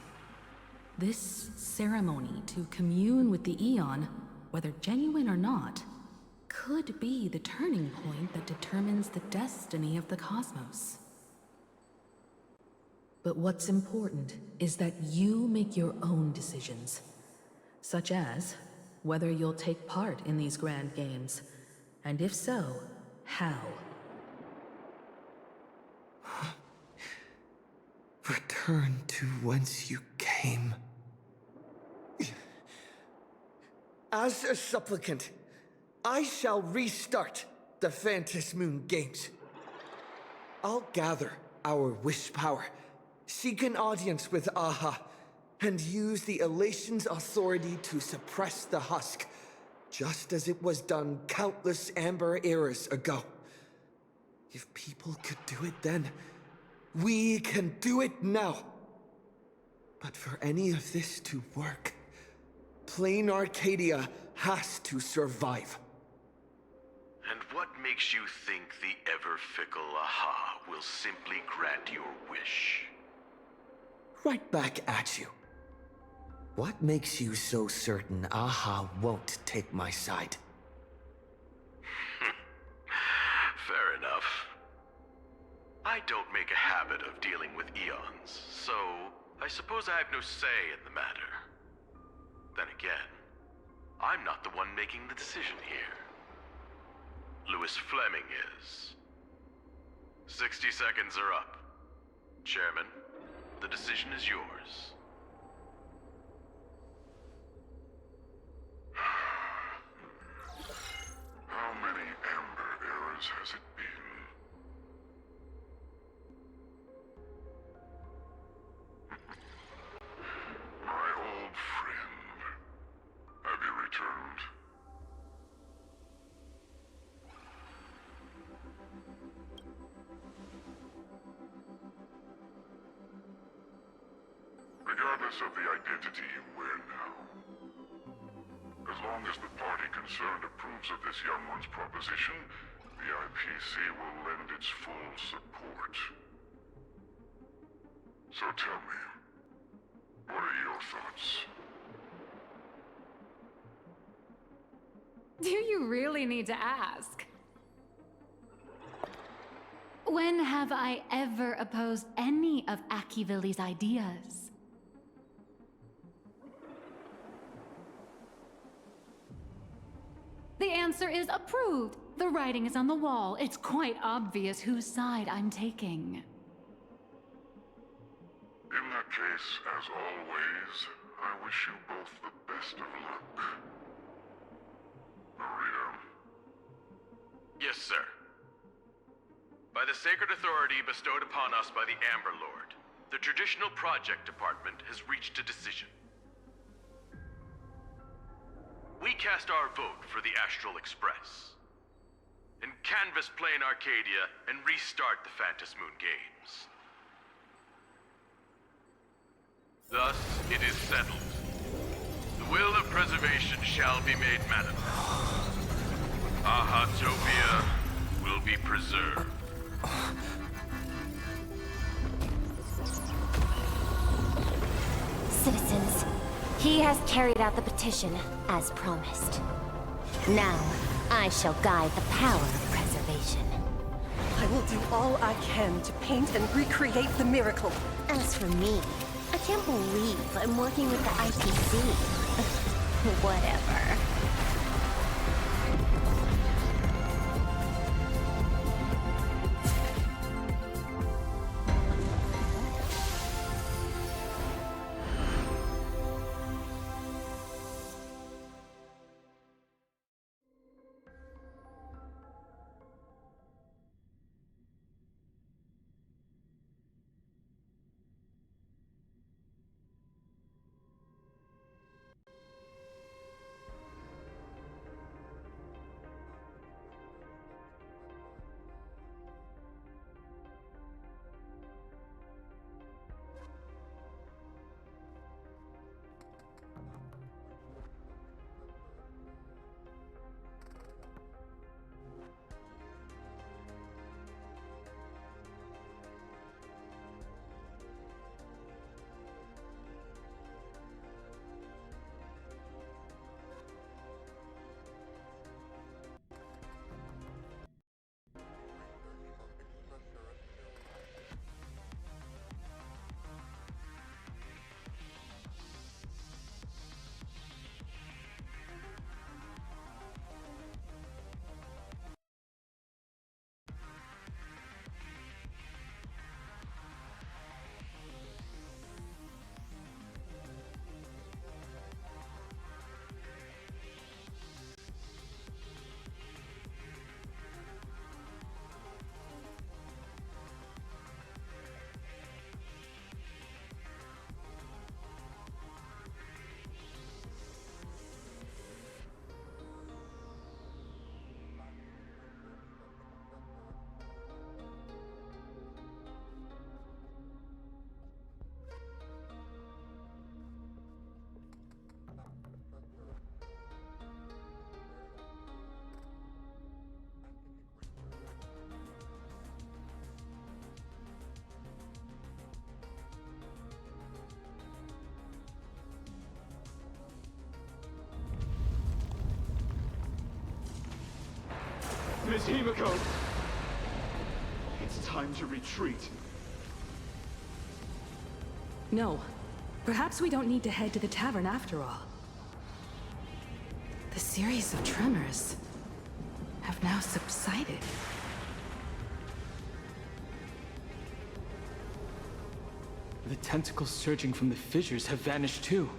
This ceremony to commune with the Eon, whether genuine or not, could be the turning point that determines the destiny of the cosmos. But what's important is that you make your own decisions, such as whether you'll take part in these grand games, and if so, how. Return to whence you came. As a supplicant, I shall restart the Phantom Moon Games. I'll gather our wish power, seek an audience with Aha, and use the Elation's authority to suppress the husk, just as it was done countless Amber eras ago. If people could do it then, we can do it now. But for any of this to work, plain Arcadia has to survive. And what makes you think the ever-fickle Aha will simply grant your wish? Right back at you. What makes you so certain Aha won't take my side? Fair enough. I don't make a habit of dealing with Eons, so I suppose I have no say in the matter. Then again, I'm not the one making the decision here. Lewis Fleming is. 60 seconds are up. Chairman, the decision is yours. How many Amber eras has it been? My old friend, have you returned? Regardless of the identity you wear now, as long as the party concerned approves of this young one's proposition, the IPC will lend its full support. So tell me, what are your thoughts? Do you really need to ask? When have I ever opposed any of Akivilli's ideas? The answer is approved. The writing is on the wall. It's quite obvious whose side I'm taking. In that case, as always, I wish you both the best of luck. Maria. Yes, sir. By the sacred authority bestowed upon us by the Amber Lord, the Traditional Project Department has reached a decision. We cast our vote for the Astral Express, and canvass plain Arcadia and restart the Phantom Moon Games. Thus, it is settled. The will of preservation shall be made manifest. Ahatopia will be preserved. Citizens, He has carried out the petition, as promised. Now, I shall guide the power of preservation. I will do all I can to paint and recreate the miracle. As for me, I can't believe I'm working with the IPC. Whatever. Miss Himiko! It's time to retreat. No. Perhaps we don't need to head to the tavern after all. The series of tremors have now subsided. The tentacles surging from the fissures have vanished too.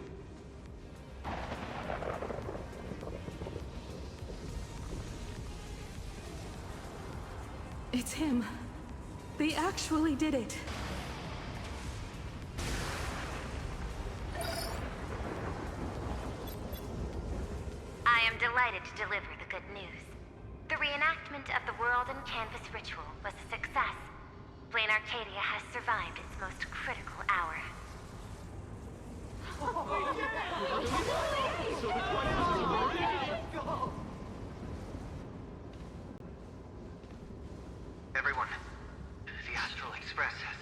It's him. They actually did it. I am delighted to deliver the good news. The reenactment of the World and Canvas ritual was a success. Plain Arcadia has survived its most critical hour. Everyone, the Astral Express has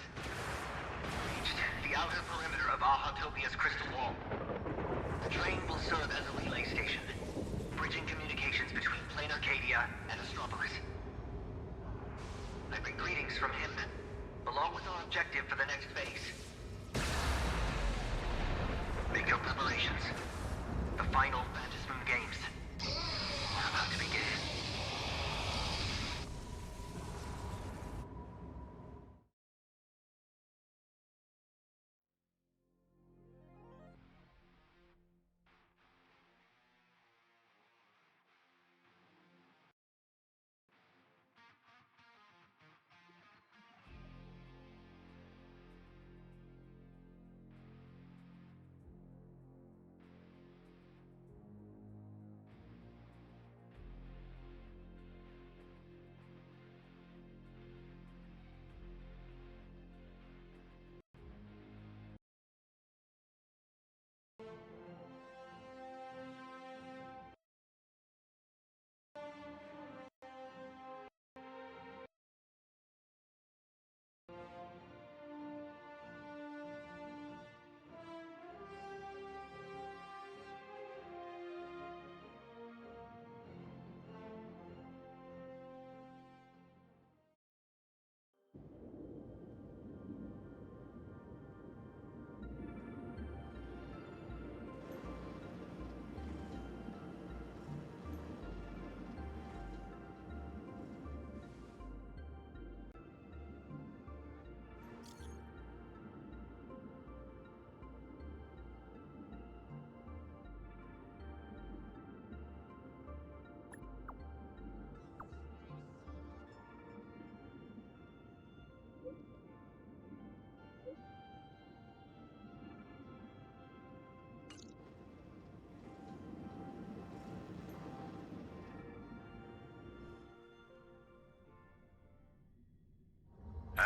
reached the outer perimeter of Ahatopia's crystal wall. The train will serve as a relay station, bridging communications between Plain Arcadia and Astropolis. I bring greetings from him, along with our objective for the next phase.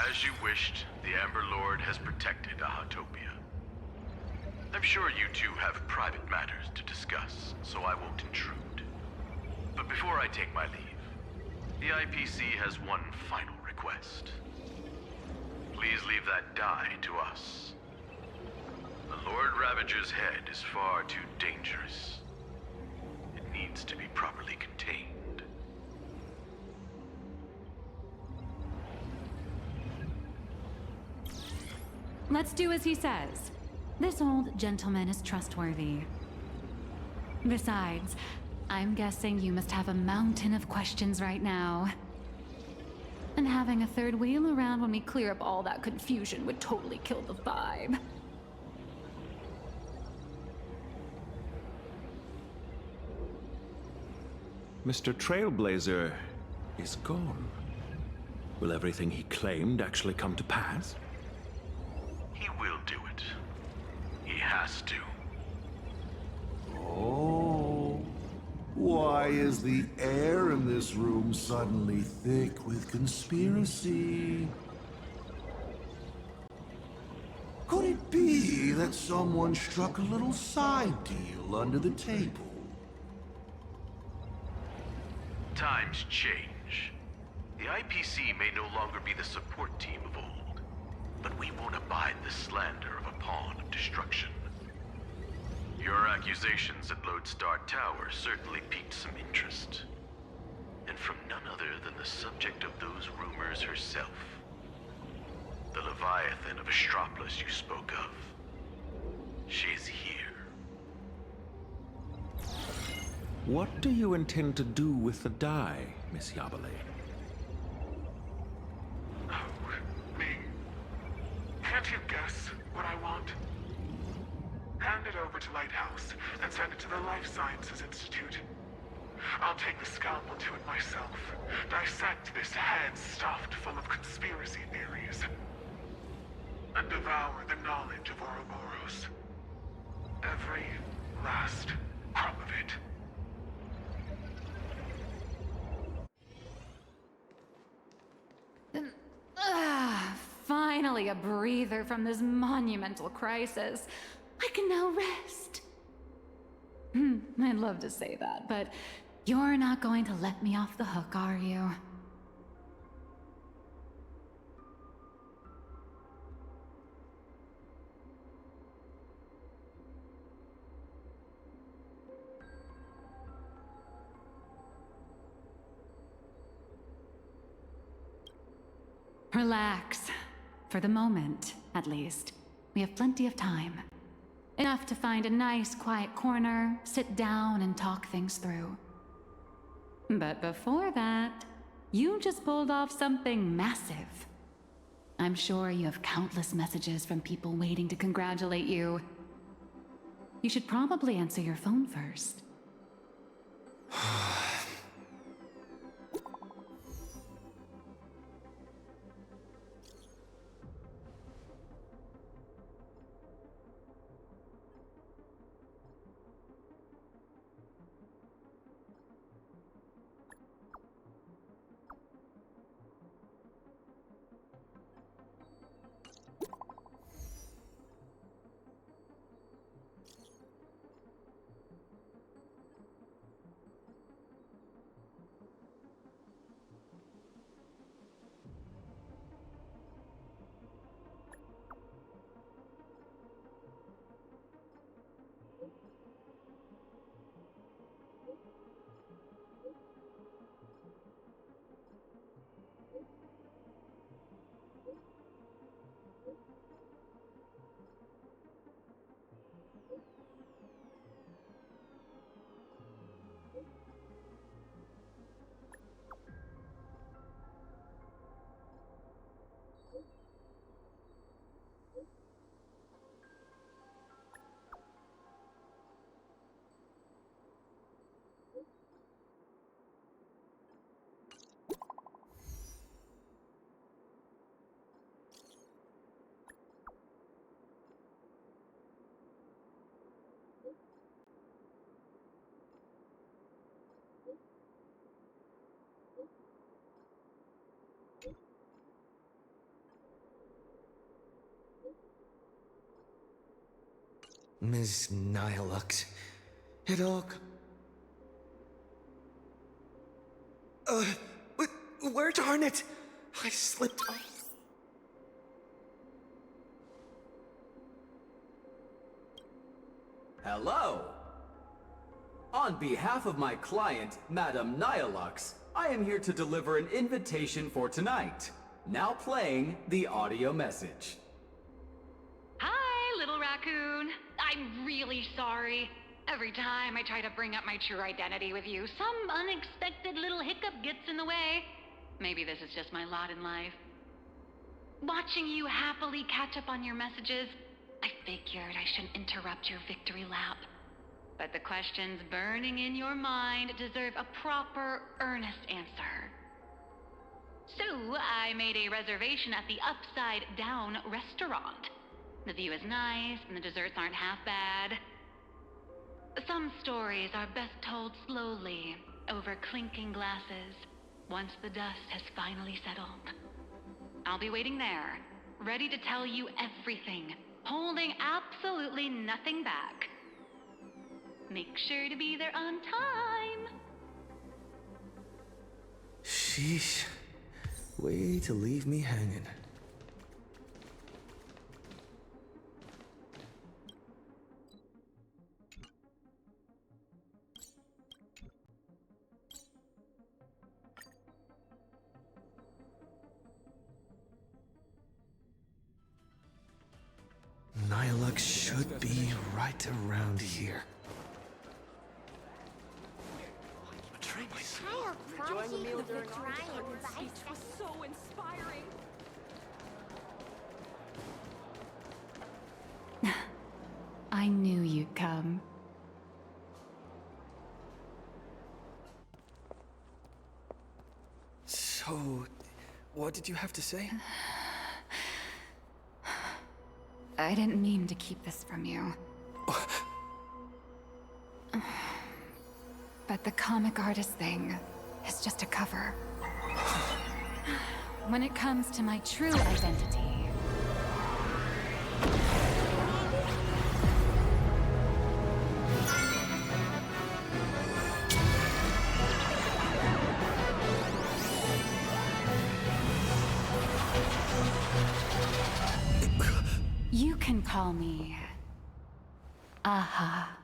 As you wished, the Amber Lord has protected Ahatopia. I'm sure you two have private matters to discuss, so I won't intrude. But before I take my leave, the IPC has one final request. Please leave that die to us. The Lord Ravager's head is far too dangerous. It needs to be properly contained. Let's do as he says. This old gentleman is trustworthy. Besides, I'm guessing you must have a mountain of questions right now. And having a third wheel around when we clear up all that confusion would totally kill the vibe. Mr. Trailblazer is gone. Will everything he claimed actually come to pass? He will do it. He has to. Oh. Why is the air in this room suddenly thick with conspiracy? Could it be that someone struck a little side deal under the table? Times change. The IPC may no longer be the support team of old, but we won't abide the slander of a pawn of destruction. Your accusations at Lodestar Tower certainly piqued some interest. And from none other than the subject of those rumors herself. The Leviathan of Astropolis you spoke of. She is here. What do you intend to do with the die, Miss Yabale? Me. Can't you guess what I want? Hand it over to Lighthouse and send it to the Life Sciences Institute. I'll take the scalpel to it myself, dissect this head stuffed full of conspiracy theories, and devour the knowledge of Ouroboros. Every last crumb of it. Finally a breather from this monumental crisis. I can now rest. I'd love to say that, but you're not going to let me off the hook, are you? Relax. For the moment, at least. We have plenty of time. Enough to find a nice, quiet corner, sit down, and talk things through. But before that, you just pulled off something massive. I'm sure you have countless messages from people waiting to congratulate you. You should probably answer your phone first. Ms. Nihilux. It all... where darn it? I slipped off. Hello! On behalf of my client, Madame Nihilux, I am here to deliver an invitation for tonight. Now playing the audio message. Hi, little raccoon. I'm really sorry. Every time I try to bring up my true identity with you, some unexpected little hiccup gets in the way. Maybe this is just my lot in life. Watching you happily catch up on your messages, I figured I shouldn't interrupt your victory lap. But the questions burning in your mind deserve a proper, earnest answer. So, I made a reservation at the Upside Down restaurant. The view is nice, and the desserts aren't half bad. Some stories are best told slowly, over clinking glasses, once the dust has finally settled. I'll be waiting there, ready to tell you everything, holding absolutely nothing back. Make sure to be there on time. Sheesh. Way to leave me hanging. Nihilux should be right around here. Enjoying the meal during our speech was so inspiring. I knew you'd come. So, what did you have to say? I didn't mean to keep this from you. But the comic artist thing is just a cover. When it comes to my true identity... You can call me... Aha.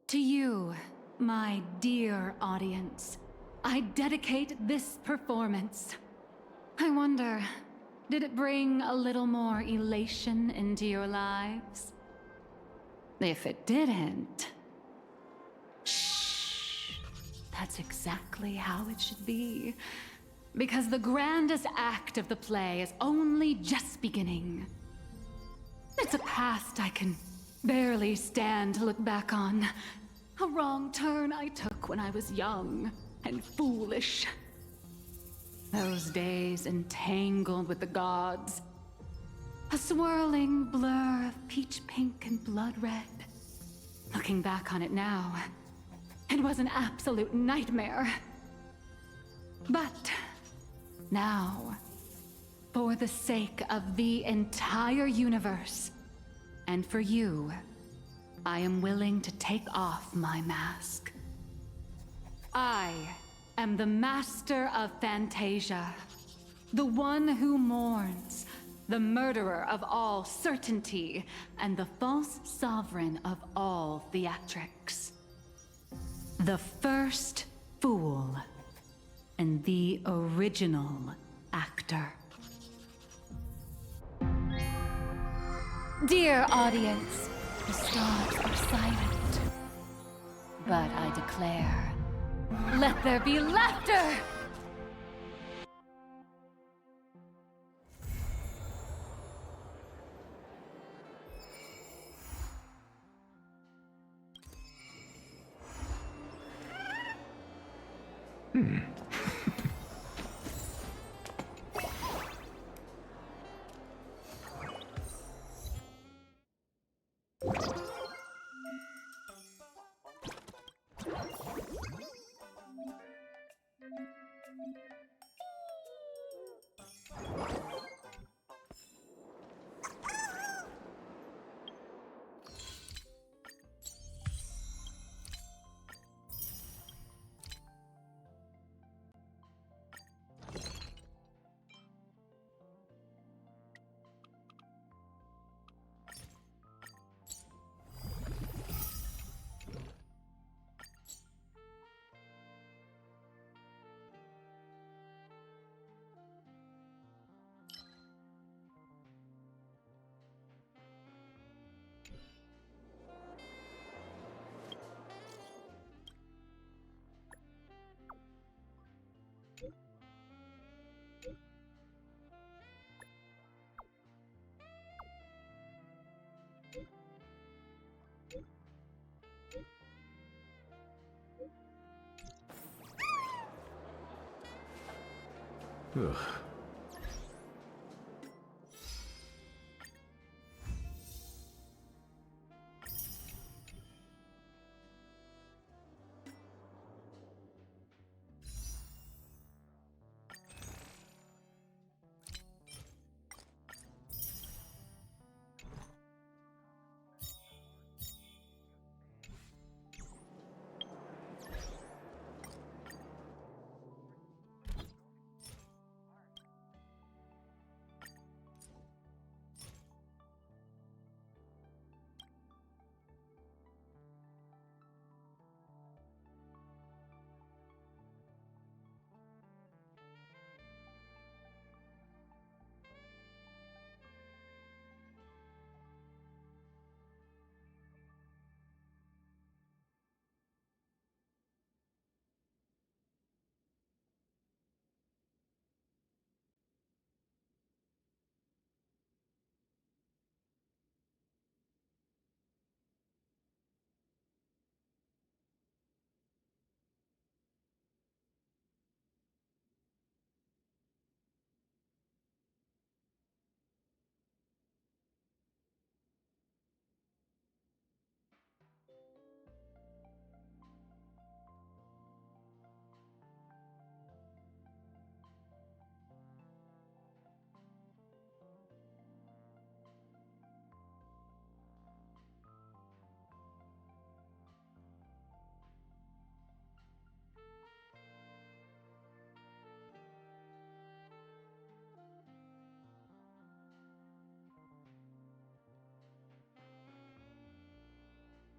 To you, my dear audience, I dedicate this performance. I wonder, did it bring a little more elation into your lives? If it didn't... Shh. That's exactly how it should be. Because the grandest act of the play is only just beginning. It's a past I can barely stand to look back on. A wrong turn I took when I was young and foolish. Those days entangled with the gods. A swirling blur of peach pink and blood red. Looking back on it now, it was an absolute nightmare. But now, for the sake of the entire universe, and for you, I am willing to take off my mask. I am the master of Fantasia, the one who mourns, the murderer of all certainty, and the false sovereign of all theatrics. The first fool, and the original actor. Dear audience, the stars are silent. But I declare, let there be laughter! Ugh.